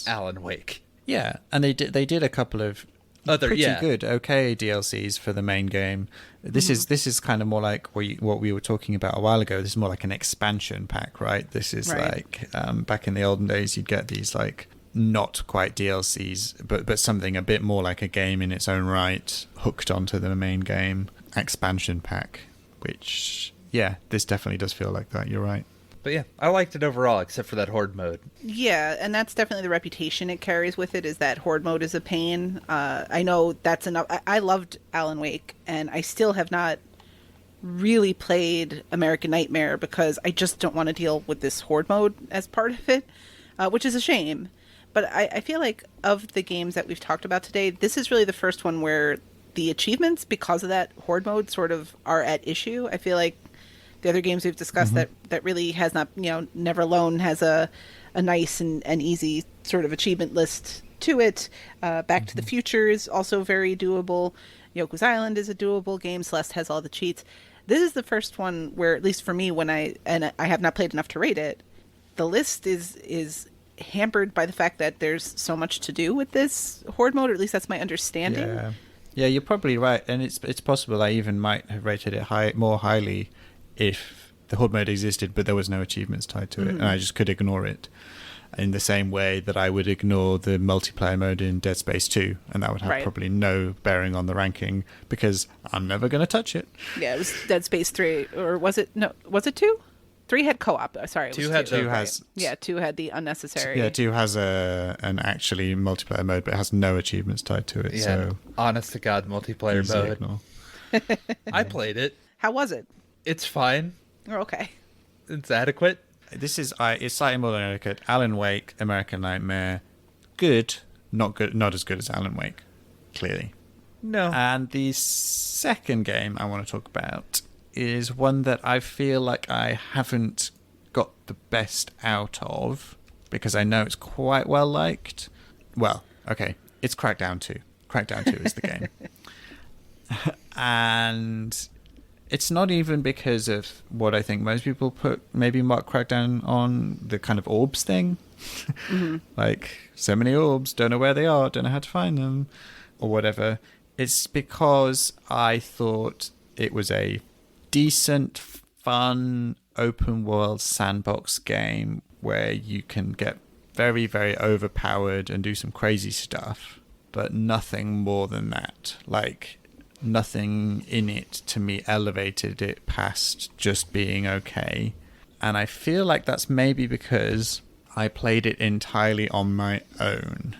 Alan Wake. Yeah, and they did a couple of pretty good, okay DLCs for the main game. This is kind of more like what we were talking about a while ago. This is more like an expansion pack, right? This is like back in the olden days, you'd get these like not quite DLCs, but something a bit more like a game in its own right, hooked onto the main game. Expansion pack, which this definitely does feel like that. You're right. But yeah, I liked it overall, except for that horde mode. Yeah, and that's definitely the reputation it carries with it, is that horde mode is a pain. I know that's enough. I loved Alan Wake, and I still have not really played American Nightmare because I just don't want to deal with this horde mode as part of it, which is a shame. But I feel like of the games that we've talked about today, this is really the first one where the achievements, because of that horde mode, sort of are at issue. I feel like the other games we've discussed that really has not, Never Alone has a nice and easy sort of achievement list to it. Back to the Future is also very doable. Yoku's Island is a doable game. Celeste has all the cheats. This is the first one where, at least for me, I have not played enough to rate it, the list is hampered by the fact that there's so much to do with this horde mode, or at least that's my understanding. Yeah, you're probably right, and it's possible I even might have rated it more highly if the horde mode existed, but there was no achievements tied to it, and I just could ignore it. In the same way that I would ignore the multiplayer mode in Dead Space 2, and that would have probably no bearing on the ranking because I'm never going to touch it. Yeah, it was Dead Space 3, or was it? No, was it 2? 3 had co-op. Sorry, it was 2. 2 has. Yeah, 2 had the unnecessary. Yeah, 2 has an actually multiplayer mode, but it has no achievements tied to it. Yeah, so honest to God, multiplayer mode. I played it. How was it? It's fine. Oh, okay. It's adequate. It's slightly more than adequate. Alan Wake, American Nightmare, good, not as good as Alan Wake, clearly. No. And the second game I want to talk about is one that I feel like I haven't got the best out of because I know it's quite well liked. Well, okay, it's Crackdown 2. Crackdown 2 is the game. And it's not even because of what I think most people mark Crackdown on, the kind of orbs thing. Like, so many orbs, don't know where they are, don't know how to find them, or whatever. It's because I thought it was a decent, fun, open world sandbox game where you can get very, very overpowered and do some crazy stuff, but nothing more than that. Like, nothing in it to me elevated it past just being okay. And I feel like that's maybe because I played it entirely on my own.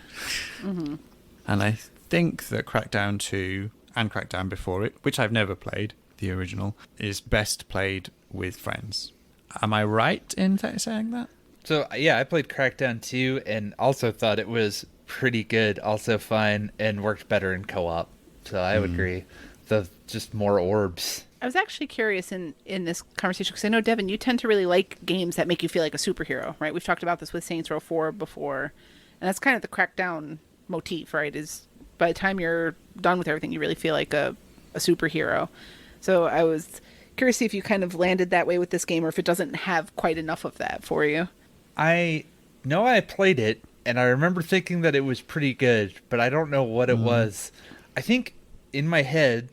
And I think that Crackdown 2 and Crackdown before it, which I've never played, the original, is best played with friends. Am I right in saying that? So, yeah, I played Crackdown 2 and also thought it was pretty good, also fine, and worked better in co-op. So I would agree. Just more orbs. I was actually curious in this conversation because I know, Devin, you tend to really like games that make you feel like a superhero, right? We've talked about this with Saints Row 4 before, and that's kind of the Crackdown motif, right? Is by the time you're done with everything, you really feel like a superhero. So I was curious if you kind of landed that way with this game, or if it doesn't have quite enough of that for you. I know I played it, and I remember thinking that it was pretty good, but I don't know what it was. I think in my head,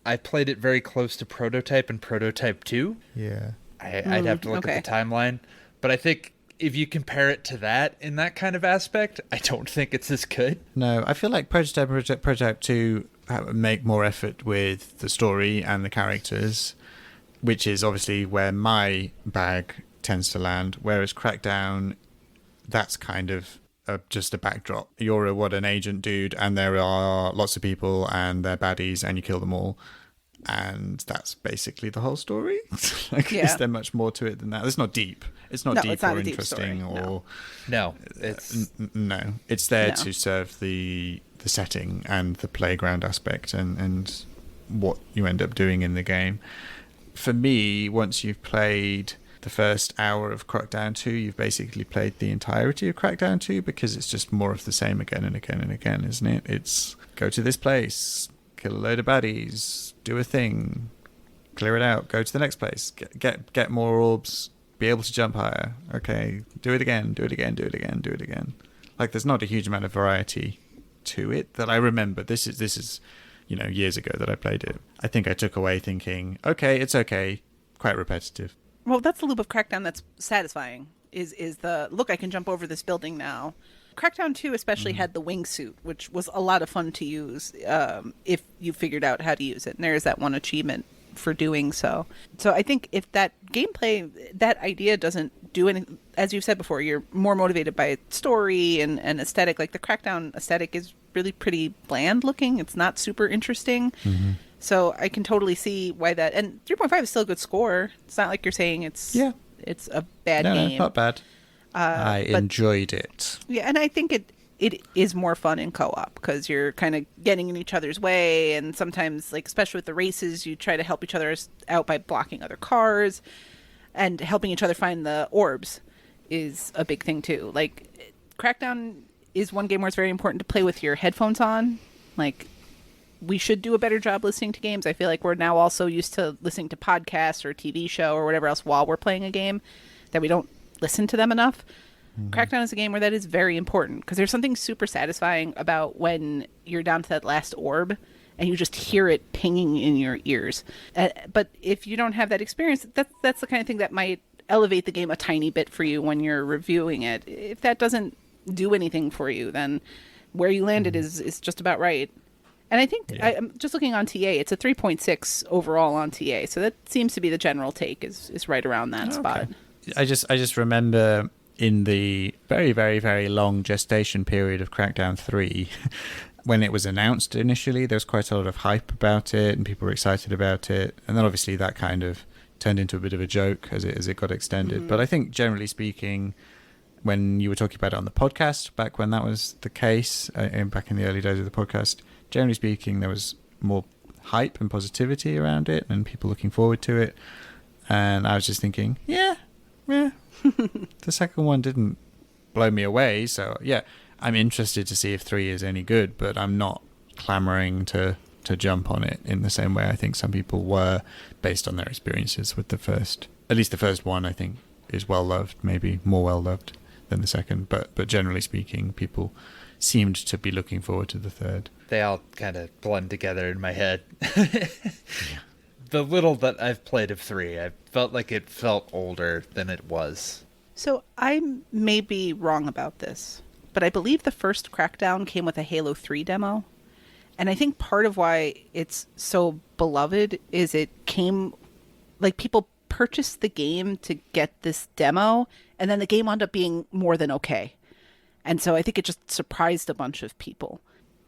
I played it very close to Prototype and Prototype 2. Yeah. I'd have to look at the timeline. But I think if you compare it to that in that kind of aspect, I don't think it's as good. No, I feel like Prototype 2 make more effort with the story and the characters, which is obviously where my bag tends to land, whereas Crackdown, that's kind of just a backdrop. You're an agent dude, and there are lots of people, and they're baddies, and you kill them all. And that's basically the whole story. Is there much more to it than that? It's not deep. It's not deep or interesting or... No, it's... No. It's there to serve the setting and the playground aspect and what you end up doing in the game. For me, once you've played the first hour of Crackdown 2, you've basically played the entirety of Crackdown 2 because it's just more of the same again and again and again, isn't it? It's go to this place, kill a load of baddies, do a thing, clear it out, go to the next place, get more orbs, be able to jump higher. Okay, do it again, do it again, do it again, do it again. Like, there's not a huge amount of variety to it that I remember. This is years ago that I played it. I think I took away thinking, okay, it's okay, quite repetitive. Well, that's the loop of Crackdown that's satisfying, is the, look, I can jump over this building now. Crackdown 2 especially had the wingsuit, which was a lot of fun to use if you figured out how to use it. And there is that one achievement for doing so. So I think if that gameplay, that idea doesn't do anything, as you've said before, you're more motivated by story and aesthetic. Like the Crackdown aesthetic is really pretty bland looking. It's not super interesting. Mm-hmm. So I can totally see why that, and 3.5 is still a good score. It's not like you're saying it's a bad game. No, not bad. I enjoyed it. Yeah, and I think it is more fun in co-op because you're kind of getting in each other's way, and sometimes, like especially with the races, you try to help each other out by blocking other cars, and helping each other find the orbs is a big thing too. Like Crackdown is one game where it's very important to play with your headphones on. Like we should do a better job listening to games. I feel like we're now also used to listening to podcasts or TV show or whatever else while we're playing a game, that we don't listen to them enough. Crackdown is a game where that is very important because there's something super satisfying about when you're down to that last orb and you just hear it pinging in your ears. But if you don't have that experience, that's the kind of thing that might elevate the game a tiny bit for you when you're reviewing it. If that doesn't do anything for you, then where you landed is just about right. And I think, I'm just looking on TA, it's a 3.6 overall on TA. So that seems to be the general take is right around that spot. I just remember in the very, very, very long gestation period of Crackdown 3, when it was announced initially, there was quite a lot of hype about it and people were excited about it. And then obviously that kind of turned into a bit of a joke as it got extended. Mm-hmm. But I think generally speaking, when you were talking about it on the podcast, back when that was the case, back in the early days of the podcast, generally speaking, there was more hype and positivity around it and people looking forward to it. And I was just thinking, yeah. The second one didn't blow me away. So, yeah, I'm interested to see if 3 is any good, but I'm not clamoring to jump on it in the same way I think some people were based on their experiences with the first. At least the first one, I think, is well-loved, maybe more well-loved than the second. But generally speaking, people seemed to be looking forward to the third. They all kind of blend together in my head. The little that I've played of 3, I felt like it felt older than it was. So I may be wrong about this, but I believe the first Crackdown came with a Halo 3 demo. And I think part of why it's so beloved is it came, like people purchased the game to get this demo, and then the game wound up being more than okay. And so I think it just surprised a bunch of people.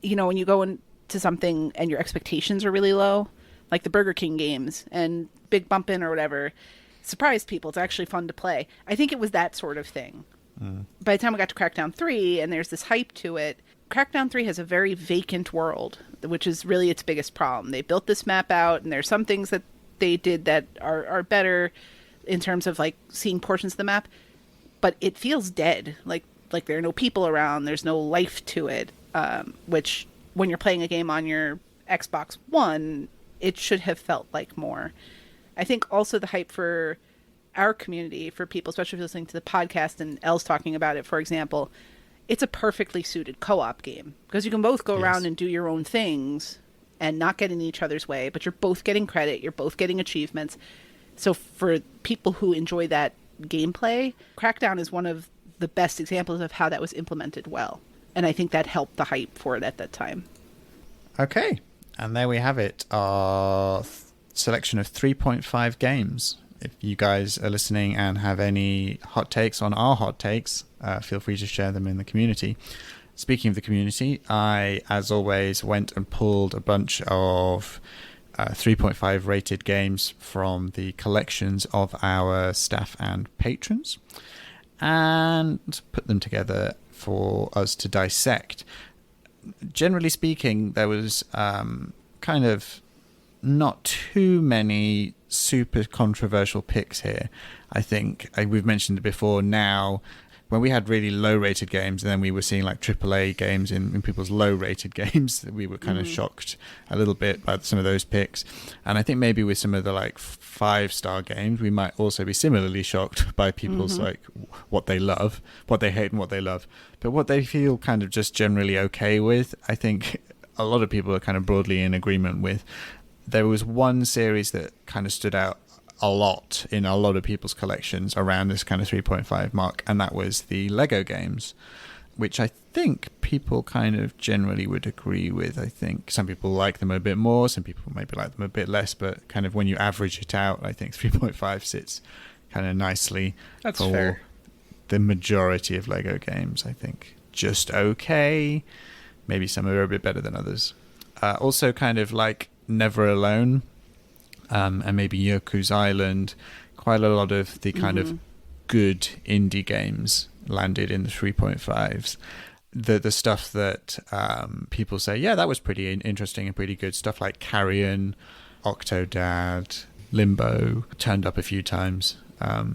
You know, when you go into something and your expectations are really low, like the Burger King games and Big Bumpin' or whatever, surprised people. It's actually fun to play. I think it was that sort of thing. By the time we got to Crackdown 3 and there's this hype to it, Crackdown 3 has a very vacant world, which is really its biggest problem. They built this map out and there's some things that they did that are better in terms of like seeing portions of the map, but it feels dead. Like there are no people around, there's no life to it, which when you're playing a game on your Xbox One, it should have felt like more. I think also the hype for our community, for people, especially if you're listening to the podcast and Els talking about it, for example, it's a perfectly suited co-op game because you can both go around and do your own things and not get in each other's way, but you're both getting credit, you're both getting achievements. So for people who enjoy that gameplay, Crackdown is one of the best examples of how that was implemented well. And I think that helped the hype for it at that time. Okay. And there we have it, our selection of 3.5 games. If you guys are listening and have any hot takes on our hot takes, feel free to share them in the community. Speaking of the community, I, as always, went and pulled a bunch of 3.5 rated games from the collections of our staff and patrons and put them together for us to dissect. Generally speaking, there was kind of not too many super controversial picks here. I think we've mentioned it before now. when we had really low-rated games, and then we were seeing like AAA games in people's low-rated games, we were kind of shocked a little bit by some of those picks. And I think maybe with some of the like 5-star games, we might also be similarly shocked by people's like what they love, what they hate, and what they love. But what they feel kind of just generally okay with, I think a lot of people are kind of broadly in agreement with. There was one series that kind of stood out a lot in a lot of people's collections around this kind of 3.5 mark, and that was the Lego games, which I think people kind of generally would agree with. I think some people like them a bit more, some people maybe like them a bit less, but kind of when you average it out, I think 3.5 sits kind of nicely. That's for fair. The majority of Lego games. I think just okay. Maybe some are a bit better than others. Also kind of like Never Alone, and maybe Yoku's Island, quite a lot of the kind of good indie games landed in the 3.5s. The stuff that people say, yeah, that was pretty interesting and pretty good. Stuff like Carrion, Octodad, Limbo, turned up a few times,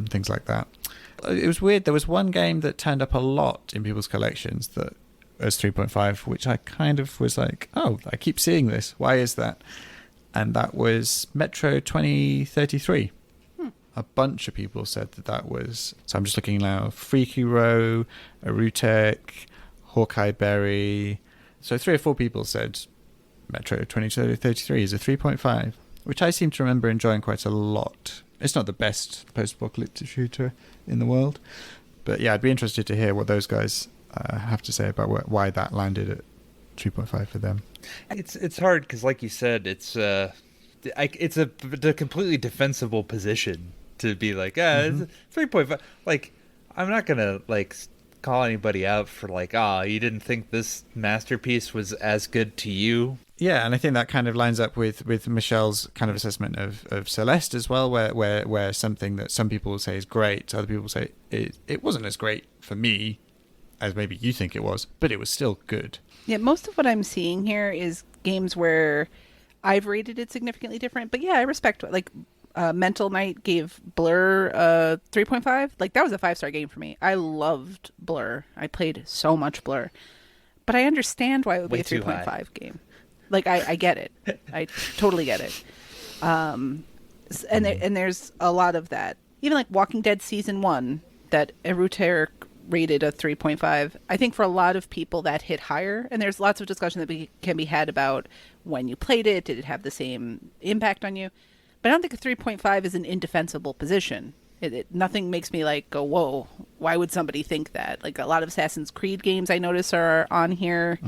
things like that. It was weird. There was one game that turned up a lot in people's collections that as 3.5, which I kind of was like, oh, I keep seeing this. Why is that? And that was Metro 2033. A bunch of people said that was... So I'm just looking now. Freaky Row, Arutek, Hawkeye Berry. So 3 or 4 people said Metro 2033 is a 3.5, which I seem to remember enjoying quite a lot. It's not the best post-apocalyptic shooter in the world. But yeah, I'd be interested to hear what those guys have to say about why that landed at 3.5 for them. It's hard because, like you said, it's a completely defensible position to be like, it's 3.5. Like, I'm not gonna like call anybody out for like, you didn't think this masterpiece was as good to you. Yeah, and I think that kind of lines up with Michelle's kind of assessment of Celeste as well, where something that some people will say is great, other people say it wasn't as great for me as maybe you think it was, but it was still good. Yeah, most of what I'm seeing here is games where I've rated it significantly different. But yeah, I respect like Mental Knight gave Blur 3.5. Like that was a 5-star game for me. I loved Blur. I played so much Blur, but I understand why it would be a 3.5 game. Like I get it. I totally get it. And there's a lot of that. Even like Walking Dead Season 1 that Eruter rated a 3.5. I think for a lot of people that hit higher, and there's lots of discussion that can be had about when you played it, did it have the same impact on you? But I don't think a 3.5 is an indefensible position. Nothing makes me like go, whoa, why would somebody think that? Like a lot of Assassin's Creed games I notice are on here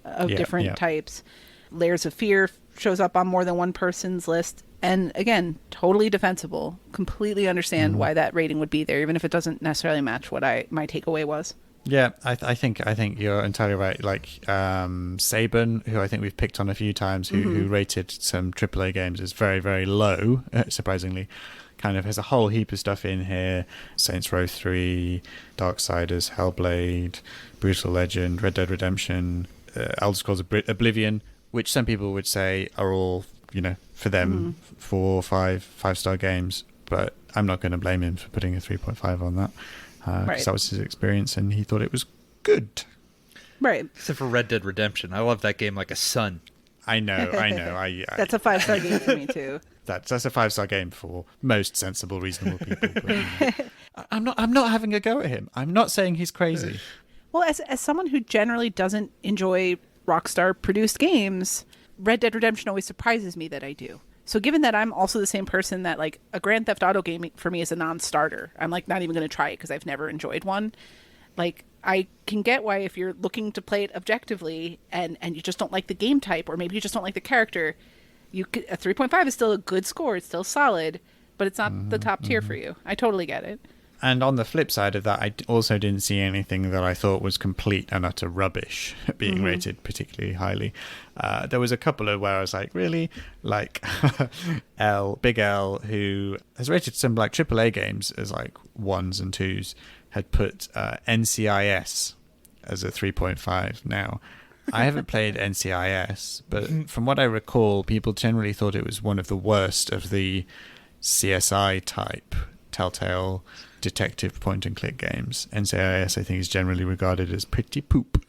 of different types. Layers of Fear shows up on more than one person's list. And again, totally defensible. Completely understand why that rating would be there, even if it doesn't necessarily match what my takeaway was. Yeah, I think you're entirely right. Like Saban, who I think we've picked on a few times, who rated some AAA games as very, very low, surprisingly, kind of has a whole heap of stuff in here. Saints Row 3, Darksiders, Hellblade, Brutal Legend, Red Dead Redemption, Elder Scrolls Oblivion, which some people would say are all, for them, 4 or 5-star games. But I'm not going to blame him for putting a 3.5 on that. Because that was his experience, and he thought it was good. Right. Except for Red Dead Redemption. I love that game like a son. I know. That's a 5-star game for me, too. That's a 5-star game for most sensible, reasonable people. But, I'm not having a go at him. I'm not saying he's crazy. Well, as someone who generally doesn't enjoy Rockstar-produced games, Red Dead Redemption always surprises me that I do. So given that I'm also the same person that like a Grand Theft Auto game for me is a non-starter. I'm like not even going to try it because I've never enjoyed one. Like I can get why if you're looking to play it objectively and you just don't like the game type, or maybe you just don't like the character, a 3.5 is still a good score. It's still solid, but it's not the top tier for you. I totally get it. And on the flip side of that, I also didn't see anything that I thought was complete and utter rubbish being rated particularly highly. There was a couple of where I was like, really? Like Big L, who has rated some like AAA games as like 1s and 2s, had put NCIS as a 3.5. Now, I haven't played NCIS, but from what I recall, people generally thought it was one of the worst of the CSI type Telltale detective point-and-click games. NCIS, I think, is generally regarded as pretty poop.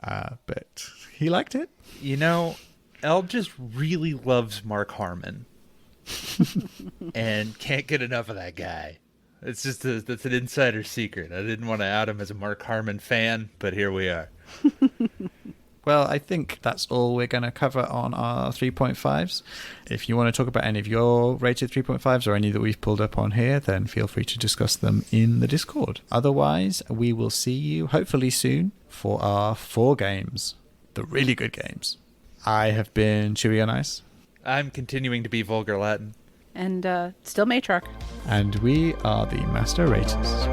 But he liked it. You know, El just really loves Mark Harmon. And can't get enough of that guy. It's just that's an insider secret. I didn't want to out him as a Mark Harmon fan, but here we are. Well, I think that's all we're going to cover on our 3.5s. If you want to talk about any of your rated 3.5s or any that we've pulled up on here, then feel free to discuss them in the Discord. Otherwise, we will see you hopefully soon for our 4 games, the really good games. I have been Chewy on Ice. I'm continuing to be vulgar Latin. And still Matrarch. And we are the Master Raters.